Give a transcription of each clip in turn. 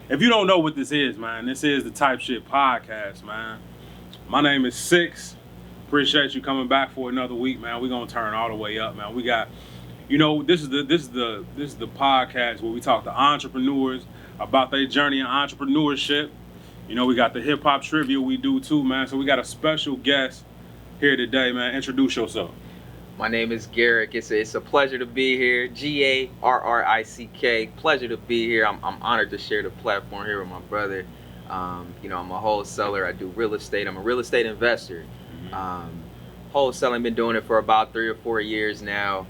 If you don't know what this is, man, this is the Type Shit Podcast, man. My name is Six. Appreciate you coming back for another week, man. We're gonna turn all the way up, man. We got, this is the podcast where we talk to entrepreneurs about their journey in entrepreneurship. We got the hip hop trivia we do too, man. So we got a special guest here today, man. Introduce yourself. My name is Garrick. It's a pleasure to be here. Garrick. Pleasure to be here. I'm honored to share the platform here with my brother. I'm a wholesaler. I do real estate. I'm a real estate investor. Wholesaling, been doing it for about 3 or 4 years now.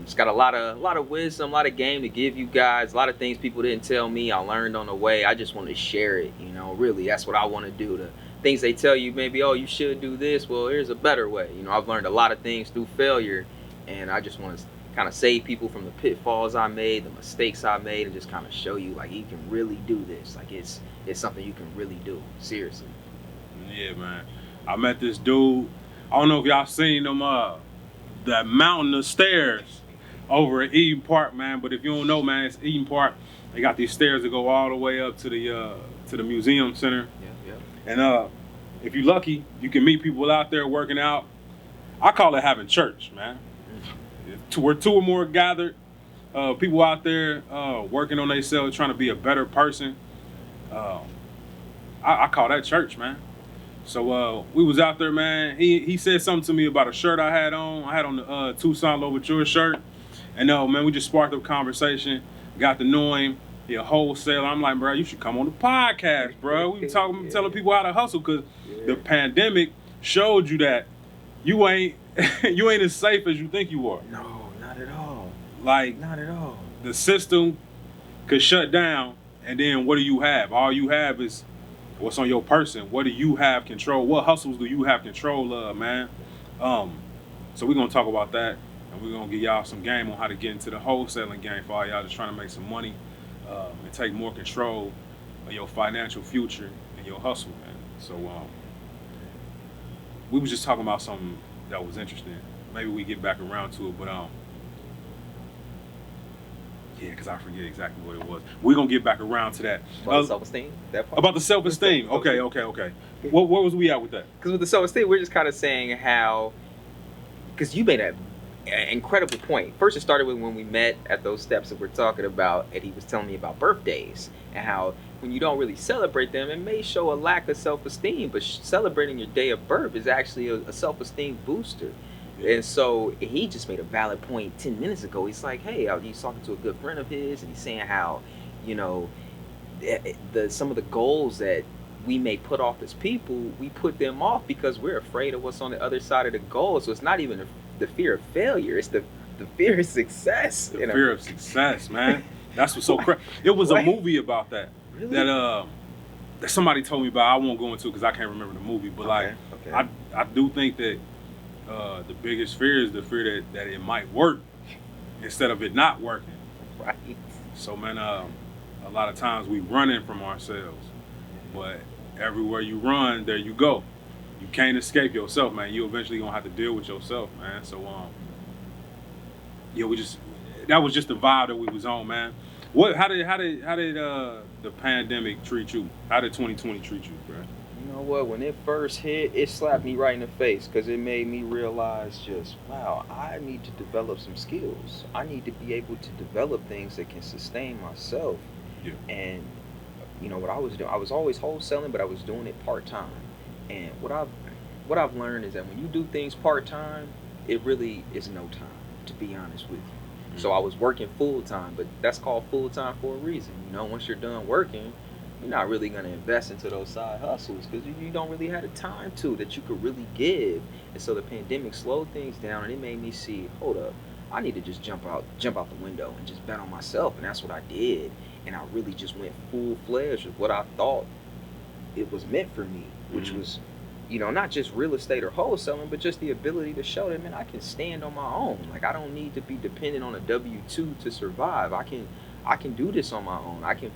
It's got a lot of wisdom, a lot of game to give you guys. A lot of things people didn't tell me. I learned on the way. I just want to share it. Really, that's what I want to do. The things they tell you, maybe, oh, you should do this. Well, here's a better way. I've learned a lot of things through failure, and I just want to kind of save people from the pitfalls I made, the mistakes I made, and just kind of show you, like, you can really do this. Like, it's something you can really do. Seriously. Yeah, man. I met this dude. I don't know if y'all seen them, that mountain of stairs over at Eden Park, man. But if you don't know, man, it's Eden Park. They got these stairs that go all the way up to the museum center. Yeah. And if you're lucky, you can meet people out there working out. I call it having church, man. Where two or more gathered, people out there working on themselves, trying to be a better person. I call that church, man. So we was out there, man. He said something to me about a shirt I had on. I had on the Tucson Louverture shirt. And man, we just sparked up conversation, got to know him. He a wholesaler. I'm like, bro, you should come on the podcast, bro. We talking, telling people how to hustle, because the pandemic showed you that you ain't you ain't as safe as you think you are. No, not at all. Like, Not at all. the system could shut down, and then what do you have? All you have is what's on your person. What do you have control? What hustles do you have control of, man? So we're gonna talk about that, and we're gonna give y'all some game on how to get into the wholesaling game for all y'all just trying to make some money and take more control of your financial future and your hustle, man. So we was just talking about something that was interesting. Maybe we get back around to it, but yeah, because I forget exactly what it was. We're going to get back around to that. About the self-esteem? That part? About the self-esteem. Okay. Where was we at with that? Because with the self-esteem, we're just kind of saying how, because you made an incredible point. First, it started with when we met at those steps that we're talking about, and he was telling me about birthdays and how when you don't really celebrate them, it may show a lack of self-esteem, but celebrating your day of birth is actually a self-esteem booster. And so he just made a valid point 10 minutes ago. He's like, hey, he's talking to a good friend of his, and he's saying how, some of the goals that we may put off as people, we put them off because we're afraid of what's on the other side of the goal. So it's not even the fear of failure, it's the fear of success. The fear of success, man. That's what's so crazy. It was a movie about that. Really? That somebody told me about. I won't go into because I can't remember the movie, but Okay. I do think that the biggest fear is the fear that it might work instead of it not working. Right. So, man, a lot of times we running from ourselves, but everywhere you run, there you go. You can't escape yourself, man. You eventually gonna have to deal with yourself, man. So, yeah, that was just the vibe that we was on, man. How did the pandemic treat you? How did 2020 treat you, bro? You know what? When it first hit, it slapped me right in the face because it made me realize just, wow, I need to develop some skills. I need to be able to develop things that can sustain myself. Yeah. And what I was doing, I was always wholesaling, but I was doing it part-time. And what I've learned is that when you do things part-time, it really is no time, to be honest with you. So I was working full-time, but that's called full-time for a reason. Once you're done working, you're not really going to invest into those side hustles because you don't really have the time that you could really give. And so the pandemic slowed things down, and it made me see, hold up, I need to just jump out the window and just bet on myself. And that's what I did. And I really just went full-fledged with what I thought it was meant for me, which was, not just real estate or wholesaling, but just the ability to show that, man, I can stand on my own. Like, I don't need to be dependent on a W-2 to survive. I can do this on my own. I can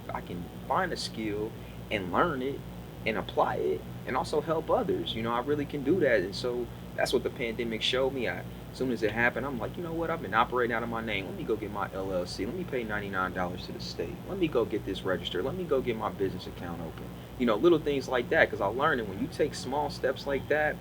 find a skill and learn it and apply it and also help others. I really can do that. And so that's what the pandemic showed me. I As soon as it happened, I'm like, you know what? I've been operating out of my name. Let me go get my LLC. Let me pay $99 to the state. Let me go get this registered. Let me go get my business account open. You know, little things like that. Because I learned that when you take small steps like that,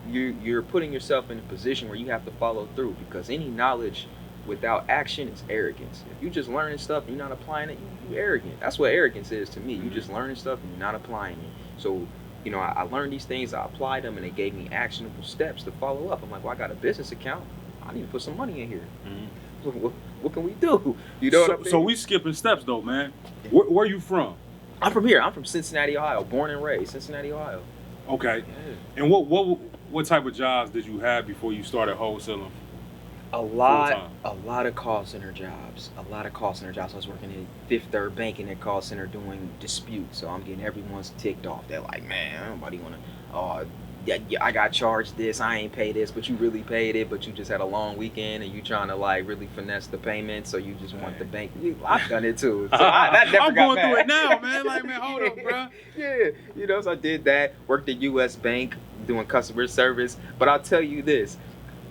you're putting yourself in a position where you have to follow through. Because any knowledge without action is arrogance. If you just learning stuff and you're not applying it, you arrogant. That's what arrogance is to me. You just learning stuff and you're not applying it. So, you know, I learned these things, I applied them, and they gave me actionable steps to follow up. I'm like, well, I got a business account. I need to put some money in here. Mm-hmm. What can we do? You know what I mean? So we skipping steps though, man. Where you from? I'm from here. I'm from Cincinnati, Ohio. Born and raised, Cincinnati, Ohio. Okay. Yeah. And what type of jobs did you have before you started wholesaling? A lot of call center jobs. I was working at Fifth Third Bank in that call center doing disputes. So I'm getting everyone's ticked off. They're like, man, nobody wanna. Yeah, I got charged this. I ain't paid this, but you really paid it. But you just had a long weekend and you trying to like really finesse the payment. So you just want the bank. I've done it too. So I'm going through it now, man. Like, man, hold up, bro. Yeah, you know, so I did that. Worked at U.S. Bank doing customer service. But I'll tell you this.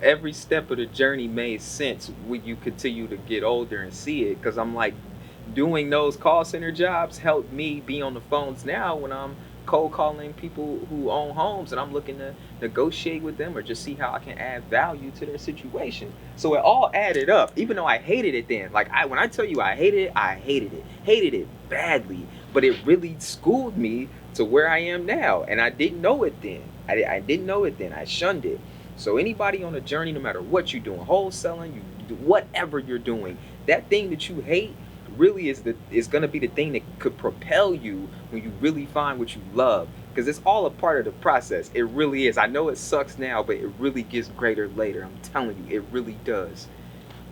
Every step of the journey made sense when you continue to get older and see it. Because I'm like, doing those call center jobs helped me be on the phones now when I'm cold calling people who own homes and I'm looking to negotiate with them or just see how I can add value to their situation. So it all added up, even though I hated it then. Like when I tell you I hated it badly. But it really schooled me to where I am now. And I didn't know it then. I didn't know it then. I shunned it. So anybody on a journey, no matter what you're doing, wholesaling, whatever you're doing, that thing that you hate really is going to be the thing that could propel you when you really find what you love. Because it's all a part of the process. It really is. I know it sucks now, but it really gets greater later. I'm telling you, it really does.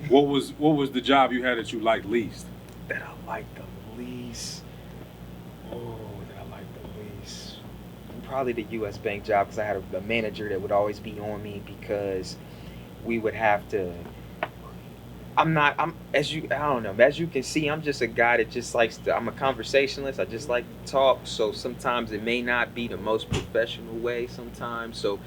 What was the job you had that you liked least? That I liked the least. Probably the U.S. Bank job, because I had a manager that would always be on me because we would have to. As you can see, I'm just a guy that just likes to. I'm a conversationalist. I just like to talk. So sometimes it may not be the most professional way. Sometimes, so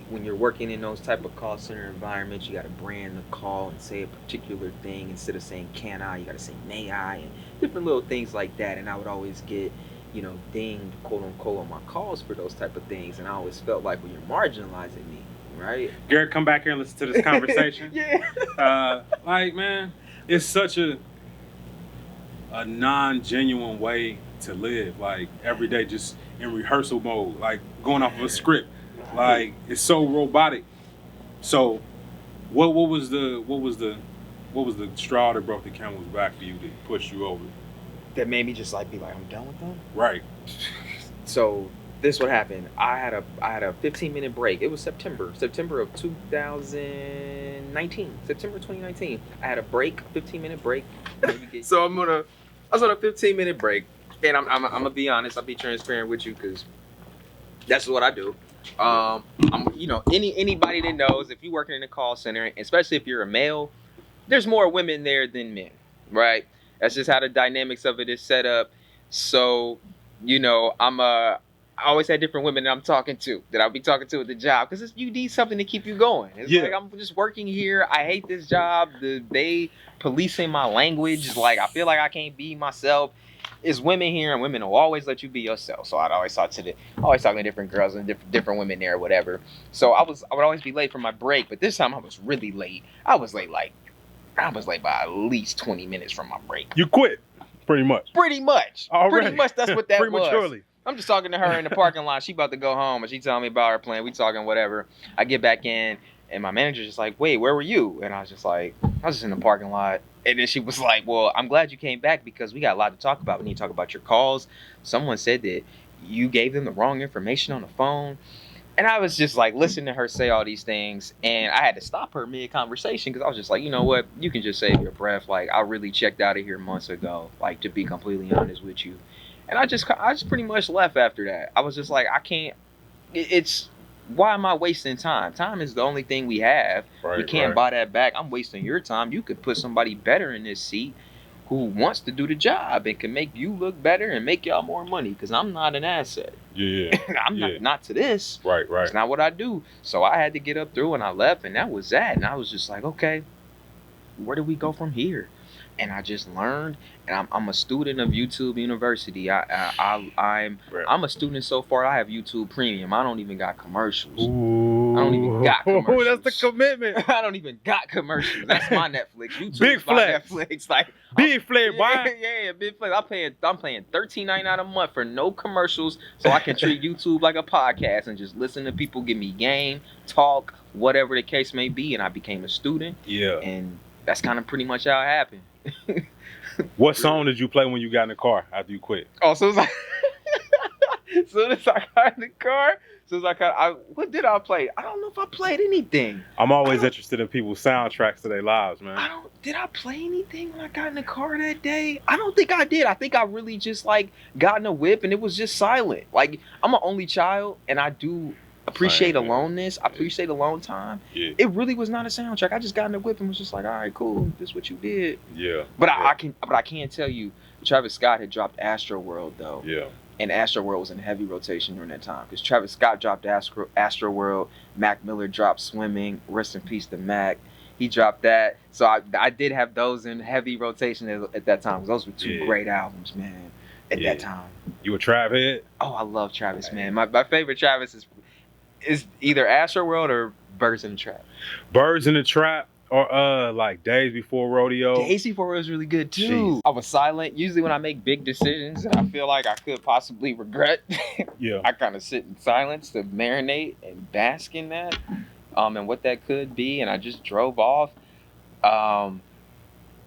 when you're working in those type of call center environments, you got to brand the call and say a particular thing instead of saying "can I." You got to say "may I" and different little things like that. And I would always get, you know, dinged, quote unquote, on my calls for those type of things. And I always felt like, well, you're marginalizing me, right? Garrett, come back here and listen to this conversation. Yeah. Like, man, it's such a non-genuine way to live. Like, every day just in rehearsal mode, like going off of a script. Like, it's so robotic. So what was the straw that broke the camel's back for you that pushed you over? That made me just like be like, I'm done with them. Right. So this what happened. I had a 15-minute break. It was September of 2019. September 2019. I had a break, 15-minute break. So I was on a 15-minute break, and I'm gonna be honest. I'll be transparent with you because that's what I do. I'm, you know, anybody that knows, if you're working in a call center, especially if you're a male, there's more women there than men, right? That's just how the dynamics of it is set up. So, you know, I always had different women that I'm talking to, that I'll be talking to at the job, because you need something to keep you going. It's like, I'm just working here. I hate this job. They policing my language. Like, I feel like I can't be myself. It's women here, and women will always let you be yourself. So I'd always talking to different girls and different women there or whatever. So I would always be late for my break, but this time I was really late. I was late by at least 20 minutes from my break. You quit, pretty much. Pretty much. Already. Pretty much that's what that Prematurely. was. I'm just talking to her in the parking lot. She about to go home, and she telling me about her plan. We talking whatever. I get back in, and my manager's just like, wait, where were you? And I was just like, I was just in the parking lot. And then she was like, well, I'm glad you came back because we got a lot to talk about. We need to talk about your calls. Someone said that you gave them the wrong information on the phone. And I was just like, listening to her say all these things. And I had to stop her mid-conversation because I was just like, you know what? You can just save your breath. Like, I really checked out of here months ago, like, to be completely honest with you. And I just pretty much left after that. I was just like, I can't, why am I wasting time? Time is the only thing we have. We can't buy that back. I'm wasting your time. You could put somebody better in this seat who wants to do the job and can make you look better and make y'all more money, because I'm not an asset. Yeah. I'm not to this. Right. It's not what I do. So I had to get up through, and I left, and that was that. And I was just like, okay, where do we go from here? And I just learned, and I'm a student of YouTube University. I'm a student so far. I have YouTube Premium. I don't even got commercials. Ooh. I don't even got commercials. That's the commitment. I don't even got commercials. That's my Netflix. YouTube Big flex. my Netflix. Like big flex, boy. Yeah, big flex. I'm paying $13.99 a month for no commercials, so I can treat YouTube like a podcast and just listen to people give me game, talk, whatever the case may be. And I became a student. Yeah. And that's kind of pretty much how it happened. What song did you play when you got in the car after you quit? Oh, so it's soon as I got in the car, what did I play? I don't know if I played anything. I'm always interested in people's soundtracks to their lives, man. Did I play anything when I got in the car that day? I don't think I did. I think I really just like got in a whip and it was just silent. Like, I'm an only child and I do appreciate aloneness. I appreciate alone time. Yeah. It really was not a soundtrack. I just got in the whip and was just like, all right, cool. This is what you did. Yeah. But I can't tell you, Travis Scott had dropped Astro World though. Yeah. And Astro World was in heavy rotation during that time because Travis Scott dropped Astro World, Mac Miller dropped Swimming, rest in peace to Mac. He dropped that, so I did have those in heavy rotation at that time. Those were two great albums, man. At that time. You a Trav head? Oh, I love Travis, man. My favorite Travis is either Astro World or Birds in the Trap. Birds in the Trap. Or like Days Before Rodeo. Days Before Rodeo was really good too. Jeez. I was silent. Usually when I make big decisions that I feel like I could possibly regret, yeah, I kind of sit in silence to marinate and bask in that, and what that could be. And I just drove off.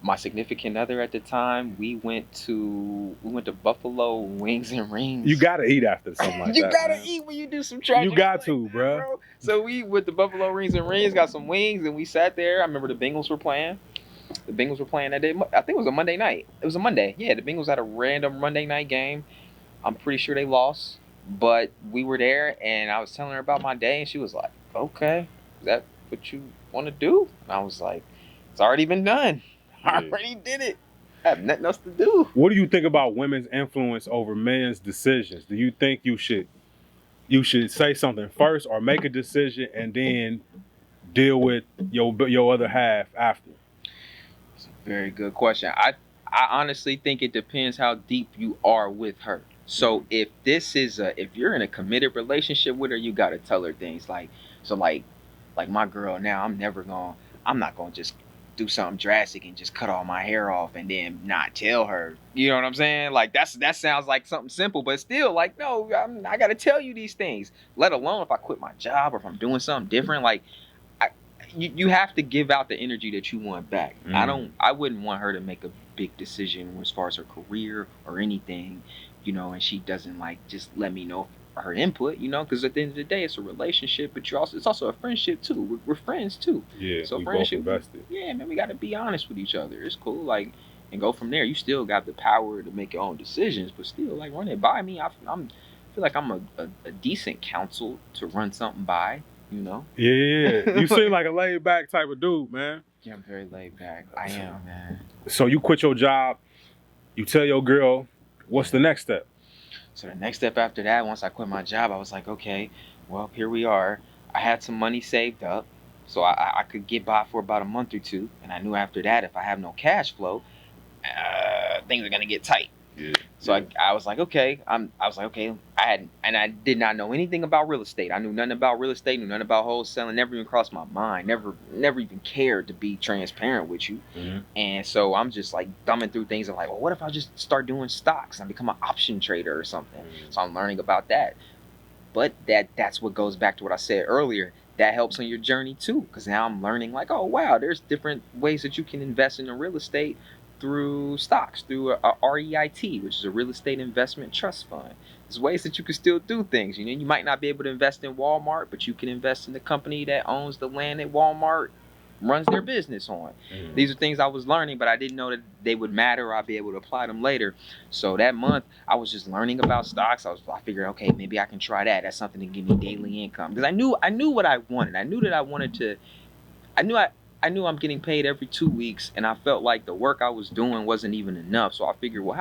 My significant other at the time, we went to Buffalo Wings and Rings. You gotta eat after something like that. You gotta eat when you do some trash. You got to, bro. So we went to Buffalo Wings and Rings, got some wings, and we sat there. I remember the Bengals were playing. The Bengals were playing that day. I think it was a Monday night. It was a Monday. Yeah, the Bengals had a random Monday night game. I'm pretty sure they lost, but we were there, and I was telling her about my day, and she was like, "Okay, is that what you want to do?" And I was like, "It's already been done. I already did it. I have nothing else to do." What do you think about women's influence over men's decisions? Do you think you should say something first or make a decision and then deal with your other half after? It's a very good question. I honestly think it depends how deep you are with her. So if you're in a committed relationship with her, you gotta tell her things like my girl now, I'm not gonna just do something drastic and just cut all my hair off and then not tell her. You know what I'm saying? Like that sounds like something simple, but still, like, no, I got to tell you these things. Let alone if I quit my job or if I'm doing something different. Like, you have to give out the energy that you want back. I wouldn't want her to make a big decision as far as her career or anything, and she doesn't like just let me know her input, because at the end of the day, it's a relationship, but it's also a friendship too. We're friends too. Yeah, so we friendship. Both invested. Yeah, man, we got to be honest with each other. It's cool, like, and go from there. You still got the power to make your own decisions, but still, like, run it by me. I feel like I'm a decent counsel to run something by. Yeah. You seem like a laid back type of dude, man. Yeah, I'm very laid back. I am, man. So you quit your job. You tell your girl, what's the next step? So the next step after that, once I quit my job, I was like, okay, well, here we are. I had some money saved up, so I could get by for about a month or two. And I knew after that, if I have no cash flow, things are gonna get tight. Yeah. So I was like, okay. I did not know anything about real estate. I knew nothing about real estate, knew nothing about wholesaling, never even crossed my mind, never even cared to be transparent with you. Mm-hmm. And so I'm just like thumbing through things. I'm like, well, what if I just start doing stocks and become an option trader or something? Mm-hmm. So I'm learning about that. But that's what goes back to what I said earlier. That helps on your journey too, because now I'm learning like, oh wow, there's different ways that you can invest in the real estate through stocks, through a REIT, which is a real estate investment trust fund. There's ways that you can still do things. You might not be able to invest in Walmart, but you can invest in the company that owns the land that Walmart runs their business on. Mm-hmm. These are things I was learning, but I didn't know that they would matter or I'd be able to apply them later. So that month, I was just learning about stocks. I figured, okay, maybe I can try that. That's something to give me daily income. Because I knew what I wanted. I knew that I wanted to. I I knew I'm getting paid every 2 weeks, and I felt like the work I was doing wasn't even enough. So I figured, well,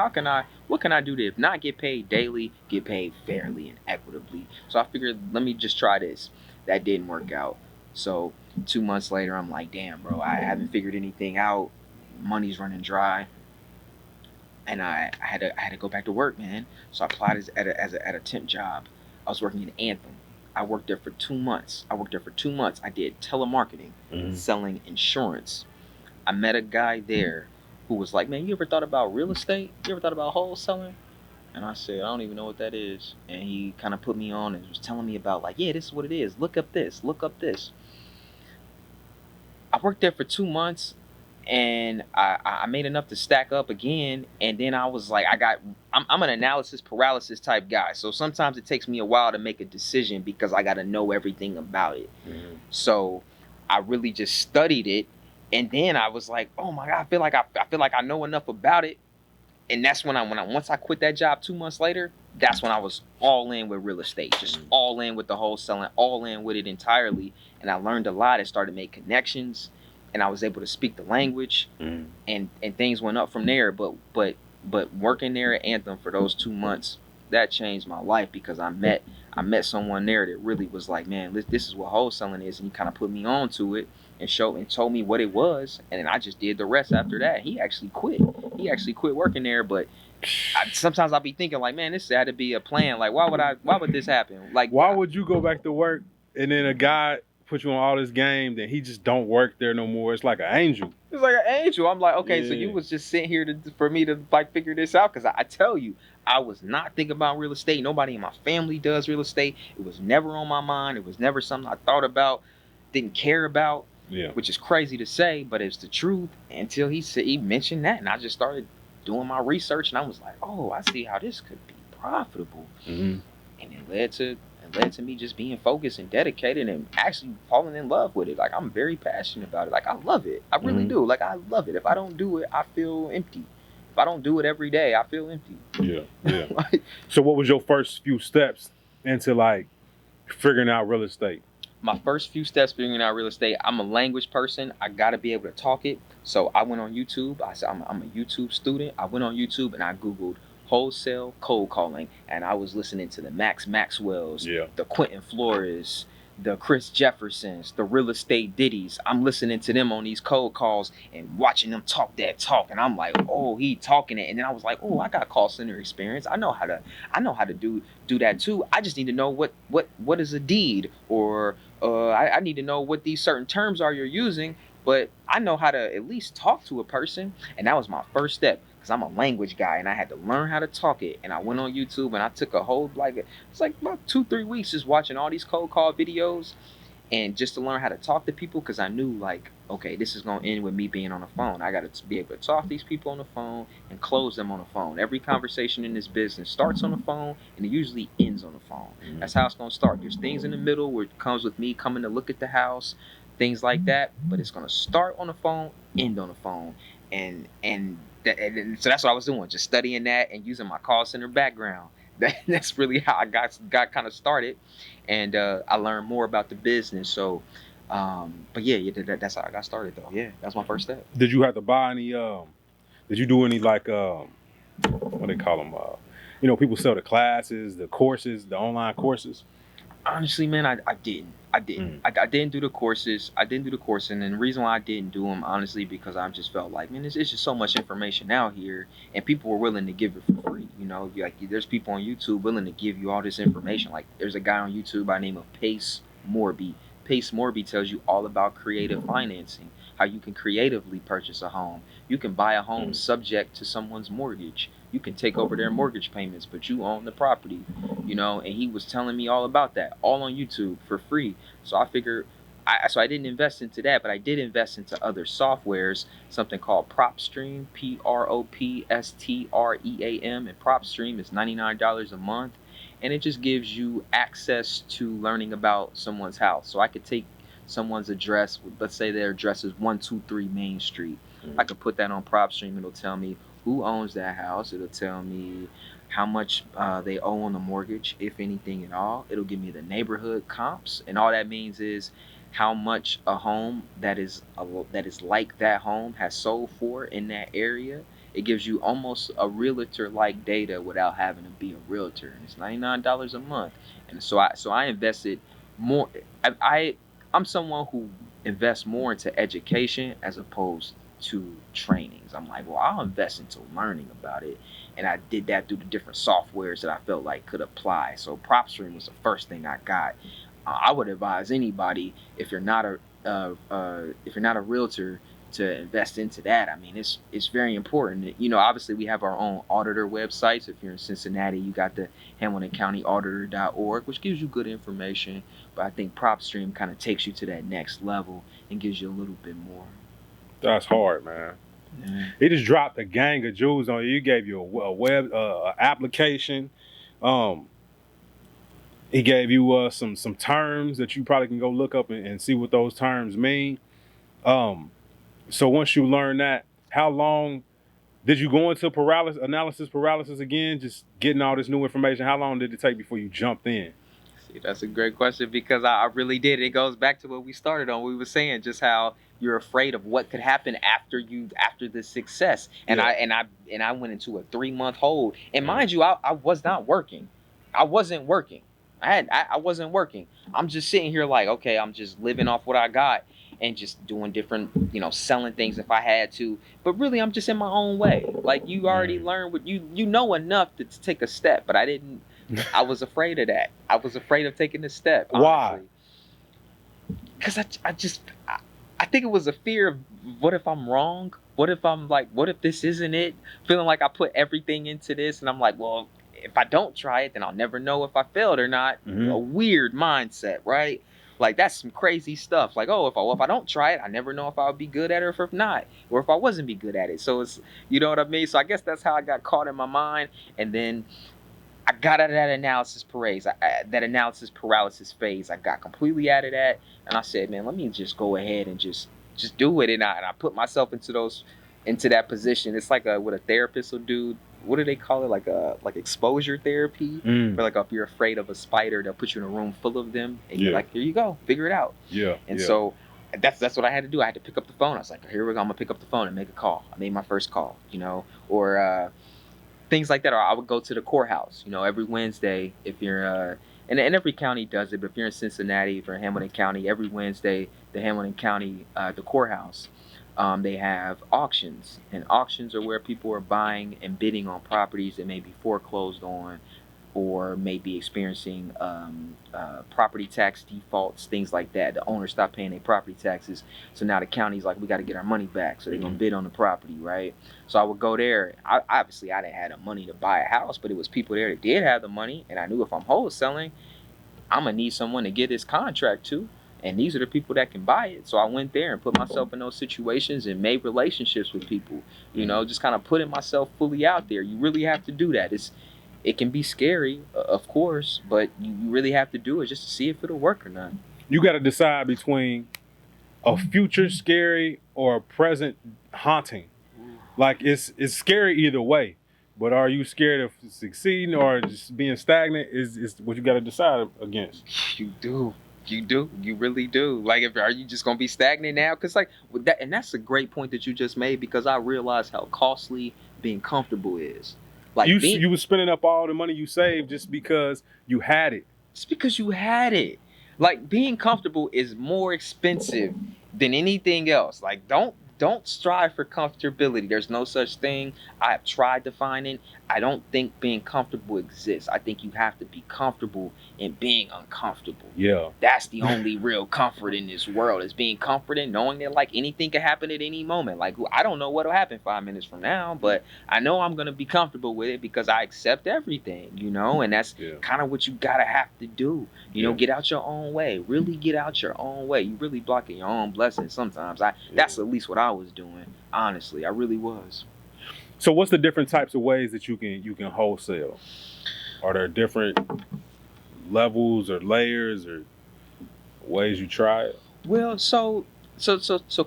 what can I do to, if not get paid daily, get paid fairly and equitably? So I figured, let me just try this. That didn't work out. So 2 months later, I'm like, damn, bro, I haven't figured anything out. Money's running dry. And I had to go back to work, man. So I applied at a temp job. I was working in Anthem. I worked there for 2 months. I did telemarketing, selling insurance. I met a guy there who was like, man, you ever thought about real estate? You ever thought about wholesaling? And I said, I don't even know what that is. And he kind of put me on and was telling me about, like, yeah, this is what it is. Look up this. Look up this. I worked there for 2 months, and I made enough to stack up again. And then I was like, I'm an analysis paralysis type guy. So sometimes it takes me a while to make a decision because I got to know everything about it. So I really just studied it. And then I was like, oh my God, I feel like I know enough about it. And that's when once I quit that job 2 months later, that's when I was all in with real estate, just all in with the wholesaling, all in with it entirely. And I learned a lot and started to make connections, and I was able to speak the language, and things went up from there. But working there at Anthem for those 2 months, that changed my life because I met someone there that really was like, man, this is what wholesaling is, and he kind of put me on to it and told me what it was, and then I just did the rest after that. He actually quit working there, but sometimes I'll be thinking like, man, this had to be a plan. Like, why would this happen? Like, why would you go back to work and then a guy put you on all this game, then he just don't work there no more? It's like an angel. It's like an angel. I'm like, okay, so you was just sitting here for me to like figure this out? Because I tell you, I was not thinking about real estate. Nobody in my family does real estate. It was never on my mind. It was never something I thought about, didn't care about. Yeah. Which is crazy to say, but it's the truth. Until he mentioned that, and I just started doing my research, and I was like, oh, I see how this could be profitable. And it led to me just being focused and dedicated and actually falling in love with it. Like, I'm very passionate about it. Like, I love it. I really do. Like, I love it. If I don't do it, I feel empty. If I don't do it every day, I feel empty. Yeah. So what was your first few steps into like figuring out real estate? My first few steps figuring out real estate, I'm a language person. I got to be able to talk it. So I went on YouTube. I said, I'm a YouTube student. I went on YouTube and I Googled wholesale cold calling. And I was listening to the Max Maxwells, the Quentin Flores, the Chris Jeffersons, the real estate ditties. I'm listening to them on these cold calls and watching them talk that talk. And I'm like, oh, he talking it. And then I was like, oh, I got call center experience. I know how to do that too. I just need to know what is a deed, or I need to know what these certain terms are you're using. But I know how to at least talk to a person. And that was my first step, because I'm a language guy and I had to learn how to talk it. And I went on YouTube and I took a whole, it's like about 2-3 weeks just watching all these cold call videos and just to learn how to talk to people, because I knew, like, okay, this is going to end with me being on the phone. I got to be able to talk to these people on the phone and close them on the phone. Every conversation in this business starts on the phone and it usually ends on the phone. That's how it's going to start. There's things in the middle where it comes with me coming to look at the house, things like that, but it's going to start on the phone, end on the phone. And so that's what I was doing, just studying that and using my call center background. That's really how I got kind of started, and I learned more about the business. So, but yeah, that's how I got started, though. Yeah, that's my first step. Did you have to buy any? Did you do any like what they call them? People sell the classes, the courses, the online courses. Honestly, man, I didn't. I didn't do the courses. And the reason why I didn't do them, honestly, because I just felt like, man, it's just so much information out here, and people were willing to give it for free. Like, there's people on YouTube willing to give you all this information. Like, there's a guy on YouTube by the name of Pace Morby. Pace Morby tells you all about creative financing, how you can creatively purchase a home. You can buy a home subject to someone's mortgage. You can take over their mortgage payments, but you own the property, and he was telling me all about that, all on YouTube for free. So I figured, so I didn't invest into that, but I did invest into other softwares, something called PropStream, PROPSTREAM, and PropStream is $99 a month, and it just gives you access to learning about someone's house. So I could take someone's address, let's say their address is 123 Main Street. I could put that on PropStream. It'll tell me who owns that house. It'll tell me how much they owe on the mortgage, if anything at all. It'll give me the neighborhood comps, and all that means is how much a home that is like that home has sold for in that area. It gives you almost a realtor like data without having to be a realtor. And it's $99 a month. And so I invested more. I I'm someone who invests more into education as opposed to trainings. I'm like, well, I'll invest into learning about it. And I did that through the different softwares that I felt like could apply. So PropStream was the first thing I got. I would advise anybody, if you're not a realtor, to invest into that. I mean, it's very important. You know, obviously we have our own auditor websites. If you're in Cincinnati, you got the Hamilton County Auditor.org, which gives you good information. But I think PropStream kind of takes you to that next level and gives you a little bit more. That's hard, man. Yeah. He just dropped a gang of jewels on you. You gave you a web application. He gave you some terms that you probably can go look up and see what those terms mean. So once you learn that, how long did you go into paralysis again? Just getting all this new information. How long did it take before you jumped in? See, that's a great question because I really did. It goes back to what we started on. We were saying just how you're afraid of what could happen after the success. And Yeah. I went into a 3-month hold. And mind you, I was not working. I wasn't working. I wasn't working. I'm just sitting here like, okay, I'm just living off what I got and just doing different, selling things if I had to. But really, I'm just in my own way. Like you already learned what you know enough to take a step, but I didn't. I was afraid of that. I was afraid of taking the step. Why? Because I think it was a fear of what if I'm wrong? What if this isn't it? Feeling like I put everything into this and I'm like, well, if I don't try it, then I'll never know if I failed or not. Mm-hmm. A weird mindset, right? Like that's some crazy stuff. Like, oh, if I don't try it, I never know if I'll be good at it or if not, or if I wasn't be good at it. So it's, you know what I mean? So I guess that's how I got caught in my mind. And then I got out of that analysis paralysis phase. I got completely out of that, and I said, man, let me just go ahead and just do it. And I put myself into that position. It's like what a therapist will do. What do they call it? Like exposure therapy. Where like if you're afraid of a spider, they'll put you in a room full of them, and you're like, here you go, figure it out. Yeah. And so that's what I had to do. I had to pick up the phone. I was like, here we go. I'm gonna pick up the phone and make a call. I made my first call, or things like that. Or I would go to the courthouse, every Wednesday. If you're and every county does it, but if you're in Cincinnati, if you're in Hamilton County, every Wednesday the Hamilton County the courthouse, they have auctions, and auctions are where people are buying and bidding on properties that may be foreclosed on or may be experiencing property tax defaults, things like that. The owners stop paying their property taxes, so now the county's like, we got to get our money back, so they're gonna bid on the property, right? So I would go there. Obviously I didn't have the money to buy a house, but it was people there that did have the money, and I knew if I'm wholesaling, I'm gonna need someone to get this contract to, and these are the people that can buy it. So I went there and put myself in those situations and made relationships with people, just kind of putting myself fully out there. You really have to do that. It can be scary, of course, but you really have to do it just to see if it'll work or not. You got to decide between a future scary or a present haunting. Like it's scary either way, but are you scared of succeeding or just being stagnant is what you got to decide against. You do. You really do. Like, are you just gonna be stagnant now? Because like with that, and that's a great point that you just made, because I realized how costly being comfortable is. Like you was spending up all the money you saved just because you had it. Just because you had it. Like being comfortable is more expensive than anything else. Like don't strive for comfortability. There's no such thing. I've tried to find it. I don't think being comfortable exists. I think you have to be comfortable in being uncomfortable. Yeah. That's the only real comfort in this world, is being comforted, knowing that like anything can happen at any moment. Like I don't know what'll happen 5 minutes from now, but I know I'm gonna be comfortable with it because I accept everything, and that's kind of what you gotta have to do. Get out your own way. Really get out your own way. You really blocking your own blessings sometimes. That's at least what I was doing. Honestly, I really was. So what's the different types of ways that you can wholesale? Are there different levels or layers or ways you try it? Well, so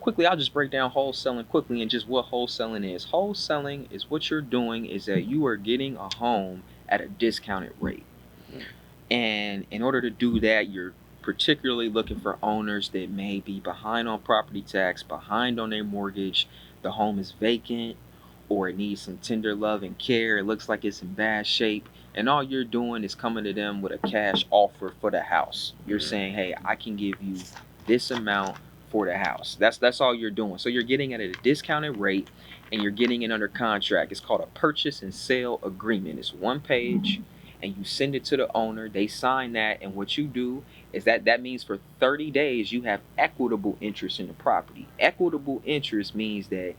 quickly, I'll just break down wholesaling quickly and just what wholesaling is. Wholesaling is what you're doing is that you are getting a home at a discounted rate. And in order to do that, you're particularly looking for owners that may be behind on property tax, behind on their mortgage, the home is vacant, or it needs some tender love and care. It looks like it's in bad shape. And all you're doing is coming to them with a cash offer for the house. You're saying, hey, I can give you this amount for the house. That's all you're doing. So you're getting it at a discounted rate, and you're getting it under contract. It's called a purchase and sale agreement. It's one page, and you send it to the owner. They sign that, and what you do is that means for 30 days you have equitable interest in the property. Equitable interest means that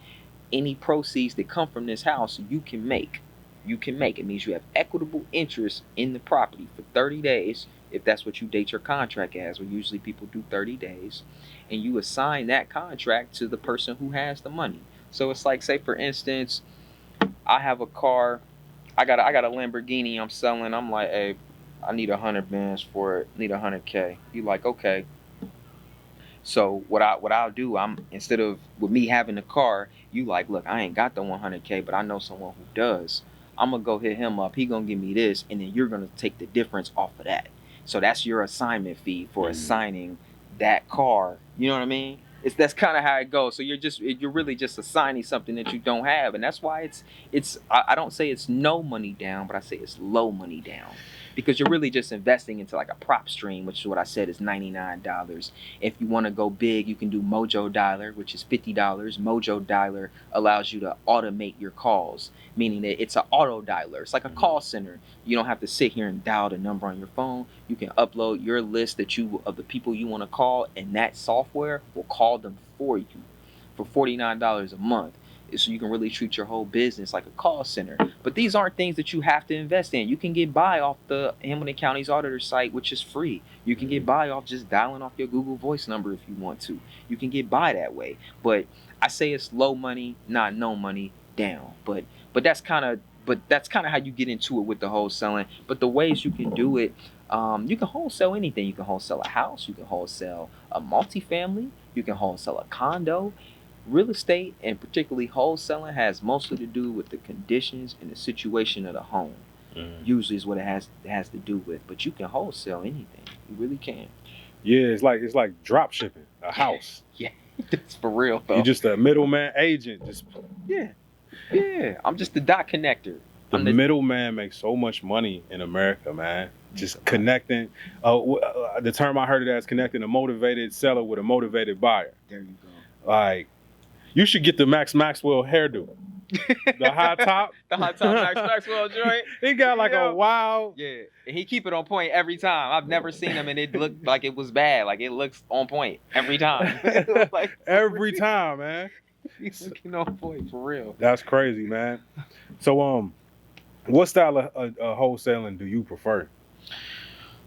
any proceeds that come from this house you can make. It means you have equitable interest in the property for 30 days, if that's what you date your contract as, or usually people do 30 days, and you assign that contract to the person who has the money. So it's like, say for instance, I have a car, I got a Lamborghini I'm selling. I'm like, hey, I need 100 bands for it, need 100K. You like, okay. So what I'll do, I'm, instead of with me having the car, you like, look, I ain't got the 100K, but I know someone who does. I'm gonna go hit him up. He gonna give me this, and then you're gonna take the difference off of that. So that's your assignment fee for assigning that car. You know what I mean? That's kind of how it goes. So you're really just assigning something that you don't have, and that's why I don't say it's no money down, but I say it's low money down, because you're really just investing into like a prop stream, which is what I said is $99. If you want to go big, you can do Mojo Dialer, which is $50. Mojo Dialer allows you to automate your calls, meaning that it's an auto dialer. It's like a call center. You don't have to sit here and dial the number on your phone. You can upload your list of the people you want to call, and that software will call them for you for $49 a month. So you can really treat your whole business like a call center. But these aren't things that you have to invest in. You can get by off the Hamilton County's auditor site, which is free. You can get by off just dialing off your Google Voice number if you want to. You can get by that way. But I say it's low money, not no money down. But that's kind of how you get into it with the wholesaling. But the ways you can do it, you can wholesale anything. You can wholesale a house. You can wholesale a multifamily. You can wholesale a condo. Real estate, and particularly wholesaling, has mostly to do with the conditions and the situation of the home. Usually is what it has to do with. But you can wholesale anything. You really can. Yeah, it's like drop shipping a house. Yeah, that's for real though. You're just a middleman agent. Yeah. I'm just the dot connector. The middleman makes so much money in America, man. Just connecting. The term I heard it as connecting a motivated seller with a motivated buyer. There you go. Like, you should get the Max Maxwell hairdo. The high top. The high top Max Maxwell joint. He got like a wild. Yeah. And he keep it on point every time. I've never seen him and it looked like it was bad. Like, it looks on point every time. Like, every time, man. He's looking on point for real. That's crazy, man. So what style of wholesaling do you prefer?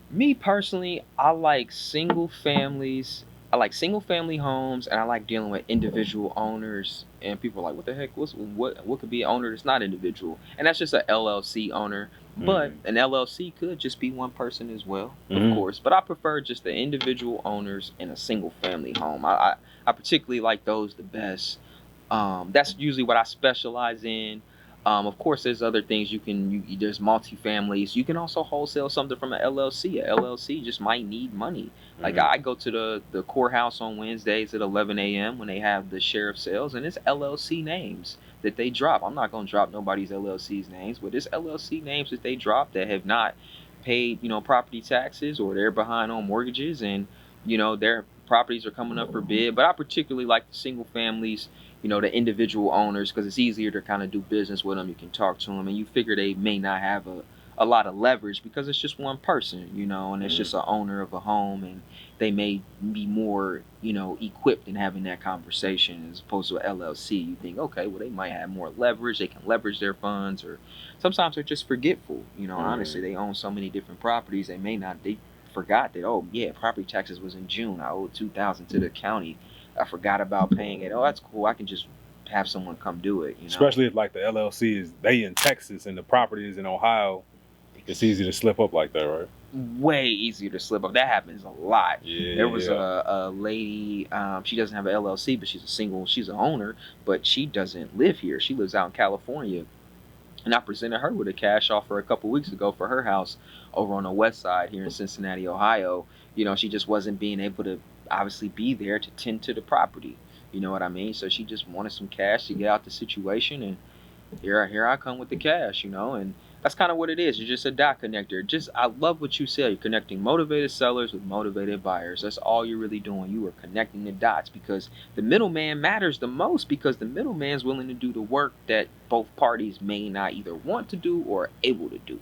Me personally, I like single families. I like single family homes, and I like dealing with individual owners. And people are like, what the heck? What could be an owner that's not individual? And that's just an LLC owner. But an LLC could just be one person as well, of course. But I prefer just the individual owners in a single family home. I particularly like those the best. That's usually what I specialize in. Of course, there's other things there's multifamilies. You can also wholesale something from an LLC. A LLC just might need money. Like, I go to the courthouse on Wednesdays at 11 a.m. when they have the sheriff sales, and it's LLC names that they drop. I'm not going to drop nobody's LLC's names, but it's LLC names that they drop that have not paid, property taxes, or they're behind on mortgages, and, their properties are coming up for bid. But I particularly like the single families, the individual owners, because it's easier to kind of do business with them. You can talk to them, and you figure they may not have a lot of leverage because it's just one person, and it's just an owner of a home, and they may be more, equipped in having that conversation as opposed to an LLC. You think, okay, well, they might have more leverage. They can leverage their funds, or sometimes they're just forgetful. Honestly, they own so many different properties. They forgot that, oh yeah, property taxes was in June. I owed $2,000 to the county. I forgot about paying it. Oh, that's cool. I can just have someone come do it. Especially if like the LLC is in Texas and the property is in Ohio. It's easy to slip up like that, right? Way easier to slip up. That happens a lot. Yeah, there was a lady, she doesn't have an LLC, but she's an owner, but she doesn't live here. She lives out in California. And I presented her with a cash offer a couple weeks ago for her house over on the west side here in Cincinnati, Ohio. She just wasn't being able to obviously be there to tend to the property. You know what I mean? So she just wanted some cash to get out the situation, and here I come with the cash, and that's kind of what it is. You're just a dot connector. I love what you said. You're connecting motivated sellers with motivated buyers. That's all you're really doing. You are connecting the dots, because the middleman matters the most, because the middleman's willing to do the work that both parties may not either want to do or able to do.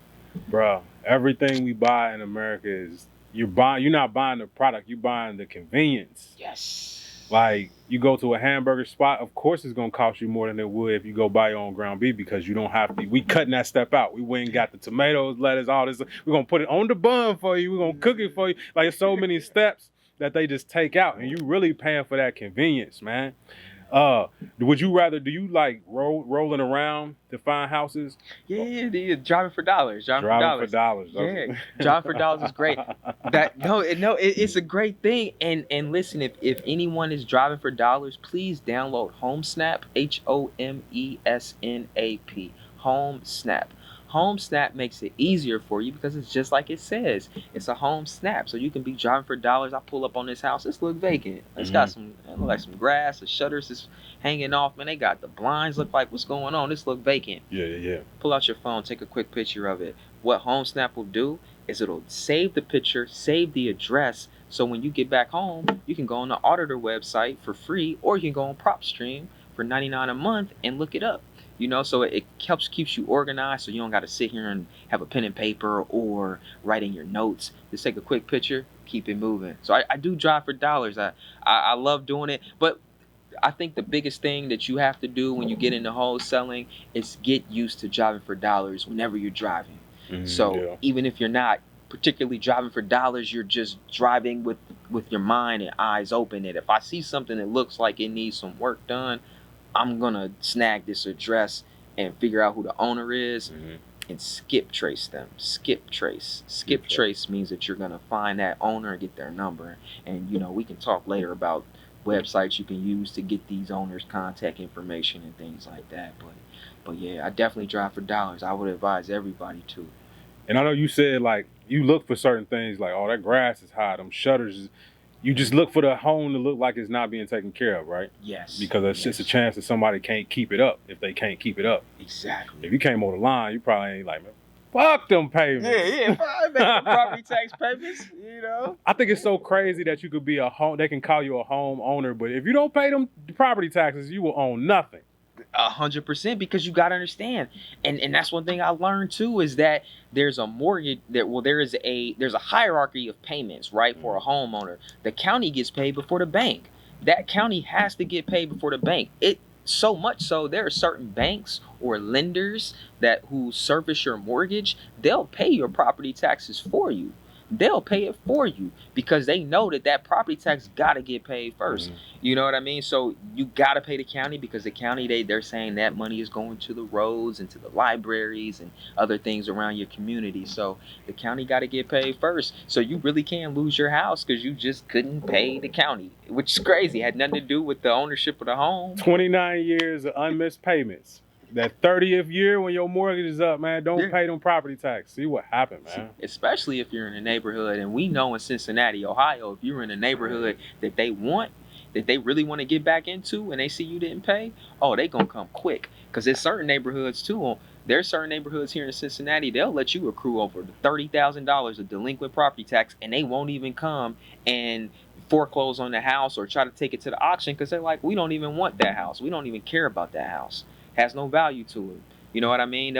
Bro, everything we buy in America is you're not buying the product, you're buying the convenience. Yes. Like, you go to a hamburger spot, of course it's gonna cost you more than it would if you go buy your own ground beef, because you don't have to. We cutting that step out. We went and got the tomatoes, lettuce, all this. We're gonna put it on the bun for you. We're gonna cook it for you. Like, there's so many steps that they just take out, and you really paying for that convenience, man. Would you rather, do you like rolling around to find houses? Yeah, driving for dollars. Driving for dollars. Yeah, driving for dollars is great. It's a great thing. And listen, if anyone is driving for dollars, please download HomeSnap, HOMESNAP, HomeSnap. HomeSnap makes it easier for you because it's just like it says. It's a home snap, so you can be driving for dollars. I pull up on this house. This look vacant. It's got it look like some grass. The shutters is hanging off. Man, they got the blinds. Look like, what's going on? This look vacant. Yeah. Pull out your phone. Take a quick picture of it. What HomeSnap will do is it'll save the picture, save the address. So when you get back home, you can go on the auditor website for free, or you can go on PropStream for $99 a month and look it up. So it keeps you organized, so you don't got to sit here and have a pen and paper or writing your notes. Just take a quick picture, keep it moving. So I do drive for dollars. I love doing it, but I think the biggest thing that you have to do when you get into wholesaling is get used to driving for dollars whenever you're driving. Even if you're not particularly driving for dollars, you're just driving with your mind and eyes open. And if I see something that looks like it needs some work done, I'm gonna snag this address and figure out who the owner is and skip trace them. Skip trace means that you're gonna find that owner and get their number. And we can talk later about websites you can use to get these owners' contact information and things like that. But yeah, I definitely drive for dollars. I would advise everybody to. And I know you said, like, you look for certain things, like, oh, that grass is high, them shutters. You just look for the home to look like it's not being taken care of, right? Yes. Because it's just a chance that somebody can't keep it up if they can't keep it up. Exactly. If you came on the line, you probably ain't like, man, fuck them payments. Yeah. Property tax payments, I think it's so crazy that you could be they can call you a home owner, but if you don't pay them property taxes, you will own nothing. 100%, because you got to understand, and that's one thing I learned too, is that there's a mortgage there's a hierarchy of payments, right? For a homeowner, the county gets paid before the bank. That county has to get paid before the bank. It so much so there are certain banks or lenders who service your mortgage. They'll pay your property taxes for you. They'll pay it for you because they know that property tax got to get paid first. You know what I mean? So you got to pay the county, because the county, they're saying that money is going to the roads and to the libraries and other things around your community. So the county got to get paid first. So you really can lose your house because you just couldn't pay the county, which is crazy. It had nothing to do with the ownership of the home. 29 years of unmissed payments. That 30th year when your mortgage is up, man, don't pay them property tax. See what happened, man. Especially if you're in a neighborhood, and we know in Cincinnati, Ohio, if you're in a neighborhood that they really want to get back into, and they see you didn't pay, they gonna come quick. Because there's certain neighborhoods too. There's certain neighborhoods here in Cincinnati, they'll let you accrue over $30,000 of delinquent property tax, and they won't even come and foreclose on the house or try to take it to the auction, because they're like, we don't even want that house. We don't even care about that house. Has no value to it. You know what I mean?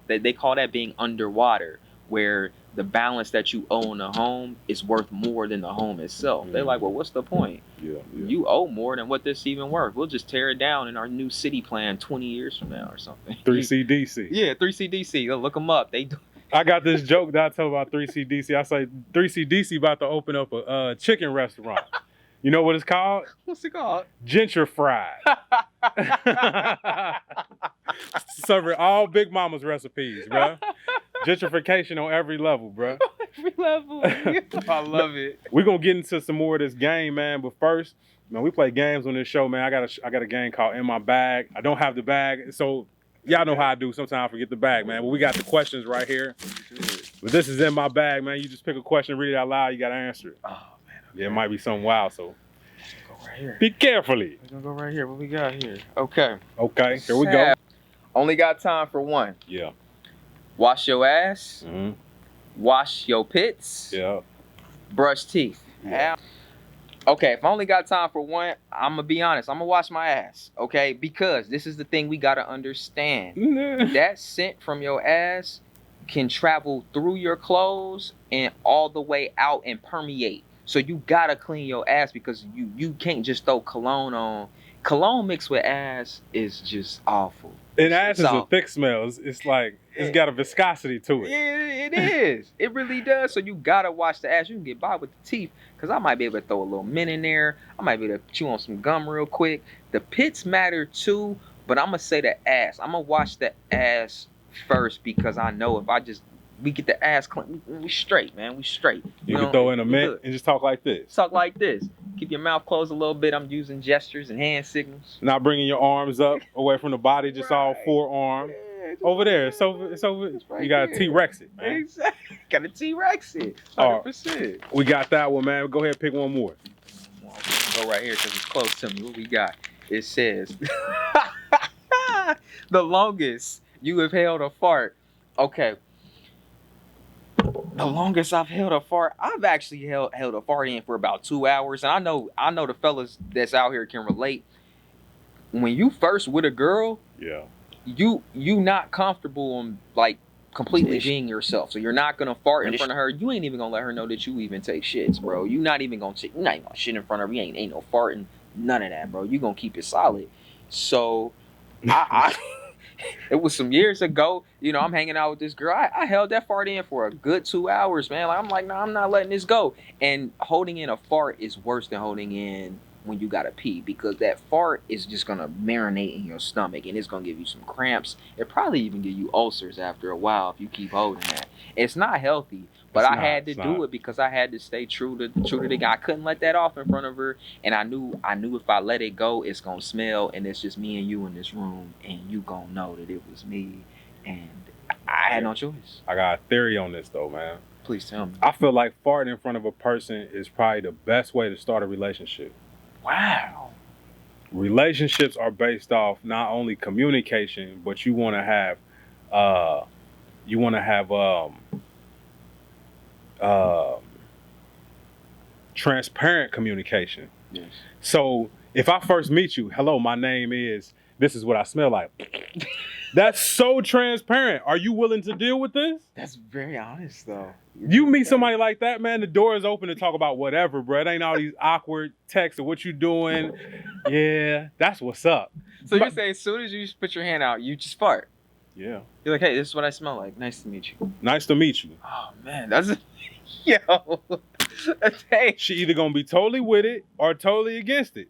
They call that being underwater, where the balance that you owe on the home is worth more than the home itself. They're like, well, what's the point? Yeah. You owe more than what this even worth. We'll just tear it down in our new city plan 20 years from now or something. 3CDC. Yeah, 3CDC. Look them up. They do. I got this joke that I tell about 3CDC. I say 3CDC about to open up a chicken restaurant. You know what it's called? What's it called? Gentrified. Serving all Big Mama's recipes, bro. Gentrification on every level, bro. Every level. I love it. We're gonna get into some more of this game, man. But first, man, we play games on this show, man. I got a game called In My Bag. I don't have the bag, so Y'all know how I do. Sometimes I forget the bag, man. But we got the questions right here. But this is in my bag, man. You just pick a question, read it out loud. You got to answer it. Oh, man. Okay. Yeah, it might be something wild, so Go right here. be carefully. We're going to go right here. What we got here? Okay. Okay, here we go. Only got time for one. Yeah. Wash your ass. Mm-hmm. Wash your pits. Yeah. Brush teeth. Yeah. Okay, if I only got time for one, I'm going to be honest. I'm going to wash my ass, okay? Because this is the thing we got to understand. That scent from your ass can travel through your clothes and all the way out and permeate. So you got to clean your ass because you can't just throw cologne on. Cologne mixed with ass is just awful. And ass is a thick smell. It's like, it's got a viscosity to it. It is. It really does. So you gotta wash the ass. You can get by with the teeth, because I might be able to throw a little mint in there. I might be able to chew on some gum real quick. The pits matter too, but I'm gonna say the ass. I'm gonna wash the ass first, because I know if we get the ass clean, we straight, man. We straight. You can throw in a mint and just talk like this. Talk like this. Keep your mouth closed a little bit. I'm using gestures and hand signals. Not bringing your arms up away from the body, just all forearm. Yeah, over there. It's over. Right, you got to T-Rex it, man. Exactly. Got to T-Rex it. 100%. We got that one, man. Go ahead and pick one more. Go right here because it's close to me. What we got? It says, the longest you have held a fart. Okay. The longest I've held a fart, I've actually held a fart in for about 2 hours. And I know the fellas that's out here can relate. When you first with a girl, yeah, you not comfortable on like completely being yourself. So you're not gonna fart in front of her. You ain't even gonna let her know that you even take shits, bro. You're not even gonna shit in front of her. You ain't no farting, none of that, bro. You gonna keep it solid. So I it was some years ago, you know, I'm hanging out with this girl. I held that fart in for a good 2 hours, man. Like, I'm like, nah, I'm not letting this go. And holding in a fart is worse than holding in when you gotta pee, because that fart is just gonna marinate in your stomach and it's gonna give you some cramps. It probably even give you ulcers after a while if you keep holding that. It's not healthy, but I had to do it because I had to stay true to the guy. I couldn't let that off in front of her, and I knew if I let it go, it's gonna smell, and it's just me and you in this room, and you gonna know that it was me, and I had no choice. I got a theory on this though, man. Please tell me. I feel like farting in front of a person is probably the best way to start a relationship. Wow. Relationships are based off not only communication, but you want to have transparent communication. Yes. So if I first meet you, hello, my name is, this is what I smell like. That's so transparent. Are you willing to deal with this? That's very honest, though. You meet somebody like that, man, the door is open to talk about whatever, bro. It ain't all these awkward texts of what you doing. Yeah, that's what's up. So you're saying as soon as you put your hand out, you just fart? Yeah. You're like, hey, this is what I smell like. Nice to meet you. Nice to meet you. Oh, man. That's yo. Hey. She either going to be totally with it or totally against it.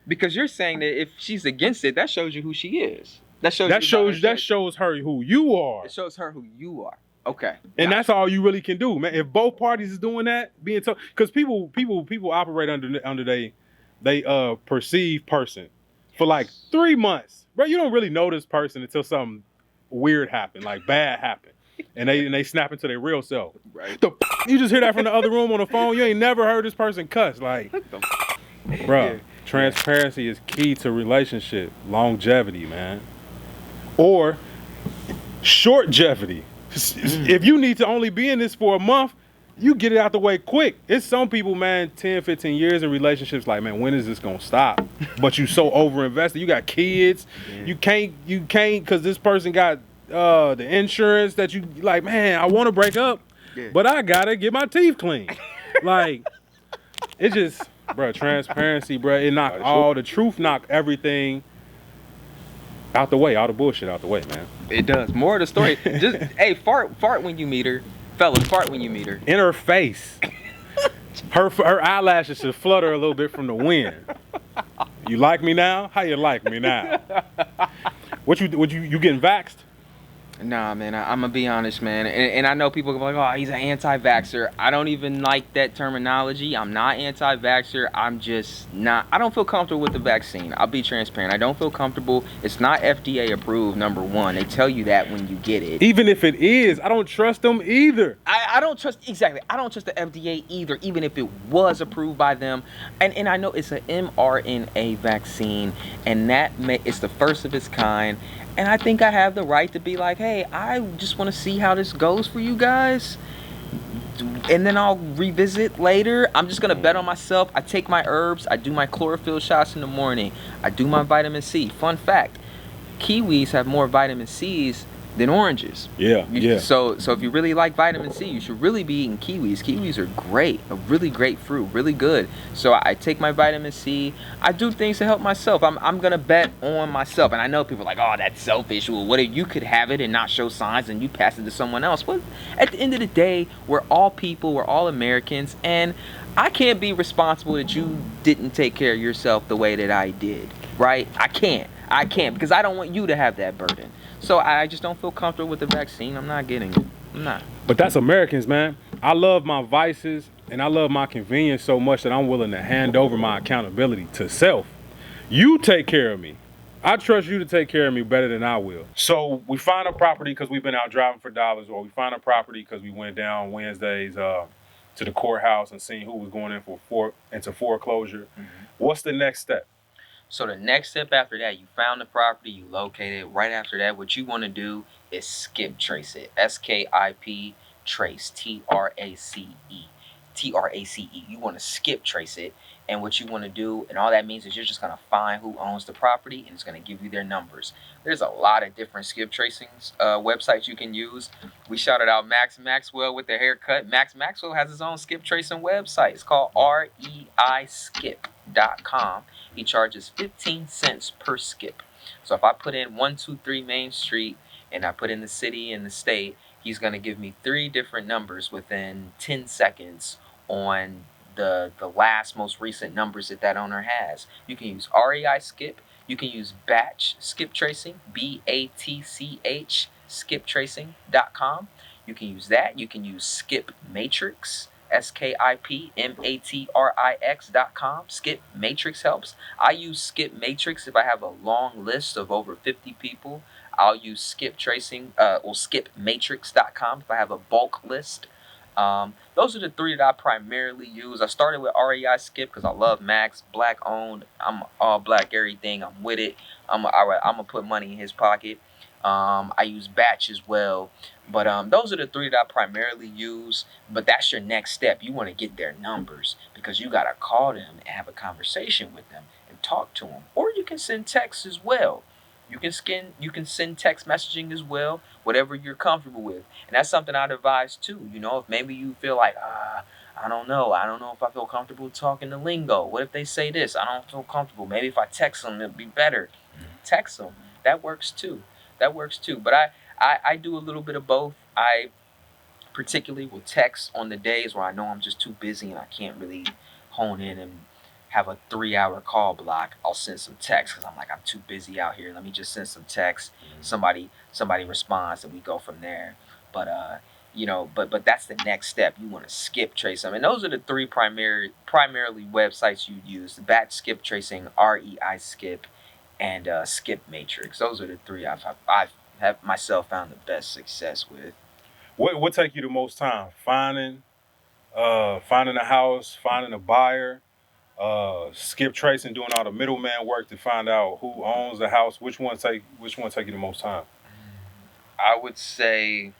Because you're saying that if she's against it, that shows you who she is. That shows her who you are. It shows her who you are. Okay. And that's all you really can do, man. If both parties is doing that, being told, because people operate under they perceived person for like 3 months, bro. You don't really know this person until something weird happened, like bad happened, and they snap into their real self. Right. You just hear that from the other room on the phone. You ain't never heard this person cuss, like, bro. Transparency is key to relationship longevity, man, or shortjevity. If you need to only be in this for a month, you get it out the way quick. It's some people, man, 10, 15 years in relationships, like, man, when is this gonna stop? But you so over-invested. You got kids. Yeah. You can't, because this person got the insurance that you, like, man, I want to break up, but I gotta get my teeth clean. Like, it just, bro, transparency, bro, it knock all the truth, knock everything out the way, all the bullshit out the way, man. It does. More of the story. Just, hey, fart when you meet her. Fellas, fart when you meet her. In her face. Her eyelashes should flutter a little bit from the wind. You like me now? How you like me now? You getting vaxxed? Nah, man, I'm gonna be honest, man, and I know people go like, "Oh, he's an anti-vaxxer." I don't even like that terminology. I'm not anti-vaxxer. I'm just not. I don't feel comfortable with the vaccine. I'll be transparent. I don't feel comfortable. It's not FDA approved. Number one, they tell you that when you get it. Even if it is, I don't trust them either. I don't trust exactly. I don't trust the FDA either, even if it was approved by them. And I know it's an mRNA vaccine, and it's the first of its kind. And I think I have the right to be like, hey, I just want to see how this goes for you guys. And then I'll revisit later. I'm just going to bet on myself. I take my herbs. I do my chlorophyll shots in the morning. I do my vitamin C. Fun fact, kiwis have more vitamin C's than oranges. Yeah. So if you really like vitamin C, you should really be eating kiwis. Kiwis are great, a really great fruit, really good. So I take my vitamin C. I do things to help myself. I'm gonna bet on myself. And I know people are like, oh, that's selfish. Well, what if you could have it and not show signs and you pass it to someone else? Well, at the end of the day, we're all people, we're all Americans, and I can't be responsible that you didn't take care of yourself the way that I did, right? I can't because I don't want you to have that burden. So I just don't feel comfortable with the vaccine. I'm not getting it. I'm not. But that's Americans, man. I love my vices and I love my convenience so much that I'm willing to hand over my accountability to self. You take care of me. I trust you to take care of me better than I will. So we find a property because we've been out driving for dollars, or we find a property because we went down Wednesdays to the courthouse and seen who was going into foreclosure. Mm-hmm. What's the next step? So the next step after that, you found the property, you located it. Right after that, what you want to do is skip trace it. SKIP trace, TRACE. You want to skip trace it. And what you want to do, and all that means is you're just going to find who owns the property and it's going to give you their numbers. There's a lot of different skip tracings websites you can use. We shouted out Max Maxwell with the haircut. Max Maxwell has his own skip tracing website. It's called reiskip.com. He charges 15 cents per skip. So if I put in 123 Main Street and I put in the city and the state, he's going to give me 3 different numbers within 10 seconds on the last most recent numbers that owner has. You can use REI skip. You can use batch skip tracing, BATCH skiptracing.com. You can use that. You can use skip matrix, skipmatrix.com. Skip Matrix helps. I use Skip Matrix if I have a long list of over 50 people. I'll use skip tracing or skipmatrix.com if I have a bulk list. Those are the 3 that I primarily use. I started with REI Skip because I love Max, black owned. I'm all black everything. I'm with it. I'm gonna put money in his pocket. I use Batch as well. But those are the 3 that I primarily use. But that's your next step. You want to get their numbers because you got to call them and have a conversation with them and talk to them. Or you can send texts as well. You can send text messaging as well, whatever you're comfortable with. And that's something I'd advise too. You know, if maybe you feel like, I don't know if I feel comfortable talking the lingo. What if they say this? I don't feel comfortable. Maybe if I text them, it'll be better. Text them. That works too. But I do a little bit of both. I particularly will text on the days where I know I'm just too busy and I can't really hone in and have a 3-hour call block. I'll send some text because I'm like, I'm too busy out here. Let me just send some text. Somebody responds and we go from there. But but that's the next step. You want to skip trace them. And those are the 3 primarily websites you use: the batch skip tracing, REI skip, and skip matrix. Those are the 3 I've have myself found the best success with. What take you the most time? Finding a house, finding a buyer, skip tracing, doing all the middleman work to find out who owns the house. Which one take you the most time? I would say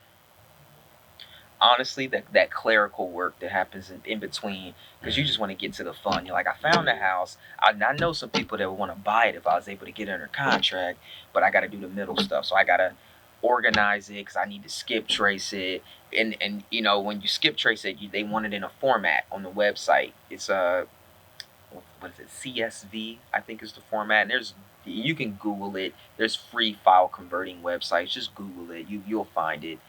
honestly that clerical work that happens in between, because you just want to get to the fun. You're like, I found the house. I know some people that would want to buy it if I was able to get it under contract, but I got to do the middle stuff. So I got to organize it because I need to skip trace it. And you know, when you skip trace it, they want it in a format on the website. It's what is it, CSV, I think is the format. And you can Google it. There's free file converting websites. Just Google it. You'll find it.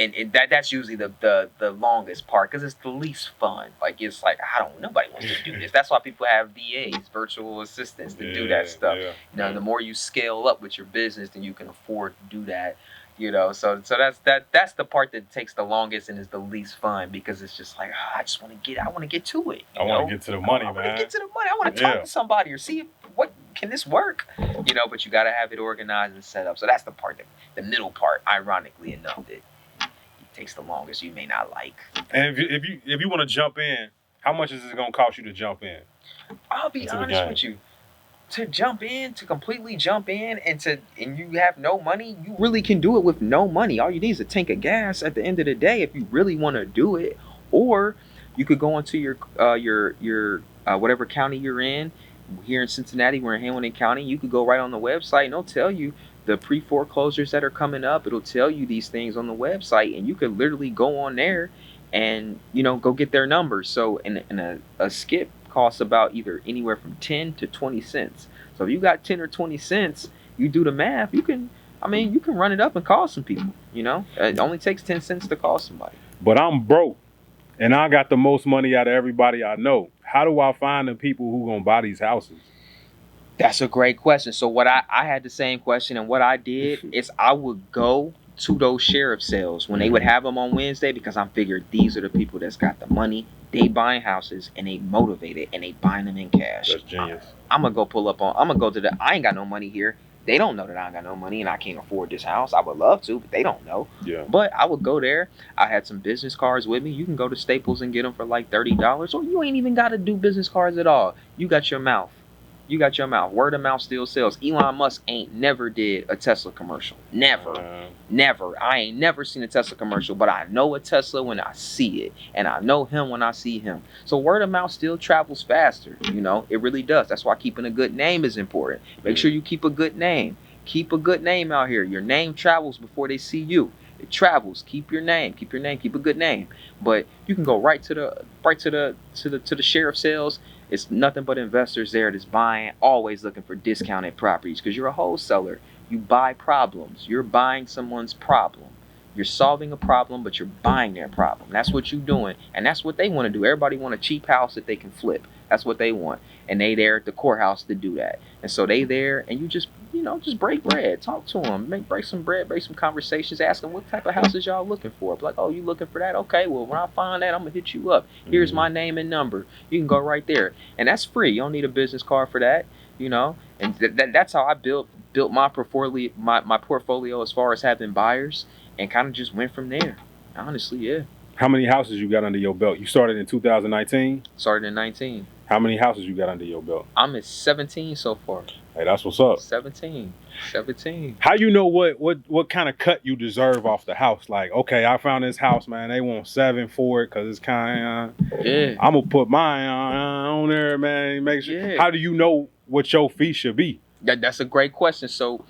And that's usually the longest part because it's the least fun. Like, it's like, nobody wants to do this. That's why people have VAs, virtual assistants, to do that stuff. Yeah. You know, the more you scale up with your business, then you can afford to do that. You know, so that's the part that takes the longest and is the least fun, because it's just like, I want to get to it. I want to get to the money, man. I want to get to the money. I want to talk to somebody or see what can this work. You know, but you got to have it organized and set up. So that's the part, the middle part, ironically enough, that takes the longest. You may not like. And if you want to jump in, how much is it going to cost you to jump in? I'll be honest with you. To completely jump in, and you have no money, you really can do it with no money. All you need is a tank of gas at the end of the day if you really want to do it. Or you could go into your whatever county you're in. Here in Cincinnati, we're in Hamilton County. You could go right on the website and it'll tell you the pre-foreclosures that are coming up. It'll tell you these things on the website, and you could literally go on there and, you know, go get their numbers. So in a skip costs about either anywhere from 10 to 20 cents. So if you got 10 or 20 cents, you do the math, you can run it up and call some people, you know? It only takes 10 cents to call somebody. But I'm broke and I got the most money out of everybody I know. How do I find the people who gonna buy these houses? That's a great question. So what I had the same question, and what I did is I would go to those sheriff sales when they would have them on Wednesday, because I figured these are the people that's got the money. They buying houses and they motivated and they buying them in cash. That's genius. I'm gonna go to I ain't got no money here. They don't know that I ain't got no money and I can't afford this house. I would love to, but they don't know. Yeah. But I would go there. I had some business cards with me. You can go to Staples and get them for like $30, or you ain't even got to do business cards at all. You got your mouth. You got your mouth. Word of mouth still sells. Elon Musk ain't never did a Tesla commercial. Never. Never. I ain't never seen a Tesla commercial, but I know a Tesla when I see it. And I know him when I see him. So word of mouth still travels faster. You know, it really does. That's why keeping a good name is important. Make sure you keep a good name. Keep a good name out here. Your name travels before they see you. It travels. Keep your name. Keep your name. Keep a good name. But you can go right to the sheriff sales. It's nothing but investors there that's buying, always looking for discounted properties, because you're a wholesaler. You buy problems. You're buying someone's problem. You're solving a problem, but you're buying their problem. That's what you're doing, and that's what they want to do. Everybody want a cheap house that they can flip. That's what they want, and they there at the courthouse to do that. And so they there, and you just break bread, talk to them, break some bread, break some conversations, ask them what type of houses y'all looking for. Like, oh, you looking for that? Okay, well, when I find that, I'm gonna hit you up. Here's my name and number. You can go right there, and that's free. You don't need a business card for that, you know. And that's how I built my portfolio, my portfolio as far as having buyers, and kind of just went from there. Honestly, yeah. How many houses you got under your belt? You started in 2019? Started in 19. How many houses you got under your belt? I'm at 17 so far. Hey, that's what's up. 17. How you know what kind of cut you deserve off the house? Like, okay, I found this house, man. They want 7 for it because it's kind of. Yeah. I'm gonna put mine on there, man. Make sure. Yeah. How do you know what your fee should be? That's a great question. So,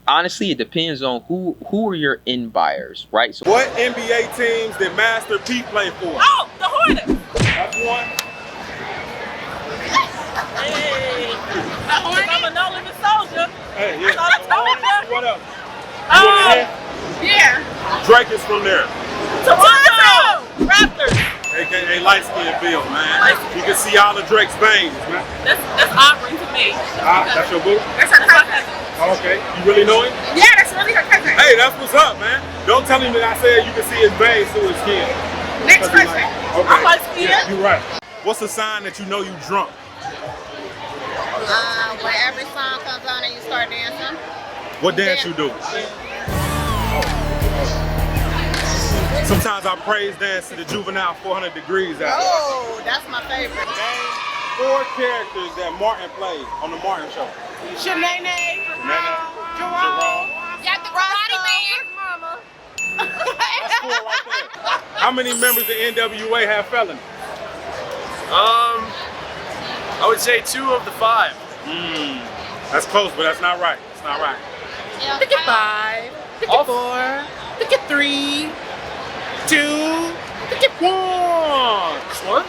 honestly, it depends on who are your end buyers, right? So, what NBA teams did Master P play for? Oh, the Hornets. That's one. Hey, the Hornets. I'm a no-limit soldier. Hey, yeah. I told you. What else? You want to hear? Yeah. Drake is from there. Toronto Raptors. AKA light skin Bill, man. You can see all of Drake's veins, man. That's Aubrey to me. That's your boo? That's her cousin. Oh, okay. You really know him? Yeah, that's really her cousin. Hey, that's what's up, man. Don't tell him that I said you can see his veins through his skin. Next question. Okay. I like skin. Yeah, you're right. What's a sign that you know you drunk? When every song comes on and you start dancing. What dance you do? Sometimes I praise dance to the Juvenile 400 Degrees out. Oh, that's my favorite. Name 4 characters that Martin played on the Martin Show. Shanae, Jerome. Got the Karate Man. Mama. That's 4 right there. How many members of NWA have felonies? I would say 2 of the 5. That's close, but that's not right. It's not right. Yeah, Look at 5. Look at 4. Look at 3. 2. Look at 1. Just 1?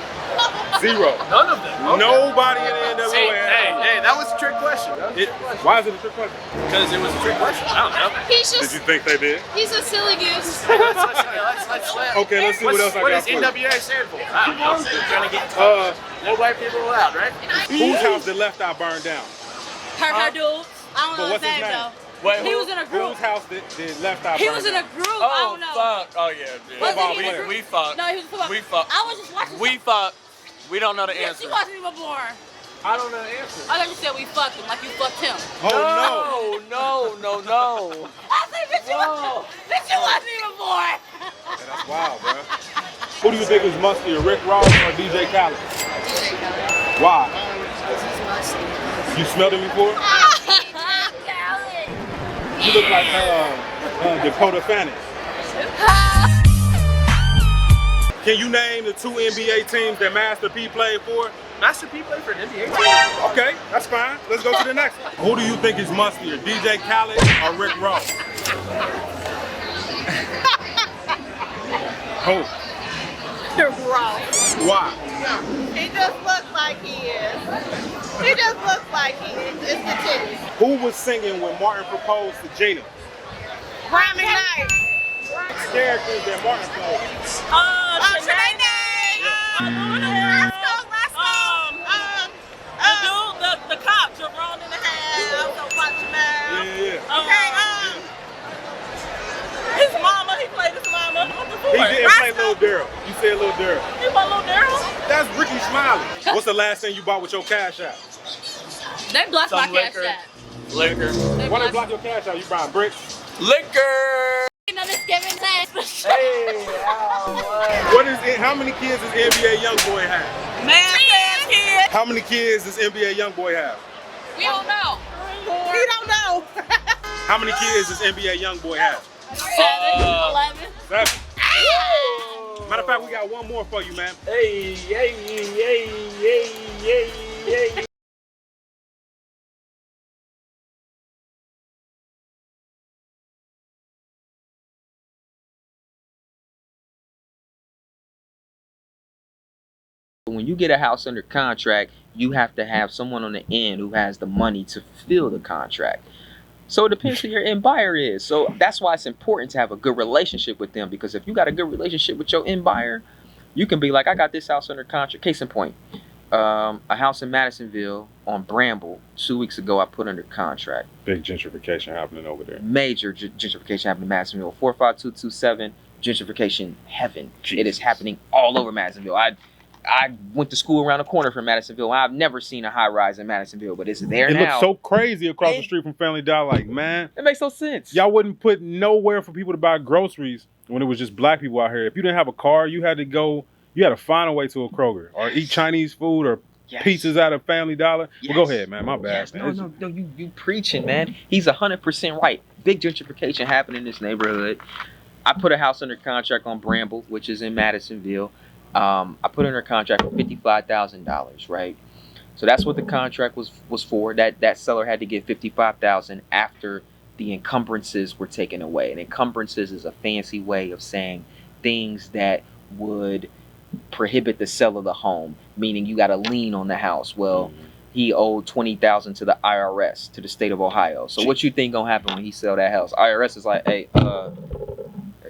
0. None of them. Okay. Nobody in the NWA. Hey, that was a trick question. Why is it a trick question? Because it was a trick question. I don't know. He's Did just, you think they did? he's a silly goose. Okay, let's see what else I What got does for you. NWA stand for? I don't know. They're trying to get no white people allowed, right? Whose house did Left Eye burn down? Her dudes. I don't But know what's his his name name? though. Wait, He was in a group. Whose house did left eye? He was in a group. I Oh don't know. fuck! Oh yeah. Was Football he in a player. group? We fucked. No, he was a football. We fucked. I was just watching. We fucked. We don't know the Yes, answer. she wasn't even born. I don't know the answer. I thought you said we fucked him, like you fucked him. Oh No. I said, bitch, you wasn't even born. Yeah, that's wild, bro. Who do you think is mustier, Rick Ross or DJ Khaled? DJ Khaled. Why? Because he's musty. You smelled him before? You look like Dakota Fanning. Can you name the 2 NBA teams that Master P played for? Master P played for an NBA team. Okay, that's fine. Let's go to the next one. Who do you think is mustier, DJ Khaled or Rick Ross? Who? Ross. Why? He just looks like he is. He just looks like he is. It's the titties. Who was singing when Martin proposed to Gina? Grammy Night. Characters that Martin played. Tremaine. The cop, Jerome in the head. Also watch man. Yeah. Okay, his mama, he played his mama. He didn't play Lil Daryl. You said Lil Daryl. He played Lil Daryl? That's Ricky Smiley. What's the last thing you bought with your cash out? They blocked my Some cash liquor. app. Liquor. Why they block your cash out? You buying bricks? Liquor. Hey, What is it? How many kids does NBA YoungBoy have? Man says kid. How many kids does NBA YoungBoy have? We don't know. We don't know. How many kids does NBA YoungBoy have? 7, 11. 7. Matter of fact, we got one more for you, man. Hey. When you get a house under contract, you have to have someone on the end who has the money to fulfill the contract. So it depends who your end buyer is. So that's why it's important to have a good relationship with them, because if you got a good relationship with your end buyer, you can be like, I got this house under contract. Case in point, a house in Madisonville on Bramble 2 weeks ago I put under contract. Big gentrification happening over there. Major gentrification happening in Madisonville. 45227, gentrification heaven. Jesus. It is happening all over Madisonville. I went to school around the corner from Madisonville. I've never seen a high rise in Madisonville, but it's there It now. looks so crazy across the street from Family Dollar. Like, man, It makes no sense. y'all wouldn't put nowhere for people to buy groceries when it was just black people out here. If you didn't have a car, you had to find a way to a Kroger or eat Chinese food or Yes. pizzas out of Family Dollar. Yes. Well, go ahead, man. My bad. Yes, Man. no, you preaching, man. He's 100% right. Big gentrification happening in this neighborhood. I put a house under contract on Bramble, which is in Madisonville. I put it under contract for $55,000, right? So that's what the contract was for. That seller had to get $55,000 after the encumbrances were taken away. And encumbrances is a fancy way of saying things that would prohibit the sale of the home, meaning you got a lien on the house. Well, he owed $20,000 to the IRS, to the state of Ohio. So what you think gonna happen when he sell that house? IRS is like, hey,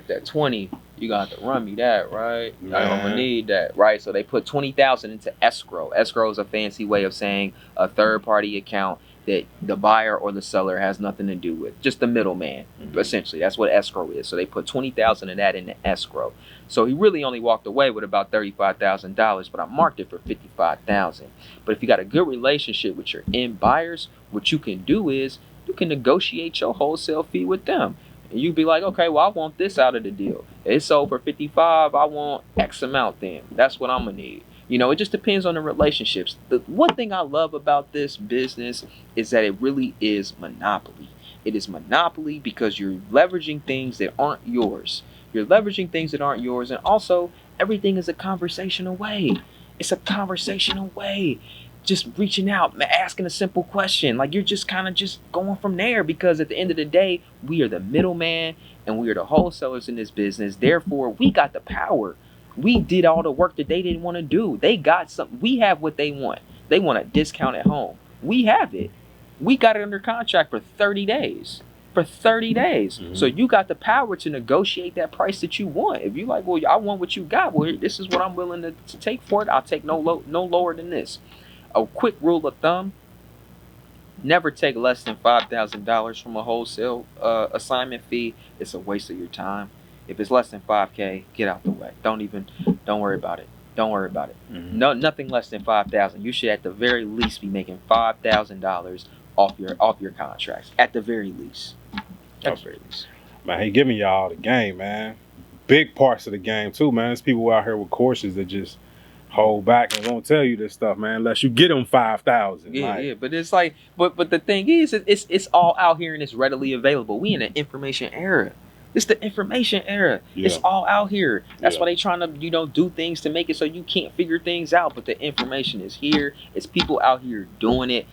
that 20, you got to run me that, right? I'm gonna need that, right? So they put $20,000 into escrow. Escrow is a fancy way of saying a third-party account that the buyer or the seller has nothing to do with, just the middleman. Essentially, that's what escrow is. So they put $20,000 of that into escrow. So he really only walked away with about $35,000, but I marked it for $55,000. But if you got a good relationship with your end buyers, what you can do is you can negotiate your wholesale fee with them. And you be like, okay, well, I want this out of the deal. It's sold for $55,000. I want X amount then. That's what I'm gonna need. You know, it just depends on the relationships. The one thing I love about this business is that it really is monopoly. It is monopoly because you're leveraging things that aren't yours. You're leveraging things that aren't yours, and also everything is a conversation away. It's a conversation away. Just reaching out, asking a simple question. Like, you're just kind of just going from there, because at the end of the day, we are the middleman and we are the wholesalers in this business. Therefore, we got the power. We did all the work that they didn't want to do. They got something. We have what they want. They want a discount at home. We have it. We got it under contract for 30 days. For 30 days. Mm-hmm. So you got the power to negotiate that price that you want. If you like, well, I want what you got. Well, this is what I'm willing to take for it. I'll take no lower than this. A quick rule of thumb: Never take less than $5,000 from a wholesale assignment fee. It's a waste of your time. If it's less than 5K, get out the way. Don't worry about it. Don't worry about it. No, nothing less than 5,000. You should at the very least be making $5,000 off your contracts. At the very least. At the very least. Man, he giving y'all the game, man. Big parts of the game too, man. There's people out here with courses that just hold back and won't tell you this stuff, man, unless you get them 5,000. Yeah, but it's like, but the thing is, it's all out here and it's readily available. We in an information era. It's the information era. Yeah. It's all out here. That's Yeah. why they trying to, do things to make it so you can't figure things out. But the information is here. It's people out here doing it.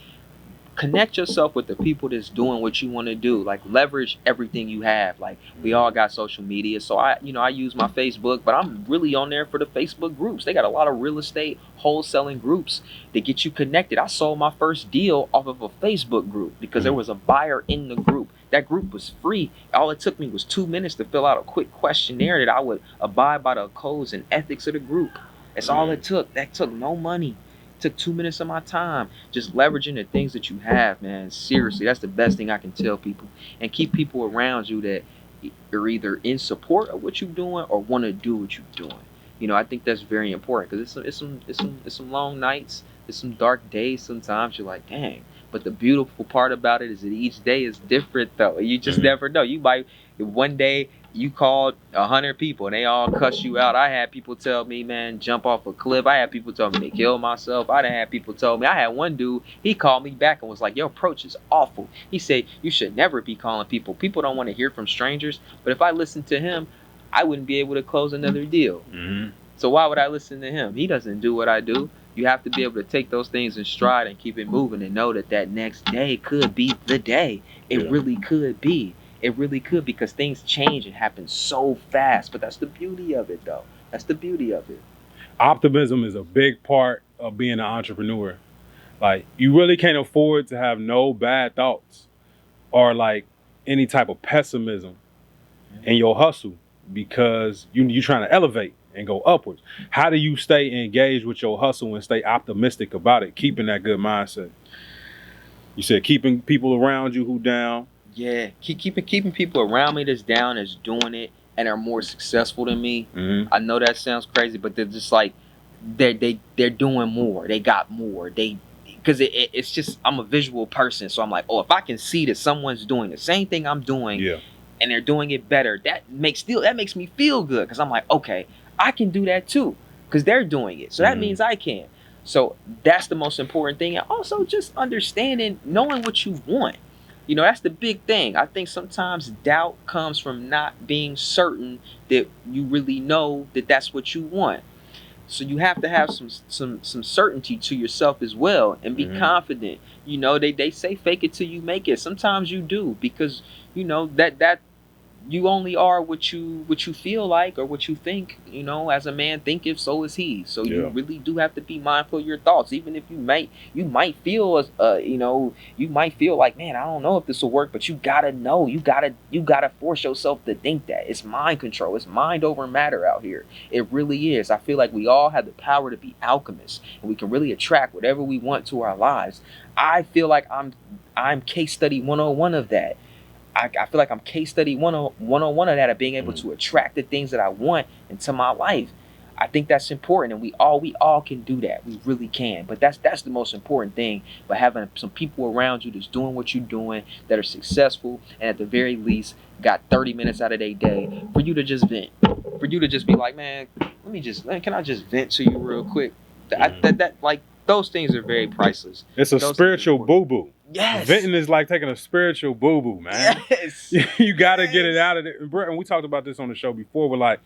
Connect yourself with the people that's doing what you want to do. Like, leverage everything you have. Like, we all got social media, so I use my Facebook, but I'm really on there for the Facebook groups. They got a lot of real estate wholesaling groups that get you connected. I sold my first deal off of a Facebook group because there was a buyer in the group. That group was free. All it took me was 2 minutes to fill out a quick questionnaire that I would abide by the codes and ethics of the group. That's all it took. That took no money. Took 2 minutes of my time, just leveraging the things that you have, man. Seriously, that's the best thing I can tell people. And keep people around you that are either in support of what you're doing or want to do what you're doing. I think that's very important because it's some long nights, it's some dark days. Sometimes you're like, dang. But the beautiful part about it is that each day is different, though. You just never know. You might one day you called 100 people and they all cuss you out. I had people tell me, man, jump off a cliff. I had people tell me to kill myself. I had people tell me. I had one dude, he called me back and was like, your approach is awful. He said, you should never be calling people. People don't want to hear from strangers. But if I listened to him, I wouldn't be able to close another deal. So why would I listen to him? He doesn't do what I do. You have to be able to take those things in stride and keep it moving and know that next day could be the day. It really could be. It really could, because things change and happen so fast. But that's the beauty of it, though. That's the beauty of it. Optimism is a big part of being an entrepreneur. Like, you really can't afford to have no bad thoughts or like any type of pessimism in your hustle, because you're trying to elevate and go upwards. How do you stay engaged with your hustle and stay optimistic about it, keeping that good mindset? You said keeping people around you who down. Yeah, keeping people around me that's down, that's doing it, and are more successful than me. I know that sounds crazy, but they're just like they're doing more. They got more. Because it's just, I'm a visual person, so I'm like, oh, if I can see that someone's doing the same thing I'm doing, and they're doing it better, that makes me feel good, because I'm like, okay, I can do that too, because they're doing it, so that means I can. So that's the most important thing, and also just understanding, knowing what you want. That's the big thing. I think sometimes doubt comes from not being certain that you really know that that's what you want. So you have to have some certainty to yourself as well, and be confident. They say fake it till you make it. Sometimes you do, because that you only are what you feel like or what you think. As a man thinketh, so is he. So you really do have to be mindful of your thoughts, even if you might feel you might feel like, man, I don't know if this will work, but you gotta know, you gotta force yourself to think that. It's mind control. It's mind over matter out here. It really is. I feel like we all have the power to be alchemists, and we can really attract whatever we want to our lives. I feel like I'm case study 101 of that. I feel like I'm case study 101 of that, of being able to attract the things that I want into my life. I think that's important, and we all can do that. We really can. But that's the most important thing. But having some people around you that's doing what you're doing, that are successful, and at the very least got 30 minutes out of their day for you to just vent, for you to just be like, man, can I just vent to you real quick? Like, those things are very priceless. It's a spiritual boo-boo. Yes. Venting is like taking a spiritual boo-boo, man. Yes. You got to get it out of there. And we talked about this on the show before, with like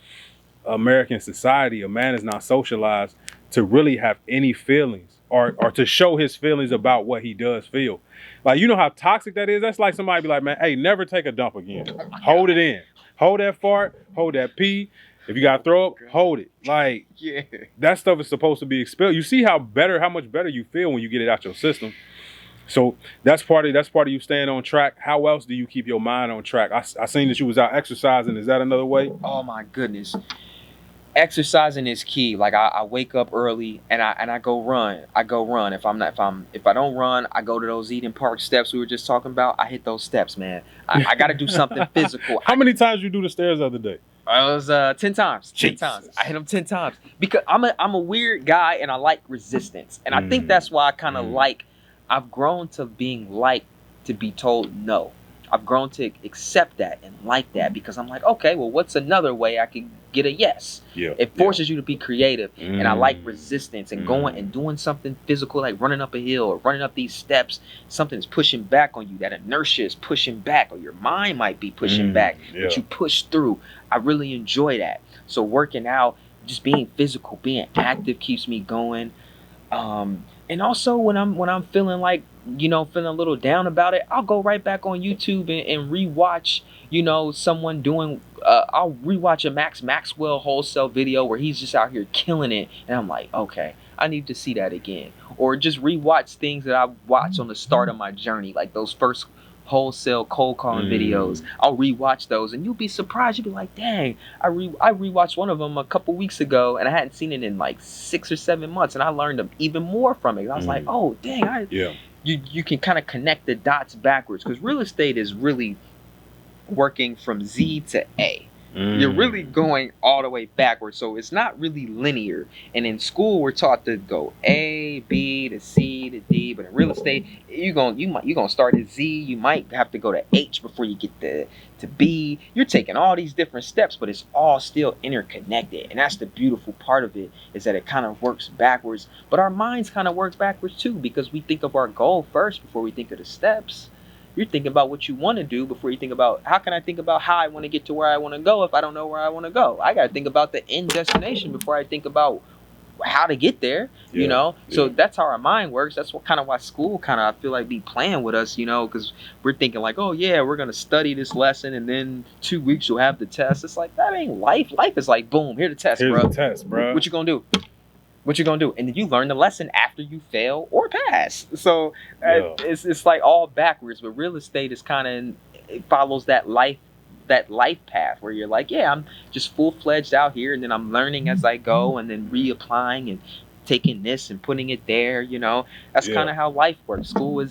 American society, a man is not socialized to really have any feelings or to show his feelings about what he does feel. Like, how toxic that is? That's like somebody be like, man, hey, never take a dump again. Hold it in. Hold that fart. Hold that pee. If you got to throw up, hold it. Like, that stuff is supposed to be expelled. You see how much better you feel when you get it out your system. So that's part of you staying on track. How else do you keep your mind on track? I seen that you was out exercising. Is that another way? Oh my goodness. exercising is key. Like I wake up early and I go run. I go run. If I don't run, I go to those Eden Park steps we were just talking about. I hit those steps, man. I got to do something physical. How many times you do the stairs the other day? I was 10 times. 10 times. I hit them 10 times because I'm a weird guy and I like resistance. And I think that's why I kind of I've grown to being to be told no. I've grown to accept that and like that because I'm like, okay, well, what's another way I could get a yes? Yeah. It forces you to be creative, and I like resistance and going and doing something physical, like running up a hill or running up these steps. Something's pushing back on you. That inertia is pushing back, or your mind might be pushing back, but you push through. I really enjoy that. So working out, just being physical, being active keeps me going. And also when I'm feeling like, feeling a little down about it, I'll go right back on YouTube and rewatch, someone doing, I'll rewatch a Maxwell Wholesale video where he's just out here killing it. And I'm like, okay, I need to see that again. Or just rewatch things that I watched on the start of my journey, like those first wholesale cold calling videos. I'll rewatch those and you'll be surprised. You'll be like, dang, I rewatched one of them a couple weeks ago and I hadn't seen it in like 6 or 7 months and I learned even more from it. I was like, oh dang, you can kind of connect the dots backwards because real estate is really working from Z to A. You're really going all the way backwards, so it's not really linear. And in school, we're taught to go A, B to C to D, but in real estate, you're gonna start at Z. You might have to go to H before you get to B. You're taking all these different steps, but it's all still interconnected, and that's the beautiful part of it is that it kind of works backwards. But our minds kind of work backwards too because we think of our goal first before we think of the steps. You're thinking about what you want to do before you think about how can I think about how I want to get to where I want to go if I don't know where I want to go. I got to think about the end destination before I think about how to get there, So that's how our mind works. That's what kind of why school kind of I feel like be playing with us, because we're thinking like, oh yeah, we're going to study this lesson and then 2 weeks you'll have the test. It's like, that ain't life. Life is like, boom, here's the test, Here's the test, bro. What you going to do? What you gonna do? And then you learn the lesson after you fail or pass. So it's like all backwards. But real estate is it follows that life path where you're like, yeah, I'm just full-fledged out here, and then I'm learning as I go, and then reapplying and taking this and putting it there. That's kind of how life works. School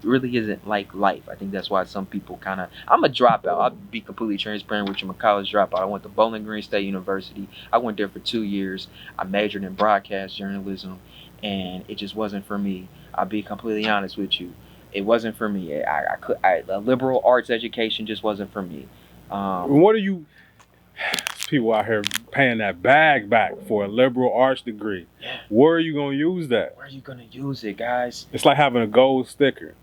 really isn't like life. I think that's why some people I'm a dropout. I'll be completely transparent with you. I'm a college dropout. I went to Bowling Green State University. I went there for 2 years. I majored in broadcast journalism, and it just wasn't for me. I'll be completely honest with you. It wasn't for me. A liberal arts education just wasn't for me. What are you people out here paying that bag back for a liberal arts degree? Yeah. Where are you going to use that? Where are you going to use it, guys? It's like having a gold sticker.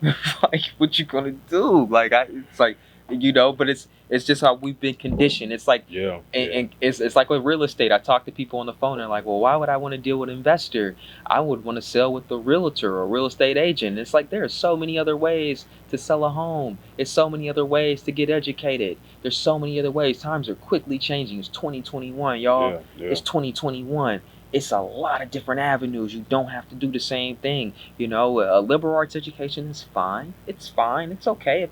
Like, what you going to do? Like, it's like, but it's just how we've been conditioned. It's like, and it's like with real estate. I talk to people on the phone and they're like, well, why would I want to deal with an investor? I would want to sell with a realtor or a real estate agent. It's like, there are so many other ways to sell a home. There's so many other ways to get educated. There's so many other ways. Times are quickly changing. It's 2021, y'all. It's 2021. It's a lot of different avenues. You don't have to do the same thing. A liberal arts education is fine. It's fine. It's okay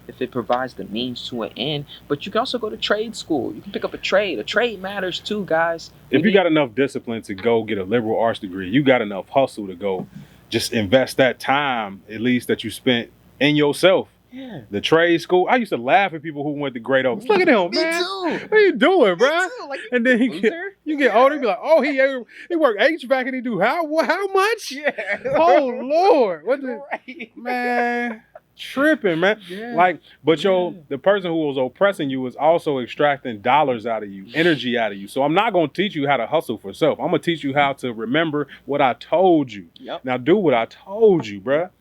if it provides the means to an end. But you can also go to trade school. You can pick up a trade. A trade matters too, guys. If you got enough discipline to go get a liberal arts degree, you got enough hustle to go just invest that time, at least, that you spent in yourself. Yeah. The trade school. I used to laugh at people who went to Great Oaks. Look at him, man. Me too. What are you doing, bro? Like, and then you get older, you be like, oh, he worked HVAC and he do how much? Yeah. Oh Lord, what the man? Tripping, man. Yeah. The person who was oppressing you was also extracting dollars out of you, energy out of you. So I'm not gonna teach you how to hustle for self. I'm gonna teach you how to remember what I told you. Yep. Now do what I told you, bruh.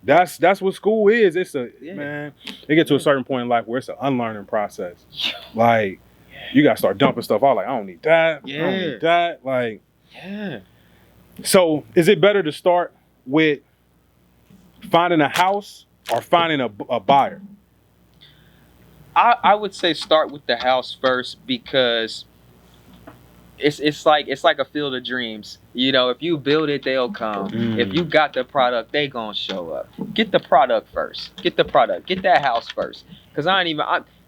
That's what school is. It's man. They get to a certain point in life where it's an unlearning process. Like you gotta start dumping stuff out. Like I don't need that. Yeah. I don't need that. Like So is it better to start with finding a house or finding a buyer? I would say start with the house first because it's like a field of dreams. If you build it, they'll come. If you got the product, they gonna show up. Get the product first. Get the product. Get that house first. Cause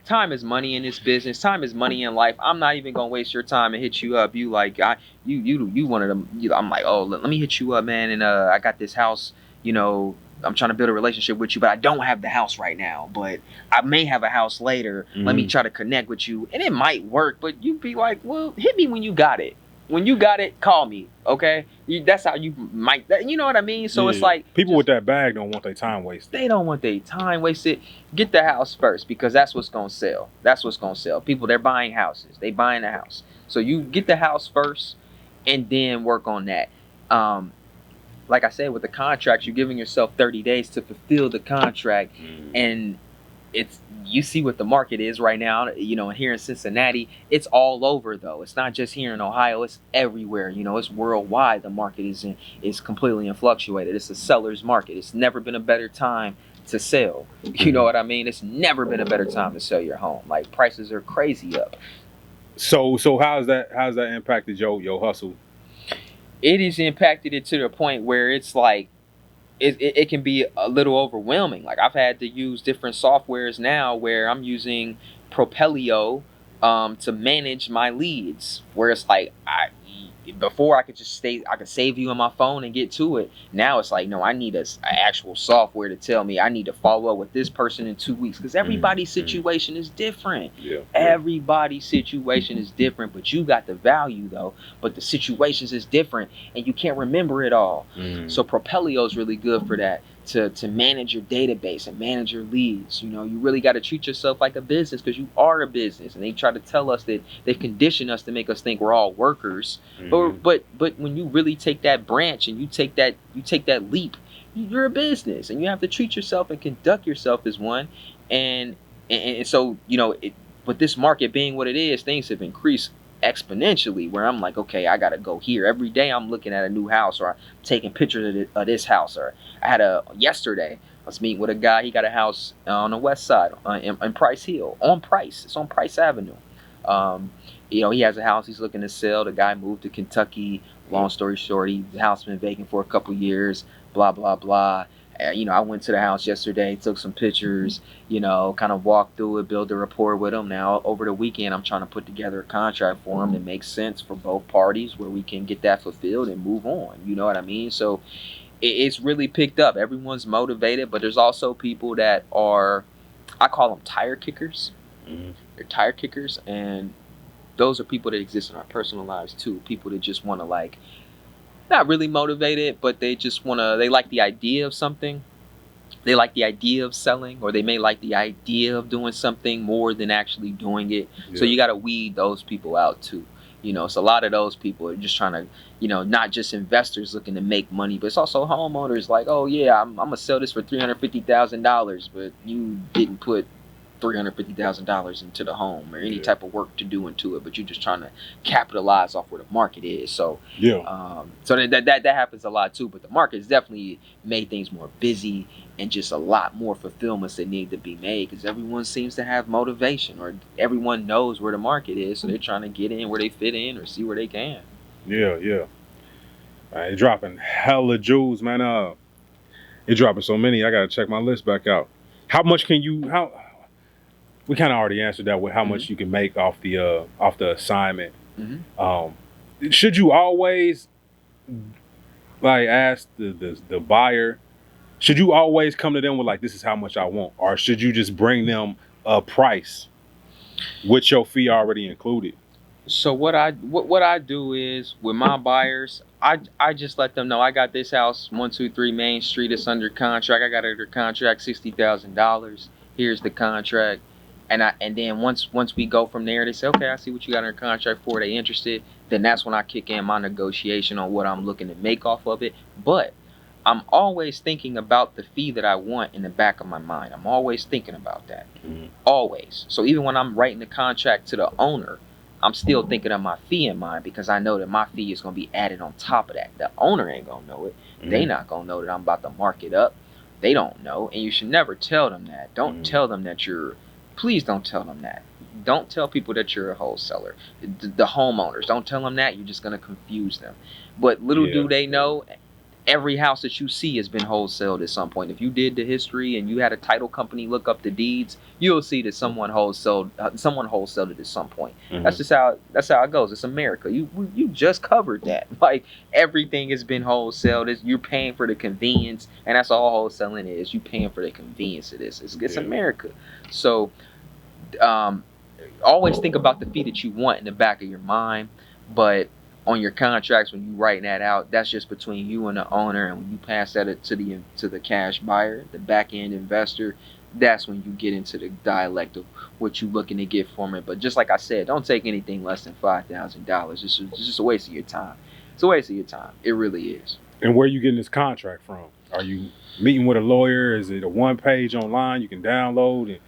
time is money in this business. Time is money in life. I'm not even gonna waste your time and hit you up. You like you one of them. I'm like, oh, let me hit you up, man. And I got this house. You know, I'm trying to build a relationship with you, but I don't have the house right now. But I may have a house later. Let me try to connect with you, and it might work. But you be like, well, hit me when you got it. When you got it, call me, okay? That's how you might, you know what I mean? So it's like people with that bag don't want their time wasted. They don't want their time wasted. Get the house first, because that's what's gonna sell. That's what's gonna sell. People, they're buying houses. They buying a house. So you get the house first, and then work on that. Like I said, with the contracts, you're giving yourself 30 days to fulfill the contract, and you see what the market is right now, you know, here in Cincinnati. It's all over though. It's not just here in Ohio, it's everywhere. You know, it's worldwide. The market is completely fluctuated. It's a seller's market. It's never been a better time to sell. You know what I mean? It's never been a better time to sell your home. Like, prices are crazy up. So how's that impacted your hustle? It has impacted it to the point where it's like, it can be a little overwhelming. Like, I've had to use different softwares now where I'm using Propelio to manage my leads, where it's like, before I could just I could save you on my phone and get to it. Now it's like, no, I need an actual software to tell me I need to follow up with this person in 2 weeks, because everybody's situation is different. Everybody's situation is different, but you got the value though, but the situations is different and you can't remember it all. So Propelio is really good for that, to manage your database and manage your leads. You know, you really got to treat yourself like a business, because you are a business, and they try to tell us that they condition us to make us think we're all workers. But when you really take that branch and you take that leap, you're a business, and you have to treat yourself and conduct yourself as one. And so, you know, with this market being what it is, things have increased exponentially, where I'm like, okay, I gotta go here every day. I'm looking at a new house, or I'm taking pictures of this house. Or I had yesterday I was meeting with a guy. He got a house on the west side in Price Hill, it's on Price Avenue. You know, he has a house he's looking to sell. The guy moved to Kentucky. Long story short, the house been vacant for a couple years, blah blah blah. You know, I went to the house yesterday, took some pictures, you know, kind of walked through it, build a rapport with him. Now, over the weekend, I'm trying to put together a contract for him that makes sense for both parties, where we can get that fulfilled and move on. You know what I mean? So it's really picked up. Everyone's motivated, but there's also people that are, I call them tire kickers. They're tire kickers, and those are people that exist in our personal lives too. People that just want to, like, not really motivated, but they just want to, they like the idea of something. They like the idea of selling, or they may like the idea of doing something more than actually doing it. So you got to weed those people out too. You know, so a lot of those people are just trying to, you know, not just investors looking to make money, but it's also homeowners like, oh yeah, I'm going to sell this for $350,000, but you didn't put $350,000 into the home or any type of work to do into it, but you're just trying to capitalize off where the market is. So so that happens a lot too. But the market has definitely made things more busy, and just a lot more fulfillments that need to be made, because everyone seems to have motivation, or everyone knows where the market is, so they're trying to get in where they fit in, or see where they can. You're dropping hella jewels, man. You're dropping so many, I gotta check my list back out. How much can you, we kind of already answered that with how much you can make off the assignment. Should you always, like, ask the buyer, should you always come to them with, like, this is how much I want, or should you just bring them a price with your fee already included? So what I do is, with my buyers, I just let them know I got this house 123 Main Street. It's under contract. I got it under contract, $60,000. Here's the contract. And then once we go from there, they say, okay, I see what you got under contract for. They interested. Then that's when I kick in my negotiation on what I'm looking to make off of it. But I'm always thinking about the fee that I want in the back of my mind. I'm always thinking about that. Always. So even when I'm writing the contract to the owner, I'm still thinking of my fee in mind, because I know that my fee is going to be added on top of that. The owner ain't going to know it. They not going to know that I'm about to mark it up. They don't know. And you should never tell them that. Don't tell them that please don't tell them that. Don't tell people that you're a wholesaler. The homeowners, don't tell them that. You're just going to confuse them. But little do they know, every house that you see has been wholesaled at some point. If you did the history and you had a title company look up the deeds, you'll see that someone wholesaled it at some point. Mhm. That's how it goes. It's America. You just covered that. Like, everything has been wholesaled. You're paying for the convenience, and that's all wholesaling is. You paying for the convenience of this. It's America. So always think about the fee that you want in the back of your mind, but on your contracts, when you writing that out, that's just between you and the owner. And when you pass that to the cash buyer, the back end investor, that's when you get into the dialect of what you looking to get from it. But just like I said, don't take anything less than $5,000. It's just a waste of your time. It's a waste of your time. It really is. And where are you getting this contract from? Are you meeting with a lawyer? Is it a one page online you can download and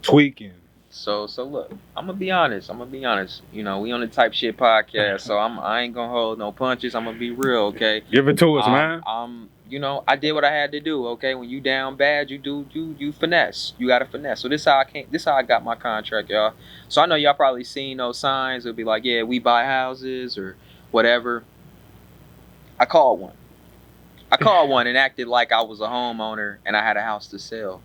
tweak and? So look, I'm gonna be honest. You know, we on the Type Shit podcast, so I ain't gonna hold no punches. I'm gonna be real, okay? Give it to us, man. You know, I did what I had to do, okay? When you down bad, you finesse. You gotta finesse. So this how I got my contract, y'all. So I know y'all probably seen those signs. It'll be like, yeah, we buy houses or whatever. I called one and acted like I was a homeowner and I had a house to sell.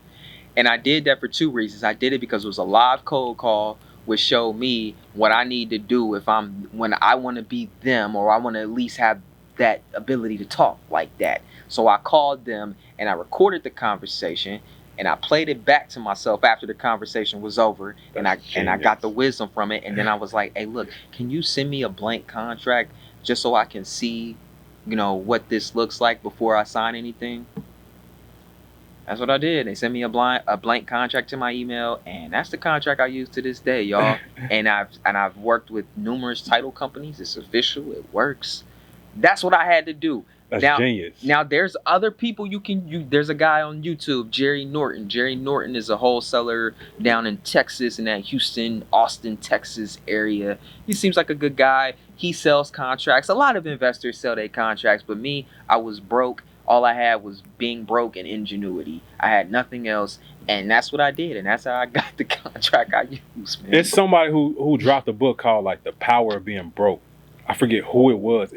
And I did that for two reasons. I did it because it was a live cold call, which showed me what I need to do when I want to be them, or I want to at least have that ability to talk like that. So I called them and I recorded the conversation and I played it back to myself after the conversation was over. And I got the wisdom from it. And then I was like, hey, look, can you send me a blank contract just so I can see, you know, what this looks like before I sign anything? That's what I did. They sent me a blank contract to my email, and that's the contract I use to this day, y'all. and I've worked with numerous title companies. It's official. It works. That's what I had to do. That's genius. Now there's other people there's a guy on YouTube, Jerry Norton. Jerry Norton is a wholesaler down in Texas, in that Houston, Austin, Texas area. He seems like a good guy. He sells contracts. A lot of investors sell their contracts, but me, I was broke. All I had was being broke and ingenuity. I had nothing else, and that's what I did, and that's how I got the contract I used, man. It's somebody who dropped a book called like The Power of Being Broke. I forget who it was.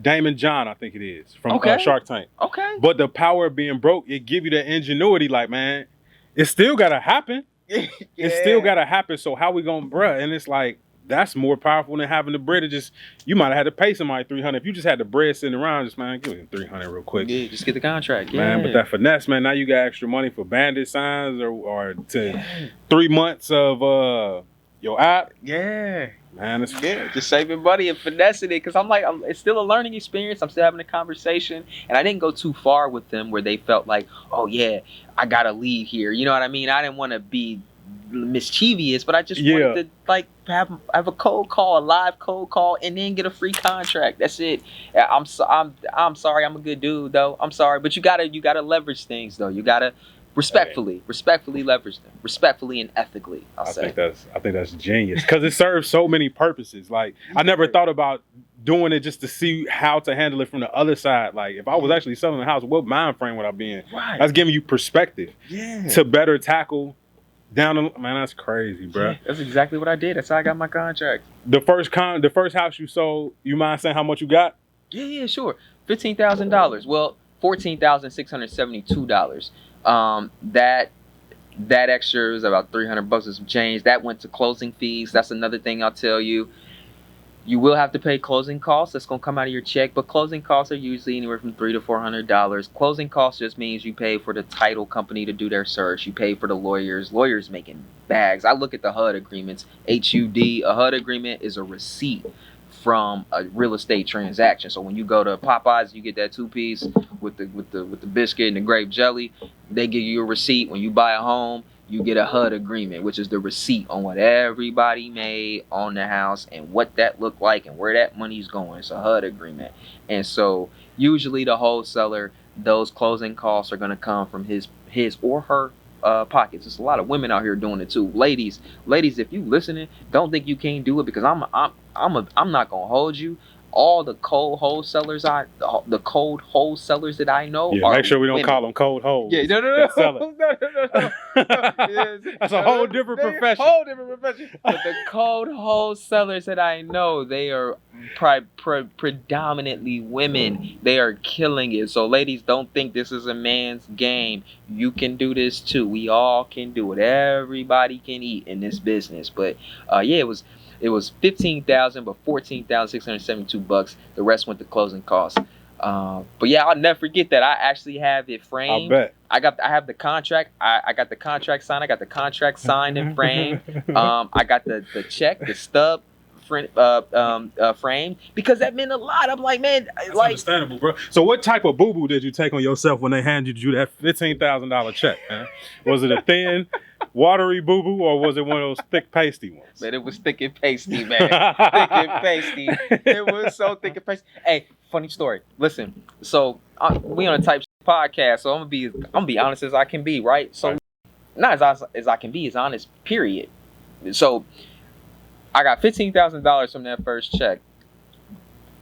Damon John, I think it is, from Shark Tank. Okay. But the power of being broke, it give you the ingenuity, like, man, it still gotta happen. Yeah. It still gotta happen. So how we gonna, bruh? And it's like, that's more powerful than having the bread. You might have had to pay somebody $300. If you just had the bread sitting around, just, man, give me $300 real quick. Yeah, just get the contract. Yeah. Man, but that finesse, man, now you got extra money for bandit signs or to 3 months of your app. Yeah. Man, it's just saving money and finessing it, because it's still a learning experience. I'm still having a conversation, and I didn't go too far with them where they felt like, oh yeah, I gotta leave here. You know what I mean? I didn't want to be mischievous, but I just wanted to like have a cold call, a live cold call, and then get a free contract. That's it. I'm sorry. I'm a good dude though. I'm sorry, but you gotta leverage things though. You gotta respectfully leverage them, respectfully and ethically. I think that's genius, because it serves so many purposes. Like, I never thought about doing it just to see how to handle it from the other side. Like, if I was actually selling a house, what mind frame would I be in? Right. That's giving you perspective to better tackle down the, man, that's crazy, bro. Yeah, that's exactly what I did. That's how I got my contract. The first house you sold, you mind saying how much you got? Yeah, sure. $15,000. Well, $14,672. That extra was about $300 and some change. That went to closing fees. That's another thing I'll tell you. You will have to pay closing costs. That's gonna come out of your check, but closing costs are usually anywhere from $300 to $400. Closing costs just means you pay for the title company to do their search. You pay for the lawyers. Lawyers making bags. I look at the HUD agreements. HUD. A HUD agreement is a receipt from a real estate transaction. So when you go to Popeyes, you get that 2-piece with the biscuit and the grape jelly. They give you a receipt. When you buy a home, you get a HUD agreement, which is the receipt on what everybody made on the house and what that looked like and where that money's going. It's a HUD agreement. And so usually the wholesaler, those closing costs are going to come from his or her pockets. There's a lot of women out here doing it too. Ladies, if you listening, don't think you can't do it, because I'm not going to hold you. all the cold wholesalers that I know Yeah, are make sure we don't women. call them cold hoes. Yeah, no. that sell it. No. Yes. That's a whole different profession. Whole different profession. But the cold wholesalers that I know, they are predominantly women. They are killing it. So ladies, don't think this is a man's game. You can do this too. We all can do it. Everybody can eat in this business. But yeah, it was $15,000, but $14,672. The rest went to closing costs. But yeah, I'll never forget that. I actually have it framed. I bet. I have the contract. I got the contract signed. I got the contract signed and framed. I got the check, the stub framed, because that meant a lot. I'm like, man, That's understandable, bro. So what type of boo-boo did you take on yourself when they handed you that $15,000 check, man? Was it a thin, watery boo-boo, or was it one of those thick, pasty ones? Man, it was thick and pasty, man. Thick and pasty. It was so thick and pasty. Hey, funny story. Listen, so we on a type podcast, so I'm gonna be honest as I can be, right? So not as honest as I can be, is honest, period. So I got $15,000 from that first check.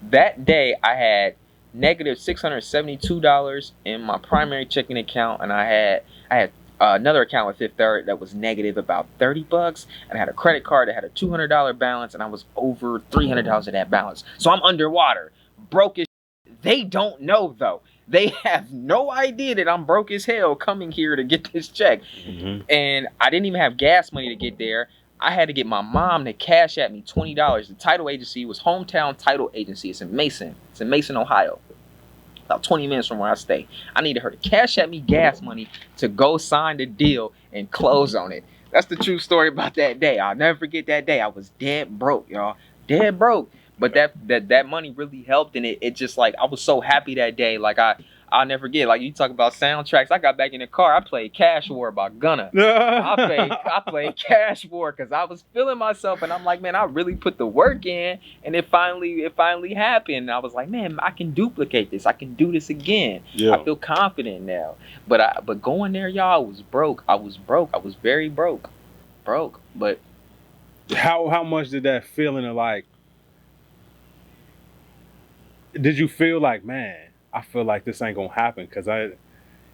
That day I had negative $672 in my primary checking account, and I had another account with Fifth Third that was negative about $30, and I had a credit card that had a $200 balance, and I was over $300 of that balance. So I'm underwater, broke as shit. They don't know though. They have no idea that I'm broke as hell coming here to get this check. Mm-hmm. And I didn't even have gas money to get there. I had to get my mom to cash at me $20. The title agency was Hometown Title Agency. It's in Mason. It's in Mason, Ohio. About 20 minutes from where I stay. I needed her to cash at me gas money to go sign the deal and close on it. That's the true story about that day. I'll never forget that day. I was dead broke, y'all. Dead broke. But that money really helped, and it just, like, I was so happy that day. Like, I'll never forget. Like, you talk about soundtracks. I got back in the car. I played Cash War by Gunna. I played Cash War because I was feeling myself, and I'm like, man, I really put the work in, and it finally happened. And I was like, man, I can duplicate this. I can do this again. Yeah. I feel confident now. But going there, y'all, I was broke. I was very broke. But how much did that feeling of, like, did you feel like, man, I feel like this ain't gonna happen?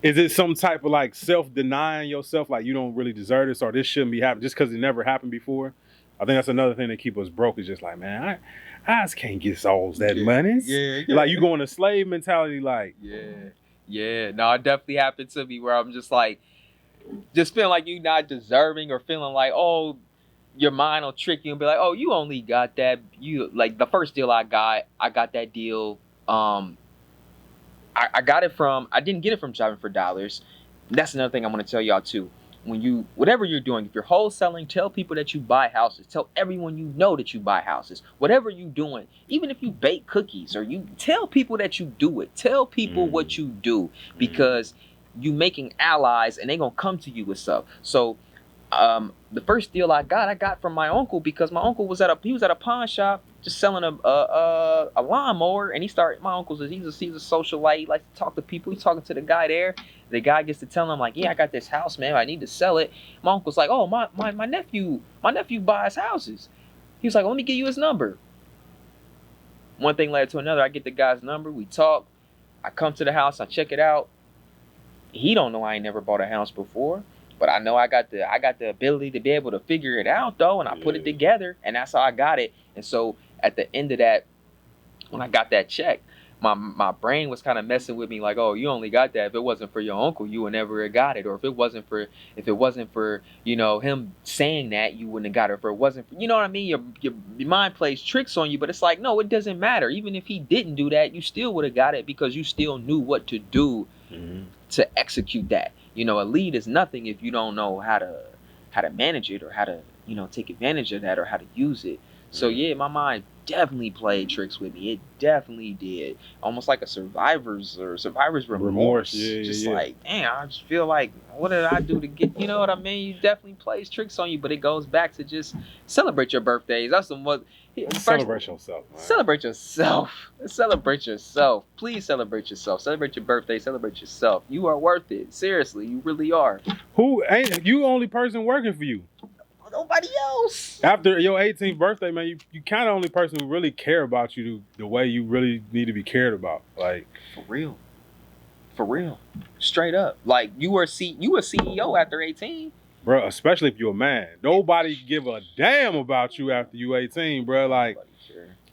Is it some type of, like, self-denying yourself, like you don't really deserve this, or this shouldn't be happening just because it never happened before? I think that's another thing that keep us broke, is just like, man, I just can't get all that money. Yeah. Like, you go in a slave mentality, like. Yeah. No, it definitely happened to me where I'm just like, just feeling like you're not deserving, or feeling like, oh, your mind will trick you and be like, oh, you only got that. You, like, the first deal I got that deal. I didn't get it from Driving for Dollars. That's another thing I want to tell y'all too. Whatever you're doing, if you're wholesaling, tell people that you buy houses. Tell everyone you know that you buy houses. Whatever you're doing, even if you bake cookies, or you tell people that you do it. Tell people what you do, because you making allies, and they gonna come to you with stuff. So the first deal I got from my uncle, because my uncle was at a pawn shop just selling a lawnmower, and my uncle's he's a socialite. He likes to talk to people. He's talking to the guy there. The guy gets to tell him, like, yeah, I got this house, man, I need to sell it. My uncle's like, oh, my nephew buys houses. He was like, let me give you his number. One thing led to another. I get the guy's number, we talk. I come to the house, I check it out. He don't know I ain't never bought a house before. But I know I got the ability to be able to figure it out, though, and I put it together, and that's how I got it. And so at the end of that, when I got that check, my brain was kind of messing with me, like, oh, you only got that. If it wasn't for your uncle, you would never have got it. Or if it wasn't for him saying that, you wouldn't have got it. If it wasn't for, you know what I mean? Your mind plays tricks on you, but it's like, no, it doesn't matter. Even if he didn't do that, you still would have got it, because you still knew what to do to execute that. A lead is nothing if you don't know how to manage it, or how to, take advantage of that, or how to use it. So yeah, my mind definitely played tricks with me. It definitely did. Almost like a survivor's remorse. Yeah. Like, damn, I just feel like, what did I do to get, you know what I mean? You definitely plays tricks on you, but it goes back to just celebrate your birthdays. That's celebrate yourself, man. Celebrate yourself. Celebrate yourself. Please celebrate yourself. Celebrate your birthday. Celebrate yourself. You are worth it. Seriously, you really are. Who ain't you? Only person working for you. nobody else. After your 18th birthday, man, you kind of only person who really care about you the way you really need to be cared about. Like For real, straight up. Like you were a CEO after 18. bro, especially if you're a man. Nobody give a damn about you after you 18, bro. Like,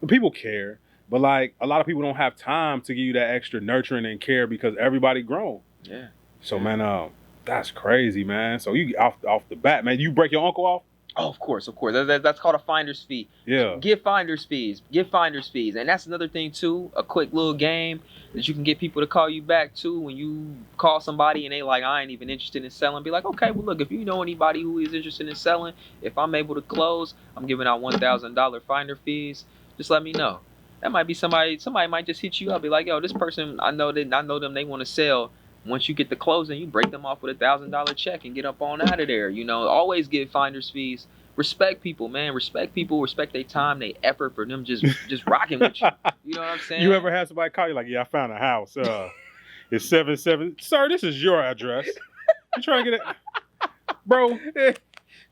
people care, but like a lot of people don't have time to give you that extra nurturing and care because everybody grown. Yeah. So man, that's crazy, man. So you off the bat, man, you break your uncle off? Oh, of course. That's called a finder's fee. Yeah. Give finder's fees. And that's another thing too. A quick little game that you can get people to call you back to when you call somebody and they like, I ain't even interested in selling. Be like, okay, well look, if you know anybody who is interested in selling, if I'm able to close, I'm giving out $1,000 finder fees. Just let me know. That might be somebody might just hit you up. Be like, yo, this person, I know them. They want to sell. Once you get the closing, you break them off with $1,000 check and get up on out of there. You know, always give finder's fees. Respect people, man. Respect people. Respect their time, their effort for them just rocking with you. You know what I'm saying? You ever had somebody call you like, yeah, I found a house. It's 77. Sir, this is your address. You trying to get it, bro?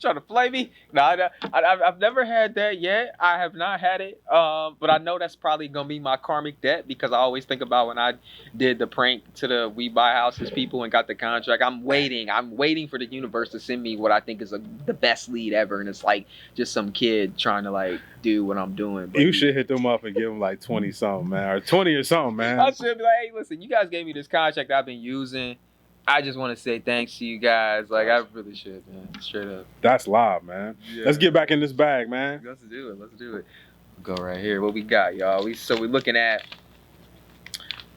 Trying to play me? No, I've never had that yet. I have not had it. But I know that's probably gonna be my karmic debt because I always think about when I did the prank to the We Buy Houses people and got the contract. I'm waiting for the universe to send me what I think is the best lead ever, and it's like just some kid trying to like do what I'm doing. But you should hit them up and give them like 20 something, man, or 20 or something, man. I should be like, hey, listen, you guys gave me this contract I've been using. I just want to say thanks to you guys. Like, I really should, man. Straight up. That's live, man. Yeah. Let's get back in this bag, man. Let's do it. Go right here. What we got, y'all? We're looking at,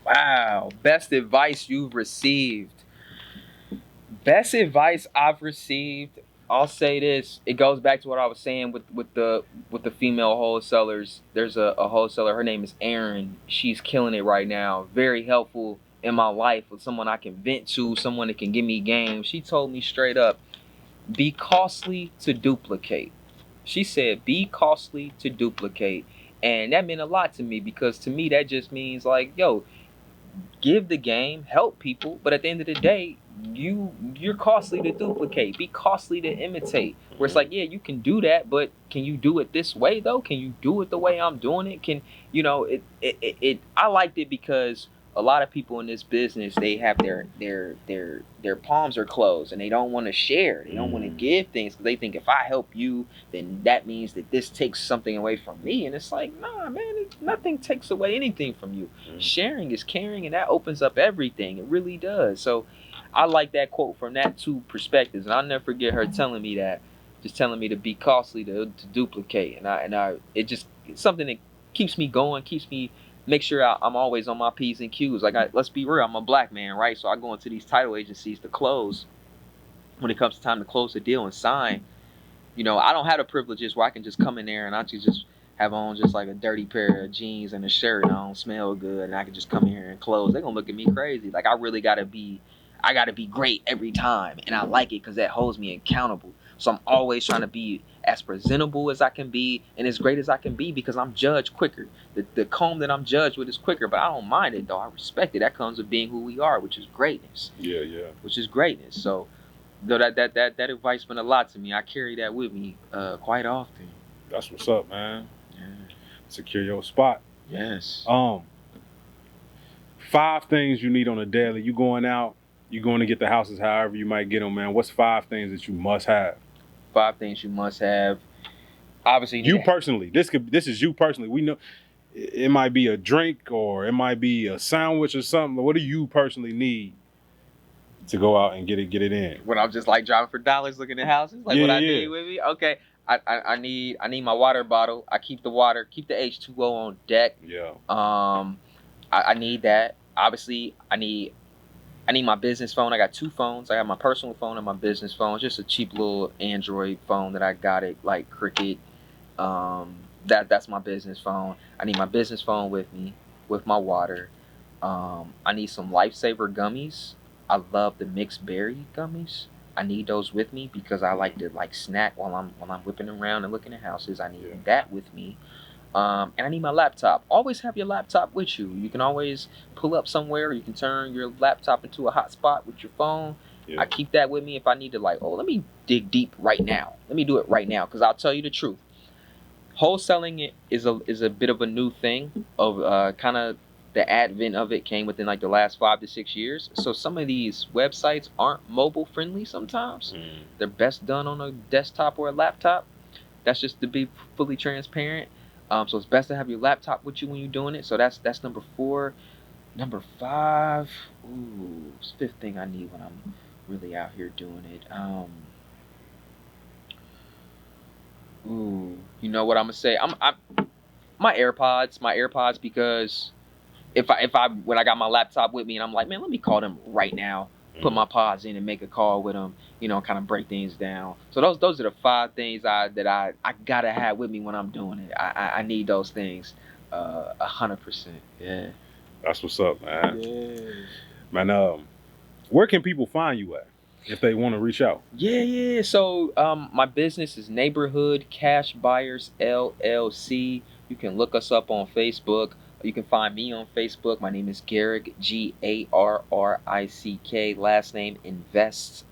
wow, best advice you've received. Best advice I've received. I'll say this. It goes back to what I was saying with the female wholesalers. There's a wholesaler. Her name is Erin. She's killing it right now. Very helpful in my life with someone I can vent to, someone that can give me game. She told me straight up, be costly to duplicate. She said, be costly to duplicate. And that meant a lot to me because to me, that just means like, yo, give the game, help people. But at the end of the day, you're costly to duplicate. Be costly to imitate. Where it's like, yeah, you can do that, but can you do it this way though? Can you do it the way I'm doing it? Can, you know, I liked it because a lot of people in this business, they have their palms are closed and they don't want to share. They don't want to give things because they think if I help you, then that means that this takes something away from me. And it's like, nah, man, nothing takes away anything from you. Sharing is caring, and that opens up everything. It really does. So I like that quote from that two perspectives, and I'll never forget her telling me that, just telling me to be costly to duplicate, and it's something that keeps me going, make sure I'm always on my P's and Q's. Like, let's be real, I'm a black man, right? So I go into these title agencies to close. When it comes time to close the deal and sign, you know, I don't have the privileges where I can just come in there and I can just have on just like a dirty pair of jeans and a shirt and I don't smell good and I can just come in here and close. They're gonna look at me crazy. Like, I gotta be great every time, and I like it because that holds me accountable. So I'm always trying to be as presentable as I can be and as great as I can be because I'm judged quicker. The comb that I'm judged with is quicker, but I don't mind it though. I respect it. That comes with being who we are, which is greatness. Yeah. Which is greatness. So though that advice meant a lot to me. I carry that with me quite often. That's what's up, man. Yeah. Secure your spot. Yes. 5 things you need on a daily. You going out, you going to get the houses however you might get them, man. What's 5 things that you must have? 5 things you must have. Obviously, you personally. This is you personally. We know it might be a drink or it might be a sandwich or something. What do you personally need to go out and get it in? When I'm just like driving for dollars looking at houses, like what I need with me. Okay, I need my water bottle. I keep the H2O on deck. Yeah. I need that. Obviously, I need my business phone. I got 2 phones. I have my personal phone and my business phone. It's just a cheap little Android phone that I got it like Cricket. That's my business phone. I need my business phone with me, with my water. I need some Lifesaver gummies. I love the mixed berry gummies. I need those with me because I like to snack while I'm whipping around and looking at houses. I need that with me. And I need my laptop. Always have your laptop with you. You can always pull up somewhere. You can turn your laptop into a hotspot with your phone. I keep that with me if I need to, like, oh, let me dig deep right now. Let me do it right now, because I'll tell you the truth. Wholesaling is a bit of a new thing. Of kind of the advent of it came within like the last 5 to 6 years. So some of these websites aren't mobile friendly sometimes. They're best done on a desktop or a laptop. That's just to be fully transparent. So it's best to have your laptop with you when you're doing it. So that's number 4. Number 5, it's the 5th thing I need when I'm really out here doing it. You know what I'm gonna say? My AirPods, because if I when I got my laptop with me and I'm like, man, let me call them right now, put my pods in and make a call with them, you know, kind of break things down. So those are the 5 things that I gotta have with me when I'm doing it. I need those things, 100%. Yeah. That's what's up, man. Yeah. Man, where can people find you at if they want to reach out? Yeah. So my business is Neighborhood Cash Buyers LLC. You can look us up on Facebook. You can find me on Facebook. My name is Garrick, Garrick. Last name Invests,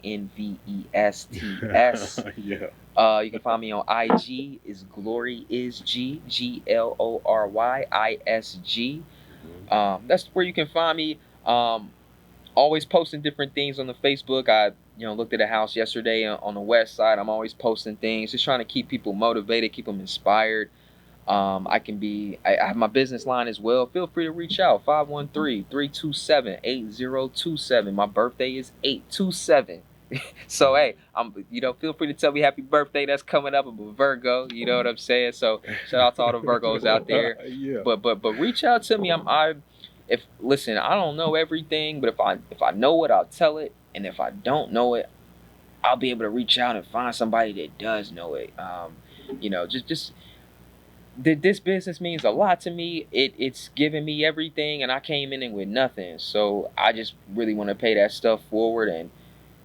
Invests. Yeah. You can find me on IG. Is Glory is G, GLORYISG. That's where you can find me. Always posting different things on the Facebook. I looked at a house yesterday on the west side. I'm always posting things, just trying to keep people motivated, keep them inspired. I have my business line as well. Feel free to reach out, 513-327-8027. My birthday is 8/27. So hey, feel free to tell me happy birthday. That's coming up. I'm a Virgo, you know what I'm saying? So shout out to all the Virgos out there. Yeah. But reach out to me. Listen, I don't know everything, but if I know it, I'll tell it. And if I don't know it, I'll be able to reach out and find somebody that does know it. This business means a lot to me. It's giving me everything, and I came in with nothing. So I just really want to pay that stuff forward. And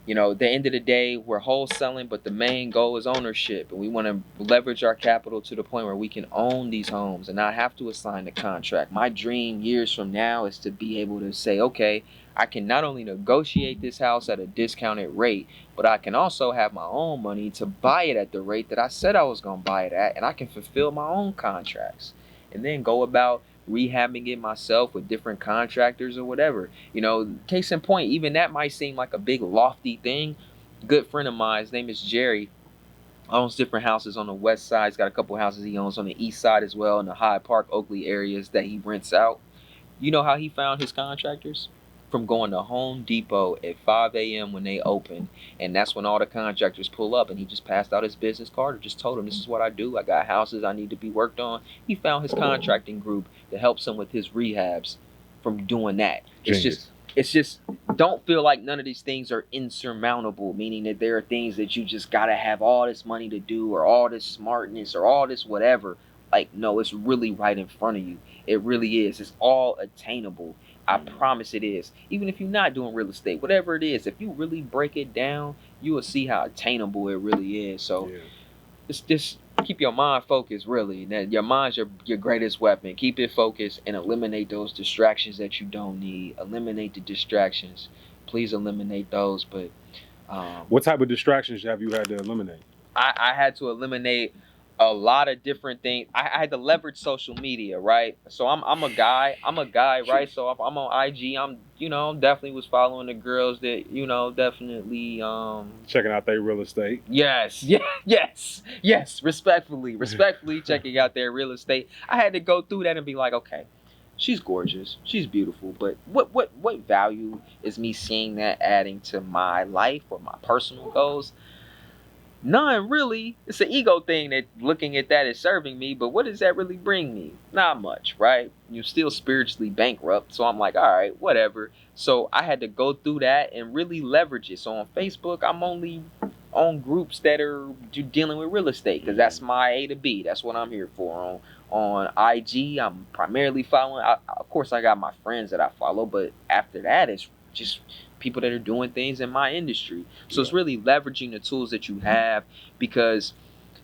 at the end of the day, we're wholesaling, but the main goal is ownership. And we want to leverage our capital to the point where we can own these homes and not have to assign the contract. My dream years from now is to be able to say, okay, I can not only negotiate this house at a discounted rate, but I can also have my own money to buy it at the rate that I said I was going to buy it at, and I can fulfill my own contracts and then go about rehabbing it myself with different contractors or whatever. Case in point, even that might seem like a big lofty thing. Good friend of mine, his name is Jerry, owns different houses on the west side. He's got a couple houses he owns on the east side as well, in the Hyde Park, Oakley areas that he rents out. You know how he found his contractors? From going to Home Depot at 5 a.m. when they open, and that's when all the contractors pull up, and he just passed out his business card or just told them, this is what I do. I got houses I need to be worked on. He found his contracting group that helps him with his rehabs from doing that. Genius. It's just don't feel like none of these things are insurmountable, meaning that there are things that you just gotta have all this money to do, or all this smartness, or all this whatever. Like, no, it's really right in front of you. It really is. It's all attainable. I promise it is. Even if you're not doing real estate, whatever it is, if you really break it down, you will see how attainable it really is. So just keep your mind focused, really. Your mind's your greatest weapon. Keep it focused and eliminate those distractions that you don't need. Eliminate the distractions. Please eliminate those. But what type of distractions have you had to eliminate? I had to eliminate a lot of different things. I had to leverage social media, right? So I'm a guy, right? So if I'm on IG, I'm definitely was following the girls that definitely checking out their real estate. Yes, respectfully checking out their real estate. I had to go through that and be like, okay, she's gorgeous, she's beautiful, but what value is me seeing that adding to my life or my personal goals? None, really. It's an ego thing that looking at that is serving me, but what does that really bring me? Not much, right? You're still spiritually bankrupt, so I'm like, all right, whatever. So I had to go through that and really leverage it. So on Facebook, I'm only on groups that are dealing with real estate, because that's my A to B. That's what I'm here for. On IG, I'm primarily following. Of course, I got my friends that I follow, but after that, it's just people that are doing things in my industry. So it's really leveraging the tools that you have, because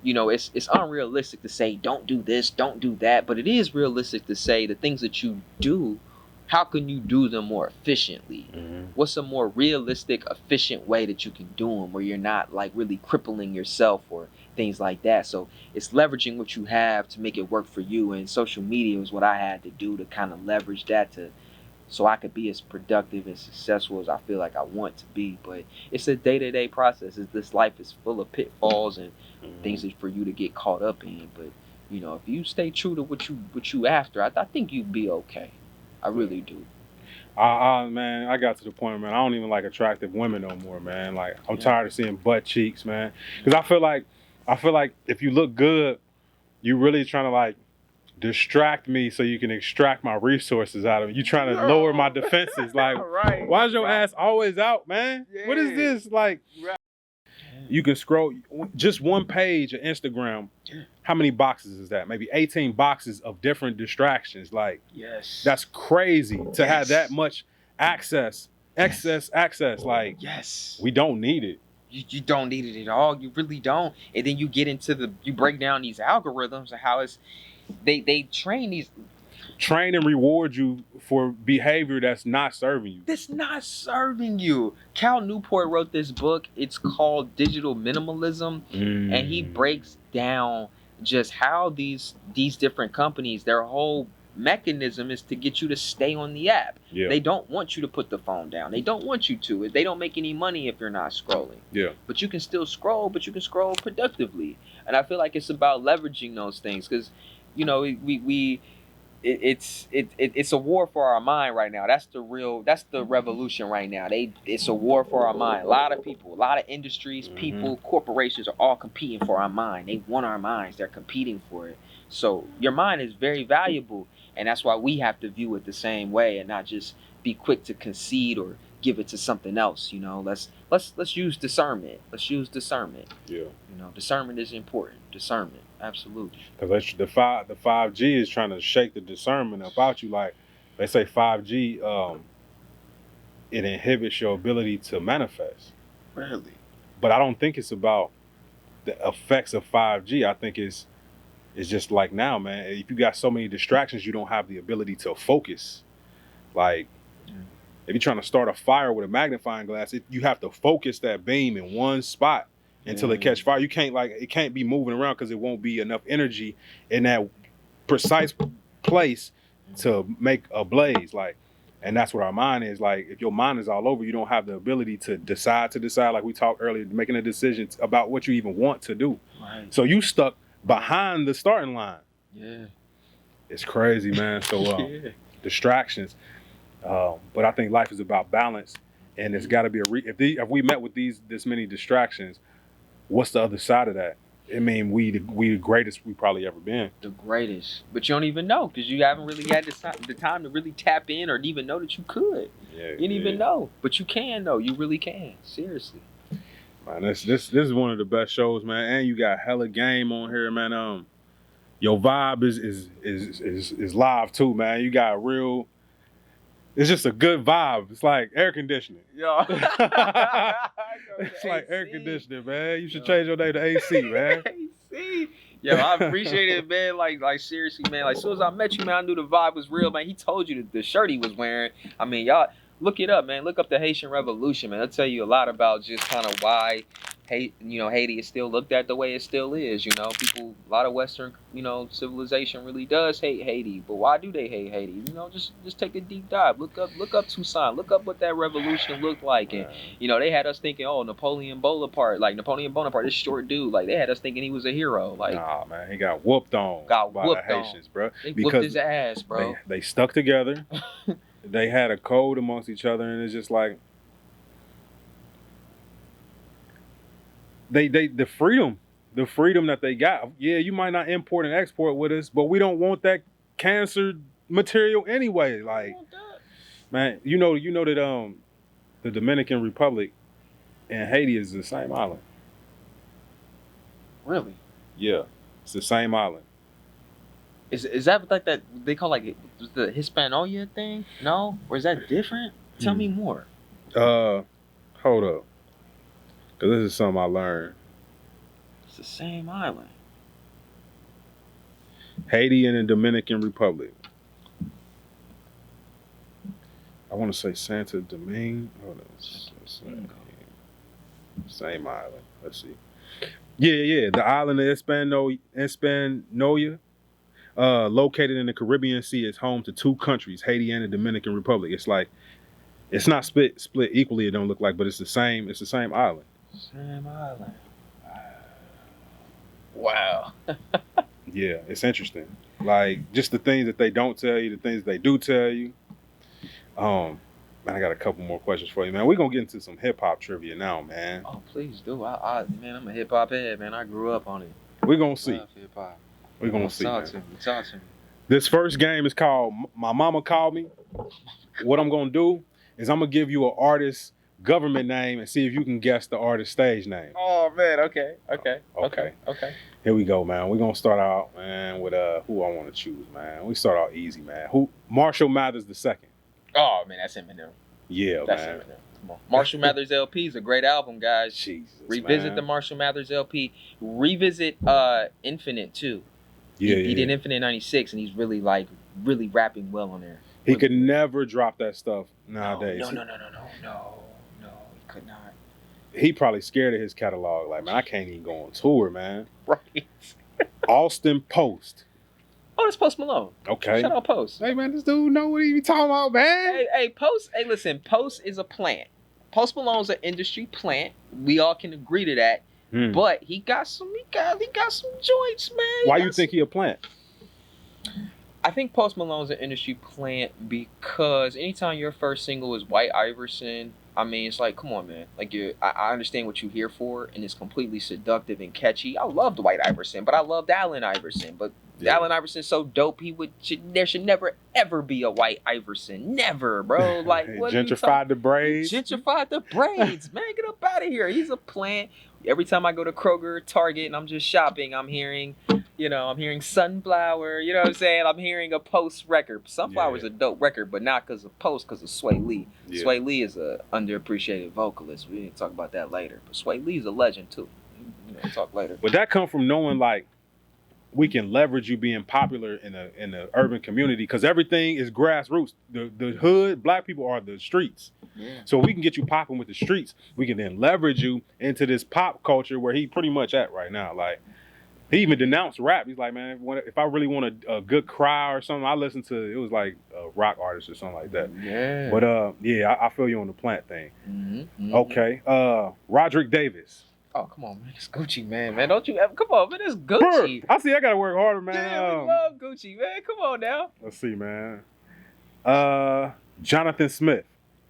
it's unrealistic to say don't do this, don't do that, but it is realistic to say the things that you do how can you do them more efficiently? What's a more realistic, efficient way that you can do them where you're not like really crippling yourself or things like that? So it's leveraging what you have to make it work for you. And social media is what I had to do to kind of leverage that so I could be as productive and successful as I feel like I want to be. But it's a day-to-day process. This life is full of pitfalls and things that for you to get caught up in. But you know, if you stay true to what you after, I think you'd be okay. I really do. Man, I got to the point, man. I don't even like attractive women no more, man. Like I'm tired of seeing butt cheeks, man. Because I feel like if you look good, you really trying to like distract me so you can extract my resources out of me. You trying to lower my defenses. Like, why's your ass always out, man? What is this? Like, you can scroll just one page of Instagram. How many boxes is that? Maybe 18 boxes of different distractions. Like, that's crazy to have that much excess access. Like, we don't need it. You don't need it at all. You really don't. And then you get into you break down these algorithms and how they train and reward you for behavior that's not serving you. That's not serving you. Cal Newport wrote this book. It's called Digital Minimalism. And he breaks down just how these different companies, their whole mechanism is to get you to stay on the app. They don't want you to put the phone down. They don't want you to. They don't make any money if you're not scrolling. But you can still scroll, but you can scroll productively. And I feel like it's about leveraging those things because, you know, it's a war for our mind right now. That's the revolution right now. It's a war for our mind. A lot of people, a lot of industries, people, corporations are all competing for our mind. They want our minds. They're competing for it. So your mind is very valuable, and that's why we have to view it the same way and not just be quick to concede or give it to something else. You know, let's use discernment. Let's use discernment. You know, discernment is important. Discernment. Absolutely. Because the 5G is trying to shake the discernment about you. Like they say 5G, it inhibits your ability to manifest. Really? But I don't think it's about the effects of 5G. I think it's just like now, man. If you got so many distractions, you don't have the ability to focus. Like if you're trying to start a fire with a magnifying glass, you have to focus that beam in one spot until it catch fire. You can't it can't be moving around because it won't be enough energy in that precise place to make a blaze. Like, and that's what our mind is. Like, if your mind is all over, you don't have the ability to decide. Like we talked earlier, making a decision about what you even want to do. So you stuck behind the starting line. It's crazy, man. So distractions. But I think life is about balance, and it's got to be if we met with this many distractions, what's the other side of that? I mean, we the greatest we probably ever been. The greatest, but you don't even know because you haven't really had the time to really tap in or even know that you could. You didn't even know, but you can though. You really can. Seriously. Man, this is one of the best shows, man. And you got hella game on here, man. Your vibe is live too, man. You got real. It's just a good vibe. It's like air conditioning. It's like air conditioning, man. You should change your name to AC, man. AC. Yo, I appreciate it, man. Like seriously, man. Like as soon as I met you, man, I knew the vibe was real, man. He told you the shirt he was wearing. I mean, y'all look it up, man. Look up the Haitian Revolution, man. It'll tell you a lot about just kind of why Haiti is still looked at the way it still is. You know, people, a lot of Western, civilization really does hate Haiti. But why do they hate Haiti? You know, just take a deep dive. Look up Toussaint. Look up what that revolution looked like. And they had us thinking, oh, Napoleon Bonaparte, this short dude. Like they had us thinking he was a hero. Like, nah, man, he got whooped on by the Haitians, bro. They whooped his ass, bro. They stuck together. They had a code amongst each other, and it's just like the freedom that they got. Yeah, you might not import and export with us, but we don't want that cancer material anyway. Like, man, you know that the Dominican Republic and Haiti is the same island. Really? Yeah, it's the same island. Is that like that they call like the Hispanoia thing? No, or is that different? Tell me more. Hold up. Because this is something I learned. It's the same island. Haiti and the Dominican Republic. want to say Santa Domingue. Hold on. Same island. Let's see. Yeah. The island of Hispaniola, located in the Caribbean Sea, is home to 2 countries, Haiti and the Dominican Republic. It's like it's not split equally. It don't look like, but it's the same. It's the same island. Same island. Wow. Yeah, it's interesting. Like just the things that they don't tell you, the things that they do tell you. Man, I got a couple more questions for you, man. We're gonna get into some hip hop trivia now, man. Oh, please do. Man, I'm a hip hop head, man. I grew up on it. We're gonna see. Love hip hop. We're gonna see. Talk to me. This first game is called My Mama Called Me. What I'm gonna do is I'm gonna give you an artist's government name and see if you can guess the artist's stage name. Oh man, okay. Here we go, man. We're gonna start out, man, with who I want to choose, man. We start out easy, man. Marshall Mathers II. Oh man, that's Eminem. Yeah, That's man. Eminem. Come on. Marshall Mathers LP is a great album, guys. Jesus, Revisit man. the Marshall Mathers LP. Revisit Infinite too. Yeah, He did Infinite 96 and he's really rapping well on there. He could never drop that stuff nowadays. No, he could not. He probably scared of his catalog. Like, man, I can't even go on tour, man. Right. Austin Post. Oh, that's Post Malone. Okay. Shout out Post. Hey, man, this dude know what he be talking about, man. Hey, Post. Hey, listen, Post is a plant. Post Malone's an industry plant. We all can agree to that. But he got some joints, man. Why you think he a plant? I think Post Malone's an industry plant because anytime your first single is White Iverson, I mean, it's like, come on, man. Like, I understand what you're here for, and it's completely seductive and catchy. I loved White Iverson, but I loved Allen Iverson. But Allen Iverson's so dope, there should never, ever be a White Iverson. Never, bro. Like, what Gentrified the braids. Gentrified the braids, man. Get up out of here. He's a plant. Every time I go to Kroger, Target, and I'm just shopping, I'm hearing Sunflower. You know what I'm saying? I'm hearing a Post record. Sunflower's a dope record, but not because of Post, because of Sway Lee. Yeah. Sway Lee is a underappreciated vocalist. We need to talk about that later. But Sway Lee's a legend too. We'll talk later. But that come from knowing like we can leverage you being popular in the urban community because everything is grassroots. The hood, black people are the streets. Yeah. So we can get you popping with the streets. We can then leverage you into this pop culture where he pretty much at right now. Like he even denounced rap. He's like, man, if I really want a good cry or something, I listen to it was like a rock artist or something like that. Yeah. But I feel you on the plant thing. Mm-hmm. Okay. Roderick Davis. Oh, come on, man. It's Gucci, man. Don't you ever... Come on, man. It's Gucci. I see. I got to work harder, man. Yeah, we love Gucci, man. Come on now. Let's see, man. Jonathan Smith.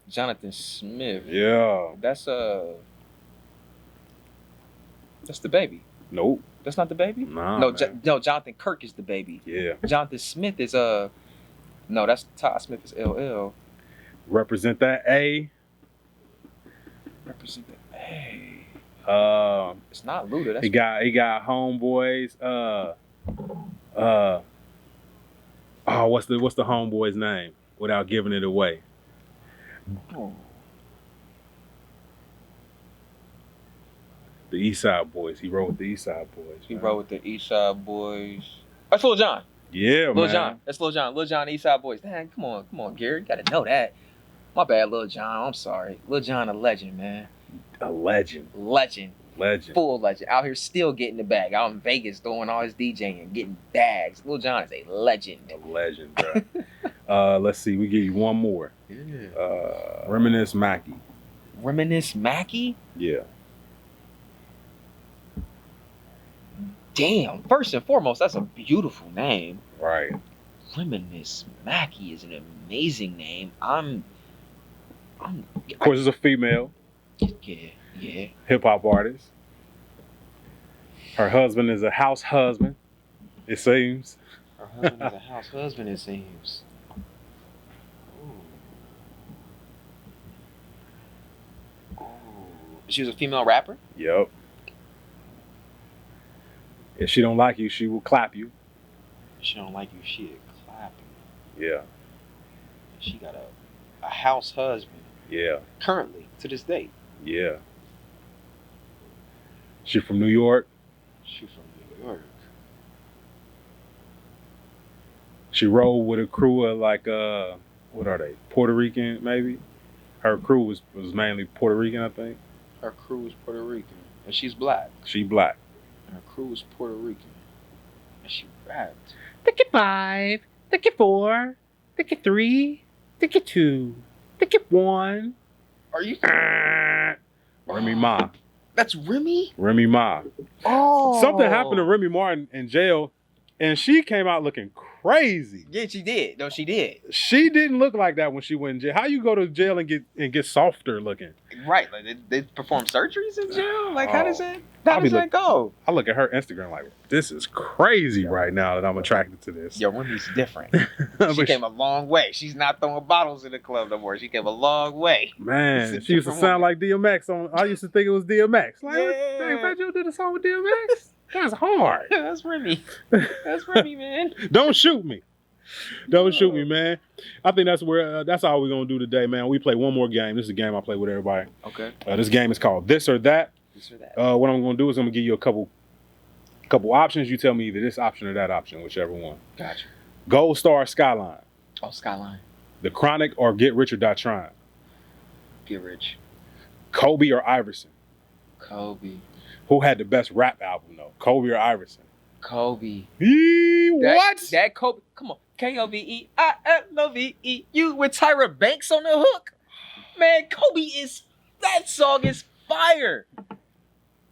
Jonathan Smith. Yeah. That's the baby. Nope. That's not the baby? Nah, no, Jonathan Kirk is the baby. Yeah. Jonathan Smith is no, that's Todd Smith is LL. Represent that A. Represent the A. It's not Luda. That's he got homeboys. What's the homeboy's name? Without giving it away. Oh. The East Side Boys. He wrote with the East Side Boys. He wrote with the East Side Boys. That's Lil Jon. Yeah, Lil Jon. That's Lil Jon. Lil Jon, East Side Boys. Dang, come on, Gary. You gotta know that. My bad, Lil Jon. I'm sorry. Lil Jon, a legend, man. A legend. Legend. Full legend. Out here still getting the bag. Out in Vegas doing all his DJing and getting bags. Lil Jon is a legend. A legend, bro. Let's see. We give you one more. Yeah. Reminisce Mackey. Reminisce Mackey? Yeah. Damn. First and foremost, that's a beautiful name. Right. Reminisce Mackey is an amazing name. Of course, it's a female. Yeah. Hip hop artist. Her husband is a house husband, it seems. Her husband is a house husband, it seems. Ooh. She was a female rapper? Yep. If she don't like you, she will clap you. If she don't like you, she'll clap you. Yeah. She got a house husband. Yeah. Currently, to this day. Yeah. She from New York. She from New York. She rolled with a crew of like what are they? Puerto Rican, maybe. Her crew was mainly Puerto Rican, I think. Her crew is Puerto Rican, and she's black. She black. And her crew is Puerto Rican, and she rapped. Ticket 5, ticket 4, ticket 3, ticket 2, ticket 1. Are you? Remy Ma. That's Remy? Remy Ma. Oh. Something happened to Remy Ma in jail, and she came out looking crazy. Yeah, she did. No, she did. She didn't look like that when she went in jail. How you go to jail and get softer looking? Right. Like they perform surgeries in jail? Like, how does that go? I look at her Instagram like, this is crazy right now that I'm attracted to this. Yo, Remy's different. She came a long way. She's not throwing bottles in the club no more. She came a long way. Man, she used to sound like DMX. I used to think it was DMX. Like, Yeah. dang, Fat Joe did a song with DMX? That's hard. That's Remy. That's Remy, man. Don't shoot me. Don't shoot me, man. I think that's where that's all we're gonna do today, man. We play one more game. This is a game I play with everybody. Okay. This game is called This or That. This or that. What I'm gonna do is I'm gonna give you a couple options. You tell me either this option or that option, whichever one. Gotcha. Gold Star Skyline, Oh, Skyline. The Chronic, or Get Rich or Die Trying. Get Rich. Kobe or Iverson. Kobe. Who had the best rap album though? Kobe or Iverson? Kobe. What? That Kobe. Come on. KOBEILOVE. You with Tyra Banks on the hook? Man, Kobe is. That song is fire.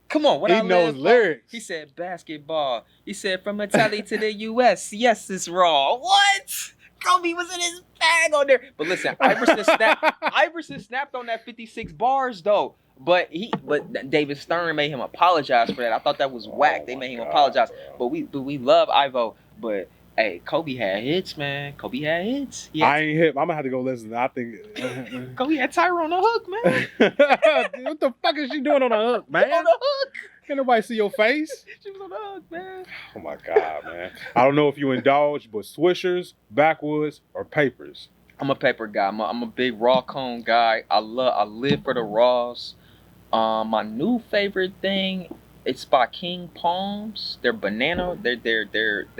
Come on. What He I knows live lyrics. He said basketball. He said from Italy to the U.S. Yes, it's raw. What? Kobe was in his bag on there. But listen, Iverson snapped on that 56 bars though. But David Stern made him apologize for that. I thought that was whack. They made him apologize. But we love Ivo. But hey, Kobe had hits, man. Kobe had hits. I ain't hip. I'm gonna have to go listen. I think Kobe had Tyra on the hook, man. what the fuck is she doing on the hook, man? On the hook. Can nobody see your face? She was on the hook, man. Oh my God, man. I don't know if you indulge, but Swishers, Backwoods, or Papers. I'm a paper guy. I'm a big raw cone guy. I live for the raws. My new favorite thing, it's by King Palms. They're banana. They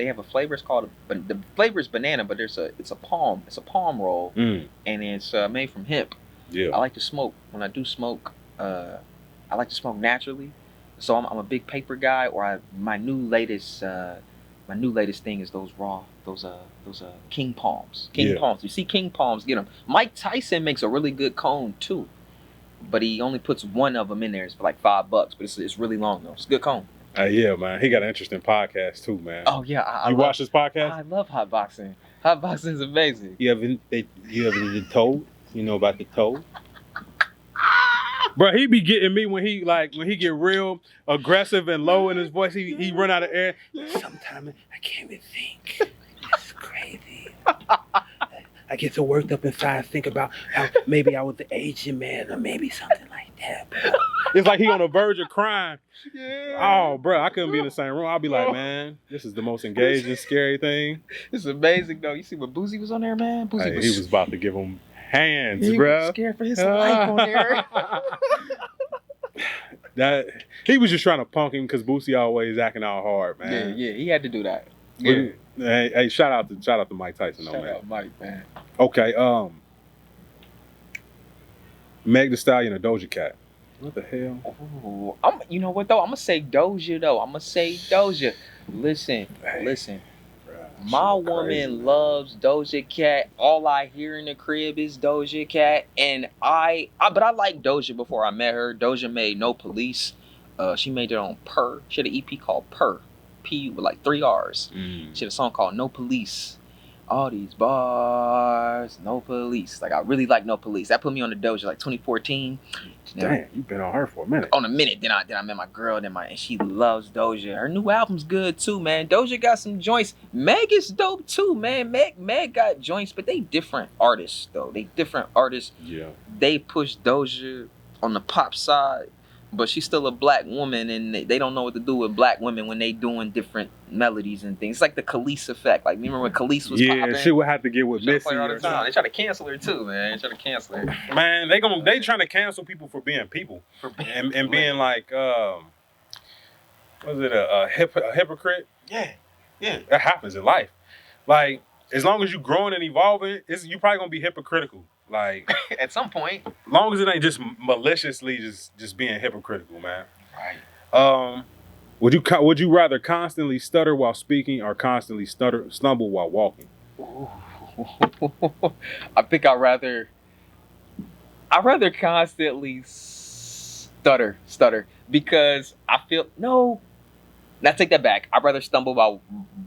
have a flavor. It's called the flavor is banana, but it's a palm. It's a palm roll, and it's made from hemp. Yeah. I like to smoke. When I do smoke, I like to smoke naturally. So I'm a big paper guy. Or my new latest thing is those King Palms. King Palms. You see King Palms, get them. Mike Tyson makes a really good cone too, but he only puts one of them in there. It's for like $5, but it's really long though. It's a good cone. Yeah, man. He got an interesting podcast too, man. Oh yeah, you watch this podcast? I love hotboxing. Hotboxing is amazing. You ever been told? You know about the toad? Bro, he be getting me when he get real aggressive and low in his voice. He run out of air. Sometimes I can't even think. It's crazy. I get so worked up inside. I think about how maybe I was the Asian man or maybe something like that. Bro. It's like he on the verge of crying. Yeah. Oh, bro, I couldn't be in the same room. I'll be like, man, this is the most engaging, scary thing. It's amazing though. You see what Boosie was on there, man? Boosie he was about to give him hands, he bro. Was scared for his life on there. That he was just trying to punk him because Boosie always acting all hard, man. Yeah, he had to do that. Yeah. Hey, shout out to Mike Tyson, though, man. Shout out Mike, man. Okay, Meg Thee Stallion or Doja Cat? What the hell? Ooh, you know what though? I'm gonna say Doja though. I'm gonna say Doja. Listen. My woman loves Doja Cat. All I hear in the crib is Doja Cat, and but I liked Doja before I met her. Doja made No Police. She made it on Purr. She had an EP called Purr, P with like 3 R's. She had a song called No Police. All these bars, no police. Like I really like No Police. That put me on the Doja like 2014. Damn, you've been on her for a minute. On a minute. Then I met my girl. And she loves Doja. Her new album's good too, man. Doja got some joints. Meg is dope too, man. Meg got joints, but they different artists though. They different artists. Yeah. They push Doja on the pop side, but she's still a black woman, and they don't know what to do with black women when they doing different melodies and things. It's like the Khalees effect. Like, remember when Khalees was popping? Yeah, she would have to get with Missy. They try to cancel her too, man. They try to cancel her. Man, they trying to cancel people for being people. And being like, was it a hypocrite? Yeah. That happens in life. Like, as long as you growing and evolving, you probably gonna be hypocritical. Like At some point. long as it ain't just maliciously just being hypocritical, man. Right. Would you rather constantly stutter while speaking or constantly stumble while walking? Ooh. I think I'd rather constantly stutter because I feel no. Now take that back. I'd rather stumble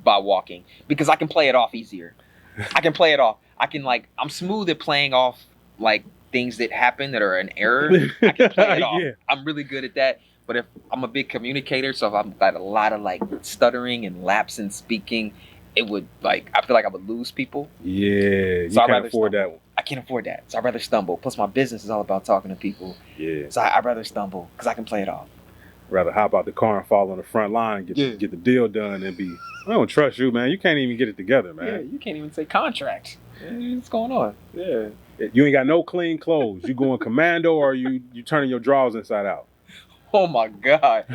by walking because I can play it off easier. I can play it off. I'm smooth at playing off like things that happen that are an error. I can play it off. Yeah. I'm really good at that. But if I'm a big communicator, so if I've got a lot of like stuttering and lapse in speaking, it would I feel like I would lose people. Yeah, you So I'd can't rather afford that stumble. one. I can't afford that. So I'd rather stumble. Plus my business is all about talking to people. Yeah, So I'd rather stumble because I can play it off. rather hop out the car and fall on the front line and get the deal done and be. I don't trust you, man. You can't even get it together, Yeah, man. you can't even say contract. What's going on? Yeah. You ain't got no clean clothes. You going commando or you turning your drawers inside out? Oh my God.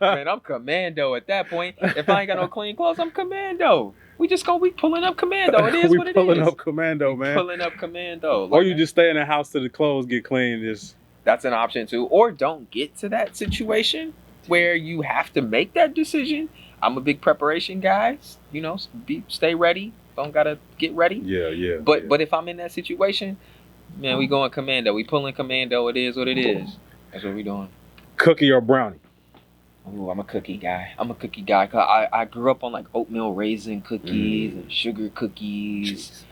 I'm commando at that point. If I ain't got no clean clothes, I'm commando. We just gonna be pulling up commando. It is what it is. We pulling up commando, man. Pulling up commando. Or you just stay in the house till the clothes get clean. Just That's an option too. Or don't get to that situation where you have to make that decision. I'm a big preparation guy. You know, stay ready. Don't gotta get ready. yeah. But if I'm in that situation, man, we going commando. We pulling commando. It is what it is. That's what we doing. Cookie or brownie? Ooh, I'm a cookie guy. 'Cause I grew up on like oatmeal raisin cookies and sugar cookies.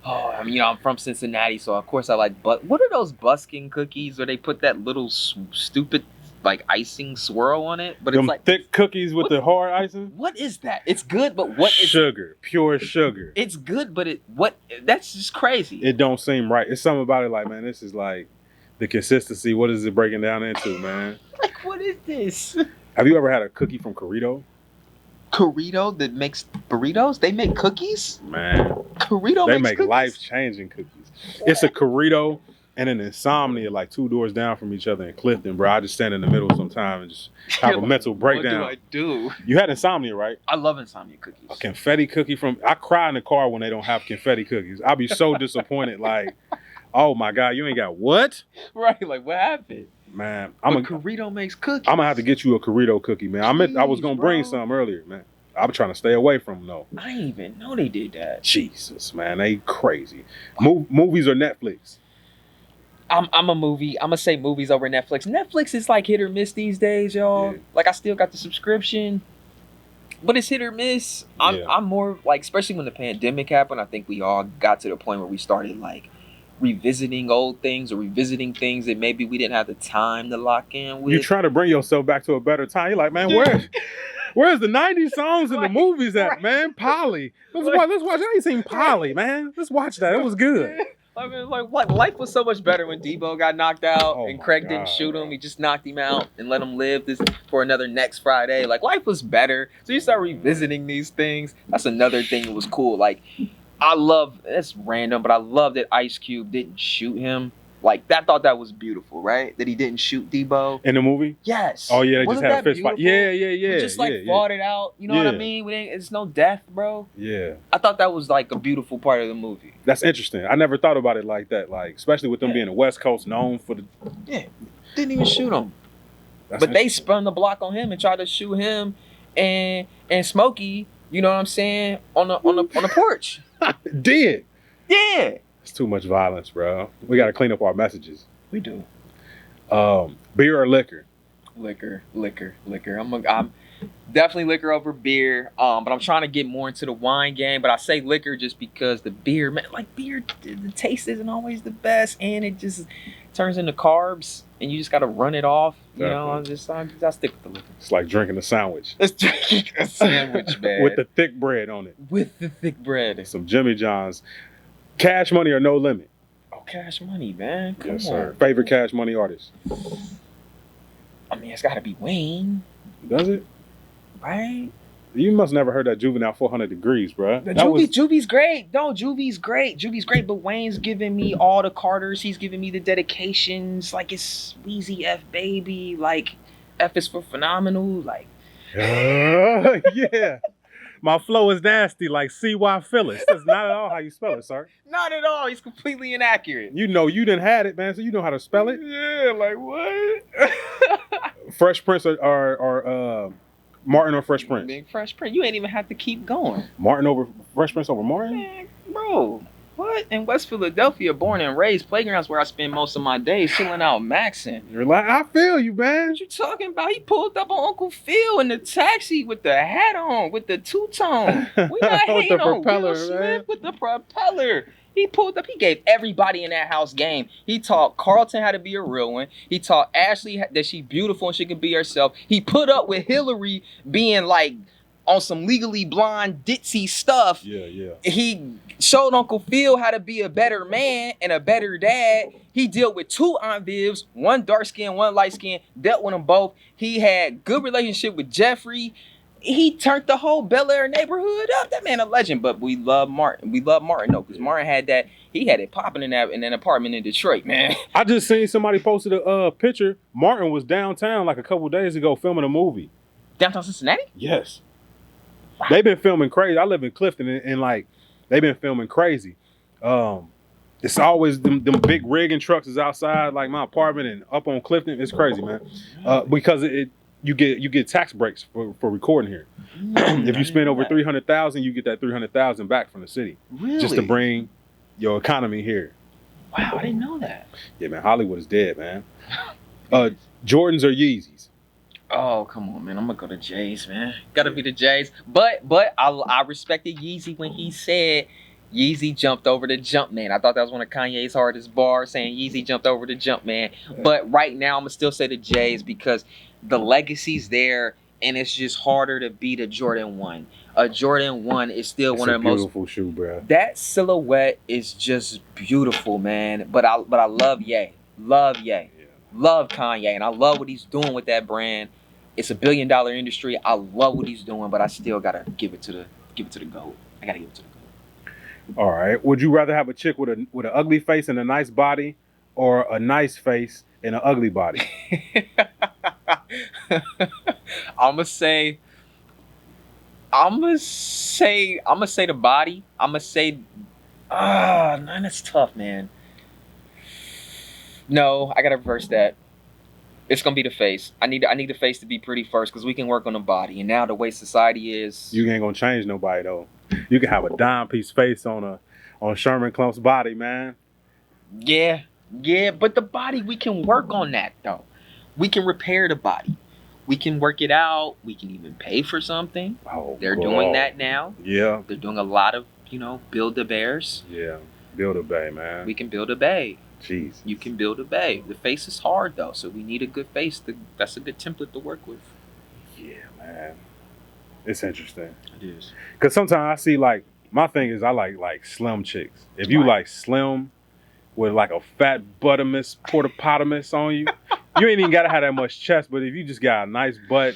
Oh, I mean, I'm from Cincinnati, so of course I like. But what are those busking cookies where they put that little stupid like icing swirl on it? But Them it's like thick cookies with the hard icing. what is that? It's good, but what is sugar? Pure sugar. It's good, but that's just crazy. It don't seem right. It's something about it like, man, this is like the consistency. What is it breaking down into, man? Like, what is this? Have you ever had a cookie from Corito? Corito that makes burritos? They make cookies? Man, Corito they makes make cookies? life-changing cookies. It's a Corito and an Insomnia like 2 doors down from each other in Clifton, bro. I just stand in the middle sometime and just have a mental breakdown. What do? You had Insomnia, right? I love Insomnia cookies. A confetti cookie from... I cry in the car when they don't have confetti cookies. I'll be so disappointed. Like, oh my God, you ain't got what? Right, like what happened? Man, Corito makes cookies. I'm gonna have to get you a Corito cookie, man. I was gonna bring bro. some earlier, man. I'm trying to stay away from them, though. I didn't even know they did that. Jesus, man, they crazy. Movies or Netflix? I'm gonna say movies over Netflix. Netflix is like hit or miss these days, y'all. Yeah. Like I still got the subscription, but it's hit or miss. I'm more like, especially when the pandemic happened, I think we all got to the point where we started like revisiting old things or revisiting things that maybe we didn't have the time to lock in with. You're trying to bring yourself back to a better time. You're like, man, where's the 90s songs and the movies at, man? Polly. Let's watch. I ain't seen Polly, man. Let's watch that. It was good. I mean, like life was so much better when Debo got knocked out and Craig God, didn't shoot him. He just knocked him out and let him live this for another next Friday. Like life was better. So you start revisiting these things. That's another thing that was cool. Like it's random, but I love that Ice Cube didn't shoot him. Like I thought that was beautiful, right? That he didn't shoot Debo. In the movie? Yes. Oh yeah, they Wasn't just had a that fist fight. beautiful? Yeah. We just fought it out. You know what I Yeah. mean? It's no death, bro. Yeah. I thought that was like a beautiful part of the movie. That's interesting. I never thought about it like that. Like, especially with them being the West Coast, known for the. Yeah. Didn't even shoot him. That's But they spun the block on him and tried to shoot him and Smokey, you know what I'm saying, on the porch. did. Yeah. It's too much violence, bro. We got to clean up our messages. We do. Beer or liquor? Liquor. I'm definitely liquor over beer. But I'm trying to get more into the wine game. But I say liquor just because the beer, man, like beer, the taste isn't always the best, and it just turns into carbs, and you just got to run it off. You know, I stick with the liquor. It's like drinking a sandwich. It's drinking a sandwich, man. With the thick bread on it. With the thick bread. Some Jimmy John's. Cash Money or No Limit? Oh, Cash Money, man. Come on. Sir. Favorite Cash Money artist? I mean, it's got to be Wayne, Does it? right? You must never heard that Juvenile 400 Degrees, bro. Juvie's great. No, Juvie's great. But Wayne's giving me all the Carters. He's giving me the dedications. Like, it's Weezy F Baby. Like, F is for phenomenal. Like, yeah. My flow is nasty, like C.Y. Phyllis. That's not at all how you spell it, sir. Not at all. He's completely inaccurate. You know you done had it, man, so you know how to spell it. Yeah, like what? Fresh Prince or Martin or Fresh Prince? Big Fresh Prince. You ain't even have to keep going. Martin over Fresh Prince over Martin? Man, bro. What? In West Philadelphia, born and raised, playgrounds where I spend most of my days chilling out maxing. You're like, I feel you, man. What you talking about? He pulled up on Uncle Phil in the taxi with the hat on, with the two-tone. We not With the hating on propeller, Will Smith man. with the propeller. He pulled up. He gave everybody in that house game. He taught Carlton how to be a real one. He taught Ashley that she beautiful and she can be herself. He put up with Hillary being like on some Legally Blonde ditzy stuff. Yeah. He showed Uncle Phil how to be a better man and a better dad. He dealt with two Aunt Vivs, one dark skin, one light skin, dealt with them both. He had good relationship with Jeffrey. He turned the whole Bel Air neighborhood up. That man a legend. But we love Martin. We love Martin though, because Martin had that. He had it popping in an apartment in Detroit, man. I just seen somebody posted a picture. Martin was downtown like a couple days ago filming a movie. Downtown Cincinnati? Yes. They've been filming crazy. I live in Clifton and like they've been filming crazy. It's always them big rigging trucks is outside like my apartment and up on Clifton. It's crazy, man. Because you get tax breaks for recording here. If you spend over $300,000, you get that $300,000 back from the city. Really? Just to bring your economy here. Wow, I didn't know that. Yeah, man. Hollywood is dead, man. Jordans or Yeezys? Oh, come on, man. I'm going to go to J's, man. Got to be the J's. But I respected Yeezy when he said Yeezy jumped over the Jumpman. I thought that was one of Kanye's hardest bars, saying Yeezy jumped over the Jumpman. But right now, I'm going to still say the J's because the legacy's there, and it's just harder to beat a Jordan 1. A Jordan 1 is still one of the most beautiful shoe, bro. That silhouette is just beautiful, man. But I love Ye. Love Ye. Love Kanye, and I love what he's doing with that brand. It's $1 billion industry. I love what he's doing, but I still gotta give it to the GOAT. I gotta give it to the GOAT. All right. Would you rather have a chick with an ugly face and a nice body, or a nice face and an ugly body? I'ma say the body. I'ma say man, that's tough, man. No, I gotta reverse that. It's gonna be the face. I need the face to be pretty first, because we can work on the body. And now the way society is, You ain't gonna change nobody though. You can have a dime piece face on Sherman Klump's body, man. yeah. But the body, we can work on that though. We can repair the body. We can work it out. We can even pay for something. Oh, They're God. doing that now. Yeah. They're doing a lot of, build a bears. Yeah. Build a bay, man. We can build a bay. Jeez. You can build a bay. The face is hard though, so we need a good face. That's a good template to work with. Yeah, man. It's interesting. It is. Cause sometimes I see my thing is I like slim chicks. If you like slim with like a fat buttermus portopotamus on you, you ain't even gotta have that much chest. But if you just got a nice butt,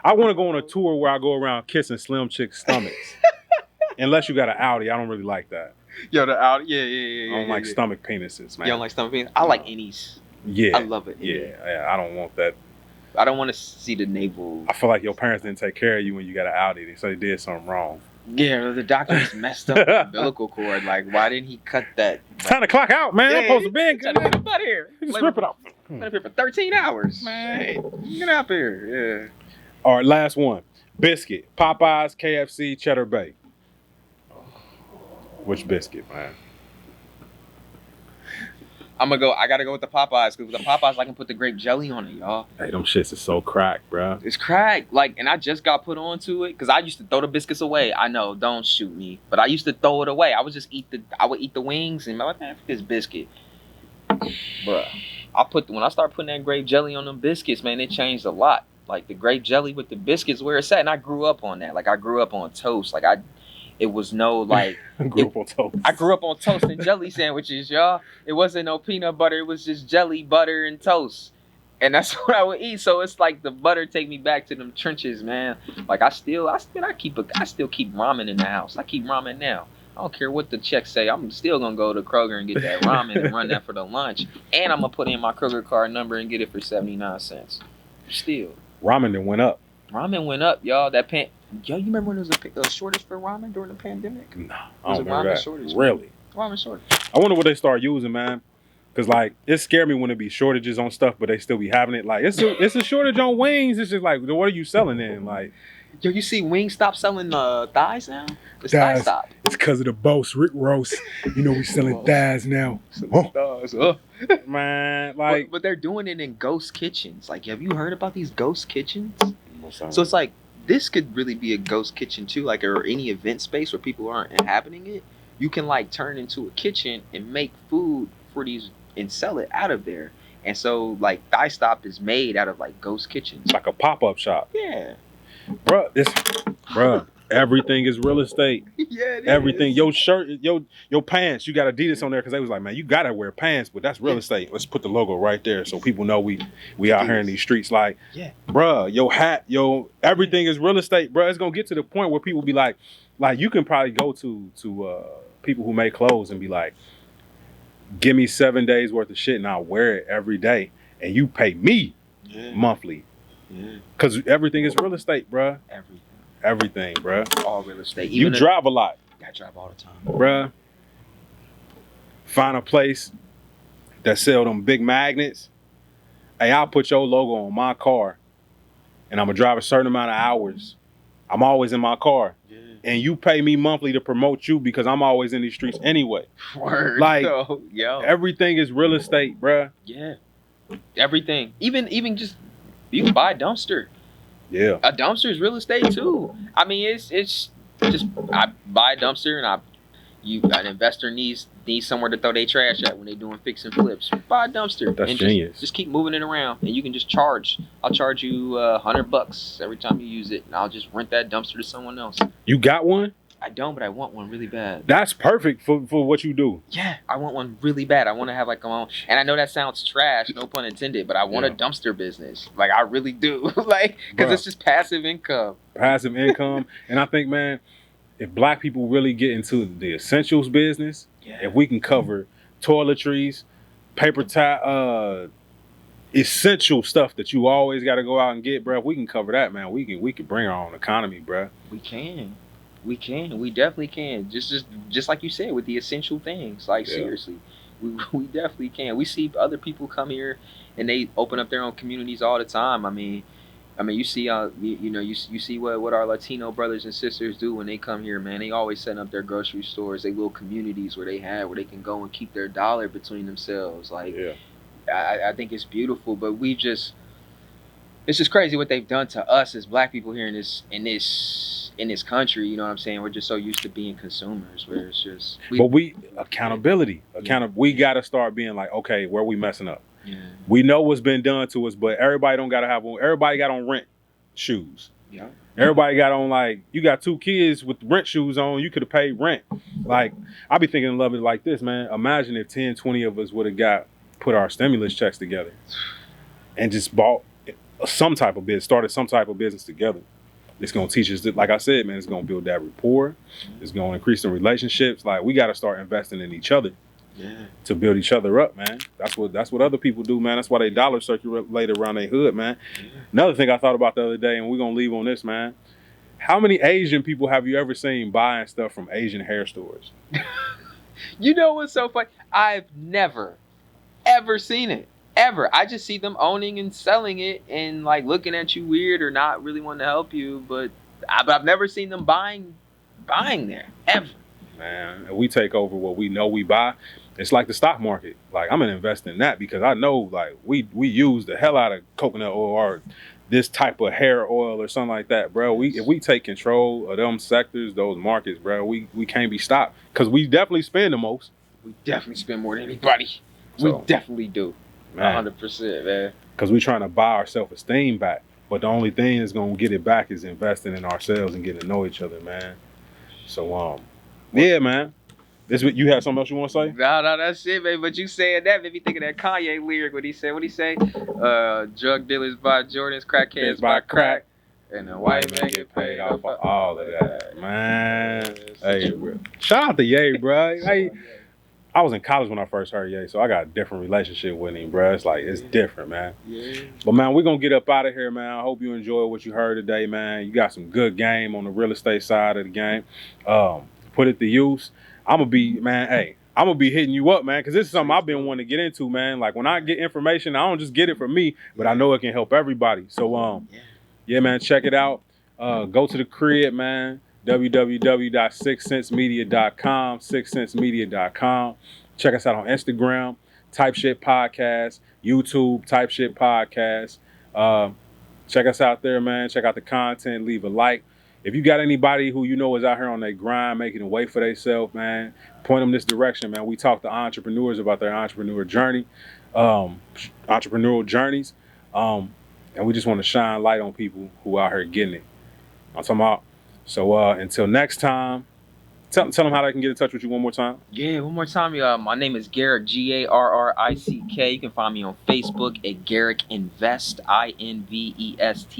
I want to go on a tour where I go around kissing slim chicks' stomachs. Unless you got an Audi, I don't really like that. Yo, the out, yeah. I don't like stomach penises, man. You don't like stomach penis? I like innies. Yeah, I love it. Yeah, I don't want that. I don't want to see the navel. I feel like your parents didn't take care of you when you got an Audi, so they did something wrong. Yeah, the doctor just messed up the umbilical cord. Like, why didn't he cut that? It's time to clock out, man. I'm supposed to be. Trying to get up out of here. Just rip it off. Been up here for 13 hours. Man, get out here. Yeah. All right, last one. Biscuit. Popeyes, KFC, Cheddar Bay. Which biscuit, man? I gotta go with the Popeyes, because the Popeyes, I can put the grape jelly on it, y'all. Hey, them shits is so cracked, bro. It's cracked. And I just got put onto it, because I used to throw the biscuits away. I know, don't shoot me. But I used to throw it away. I would eat the wings, and I'm like, man, this biscuit. Bruh. When I start putting that grape jelly on them biscuits, man, it changed a lot. Like, the grape jelly with the biscuits, where it's at, and I grew up on that. Like, I grew up on toast. It was no I grew up on toast. I grew up on toast and jelly sandwiches, y'all. It wasn't no peanut butter. It was just jelly, butter, and toast. And that's what I would eat. So it's like the butter take me back to them trenches, man. Like I still keep ramen in the house. I keep ramen now. I don't care what the checks say. I'm still gonna go to Kroger and get that ramen and run that for the lunch. And I'm gonna put in my Kroger card number and get it for 79 cents. Still. Ramen then went up. Ramen went up, y'all. Yo, you remember when there was a shortage for ramen during the pandemic? Nah, I Was don't a remember ramen that. shortage? Really? Ramen shortage. I wonder what they start using, man. Cause like it scared me when it be shortages on stuff, but they still be having it. Like it's a shortage on wings. It's just like, what are you selling then? Like, Yo, you see Wingstop selling thighs now? It's thigh thighs. stop. It's because of the boss Rick Roast. You know we selling thighs now. Man, like, But they're doing it in ghost kitchens. Like, have you heard about these ghost kitchens? So it's like this could really be a ghost kitchen too, like or any event space where people aren't inhabiting it. You can like turn into a kitchen and make food for these and sell it out of there. And so like Thigh Stop is made out of like ghost kitchens. it's like a pop-up shop. Yeah. Bruh, everything is real estate. Yeah, it Everything. is. Your shirt, your pants, you got Adidas on there because they was like, man, you gotta wear pants, but that's real estate. Let's put the logo right there so people know we out here in these streets. Like, bruh, your hat, everything is real estate, bruh. It's gonna get to the point where people be like you can probably go to people who make clothes and be like, give me 7 days worth of shit and I'll wear it every day, and you pay me monthly. Yeah. Cause everything is real estate, bruh. Everything, bruh. All real estate. You drive a lot. I drive all the time. Bruh. Find a place that sell them big magnets. Hey, I'll put your logo on my car and I'm gonna drive a certain amount of hours. I'm always in my car. Yeah. And you pay me monthly to promote you because I'm always in these streets anyway. Word. Like, yo. Everything is real estate, bruh. Yeah. Everything. Even just you can buy a dumpster. Yeah. A dumpster is real estate too. I mean, it's just I buy a dumpster and an investor needs somewhere to throw their trash at when they're doing fix and flips. Buy a dumpster. That's and genius. Just keep moving it around, and you can just charge. I'll charge you $100 every time you use it, and I'll just rent that dumpster to someone else. You got one? I don't, but I want one really bad. That's perfect for what you do. Yeah, I want one really bad. I want to have like my own. And I know that sounds trash, no pun intended, but I want a dumpster business. Like I really do. Like because it's just passive income. Passive income, and I think, man, if black people really get into the essentials business, if we can cover toiletries, paper towel, essential stuff that you always got to go out and get, bro. If we can cover that, man, we can bring our own economy, bro. We can. We definitely can. Just like you said with the essential things. Like seriously, we definitely can. We see other people come here and they open up their own communities all the time. I mean, you see, you see what our Latino brothers and sisters do when they come here, man. They always setting up their grocery stores, they little communities where they can go and keep their dollar between themselves. Like, I think it's beautiful, but it's just crazy what they've done to us as black people here in this country. You know what I'm saying? We're just so used to being consumers, where it's just. Accountability. We got to start being like, okay, where we messing up? Yeah. We know what's been done to us, but everybody don't gotta have one. Everybody got on rent shoes. Yeah. Everybody got on, like, you got 2 kids with rent shoes on, you could have paid rent. Like, I be thinking of it like this, man. Imagine if 10, 20 of us would have put our stimulus checks together and just bought started some type of business together. It's gonna teach us that, like I said, man, it's gonna build that rapport. It's gonna increase the relationships. Like, we gotta start investing in each other. Yeah. To build each other up, man. That's what other people do, man. That's why they dollar circulate around their hood, man. Yeah. Another thing I thought about the other day, and we're gonna leave on this, man. How many Asian people have you ever seen buying stuff from Asian hair stores? You know what's so funny? I've never, ever seen it. Ever. I just see them owning and selling it and like looking at you weird or not really wanting to help you, but I've never seen them buying there. Ever. Man, if we take over what we know we buy, it's like the stock market. Like, I'm gonna invest in that because I know, like, we use the hell out of coconut oil or this type of hair oil or something like that, bro. If we take control of them sectors, those markets, bro, we can't be stopped because we definitely spend the most. We definitely spend more than anybody. So, we definitely do. 100%, man. Because we're trying to buy our self-esteem back, but the only thing that's gonna get it back is investing in ourselves and getting to know each other, man. So, yeah, man. You have something else you want to say? No, that's it, man. But you saying that made me think of that Kanye lyric. What he say? Drug dealers buy Jordans, crackheads buy crack, and the white man get paid off of all of that. Man, hey, bro. Shout out to Ye, bro. Hey, I was in college when I first heard Ye, so I got a different relationship with him, bro. It's like, it's different, man. Yeah. But, man, we're going to get up out of here, man. I hope you enjoyed what you heard today, man. You got some good game on the real estate side of the game. Put it to use. I'm going to be, man, hey, I'm going to be hitting you up, man, because this is something I've been wanting to get into, man. Like, when I get information, I don't just get it for me, but I know it can help everybody. So, yeah, man, check it out. Go to the crib, man. www.sixcentsmedia.com, sixcentsmedia.com. Check us out on Instagram, Type Shit Podcast, YouTube, Type Shit Podcast. Check us out there, man. Check out the content. Leave a like. If you got anybody who you know is out here on their grind, making a way for themselves, man, point them this direction, man. We talk to entrepreneurs about their entrepreneur journey, entrepreneurial journeys, and we just want to shine light on people who out here getting it. I'm talking about. So until next time, tell them how they can get in touch with you one more time. Yeah, one more time. My name is Garrick, Garrick. You can find me on Facebook at Garrick Invest, INVESTS.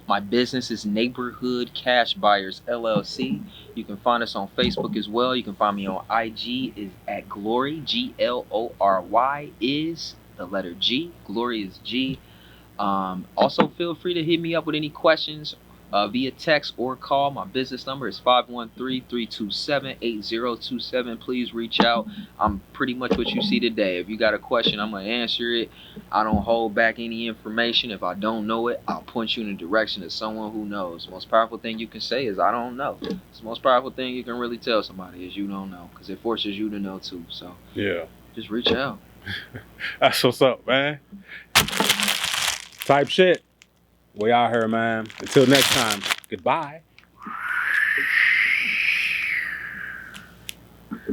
My business is Neighborhood Cash Buyers LLC. You can find us on Facebook as well. You can find me on IG is at Glory, GLORY is the letter G. Glory is G. Also, feel free to hit me up with any questions via text or call. My business number is 513-327-8027. Please reach out. I'm pretty much what you see today. If you got a question, I'm going to answer it. I don't hold back any information. If I don't know it, I'll point you in the direction of someone who knows. The most powerful thing you can say is I don't know. It's the most powerful thing you can really tell somebody is you don't know, because it forces you to know too. So Yeah. just reach out. That's what's up, man. Type shit. We out here, man. Until next time, goodbye.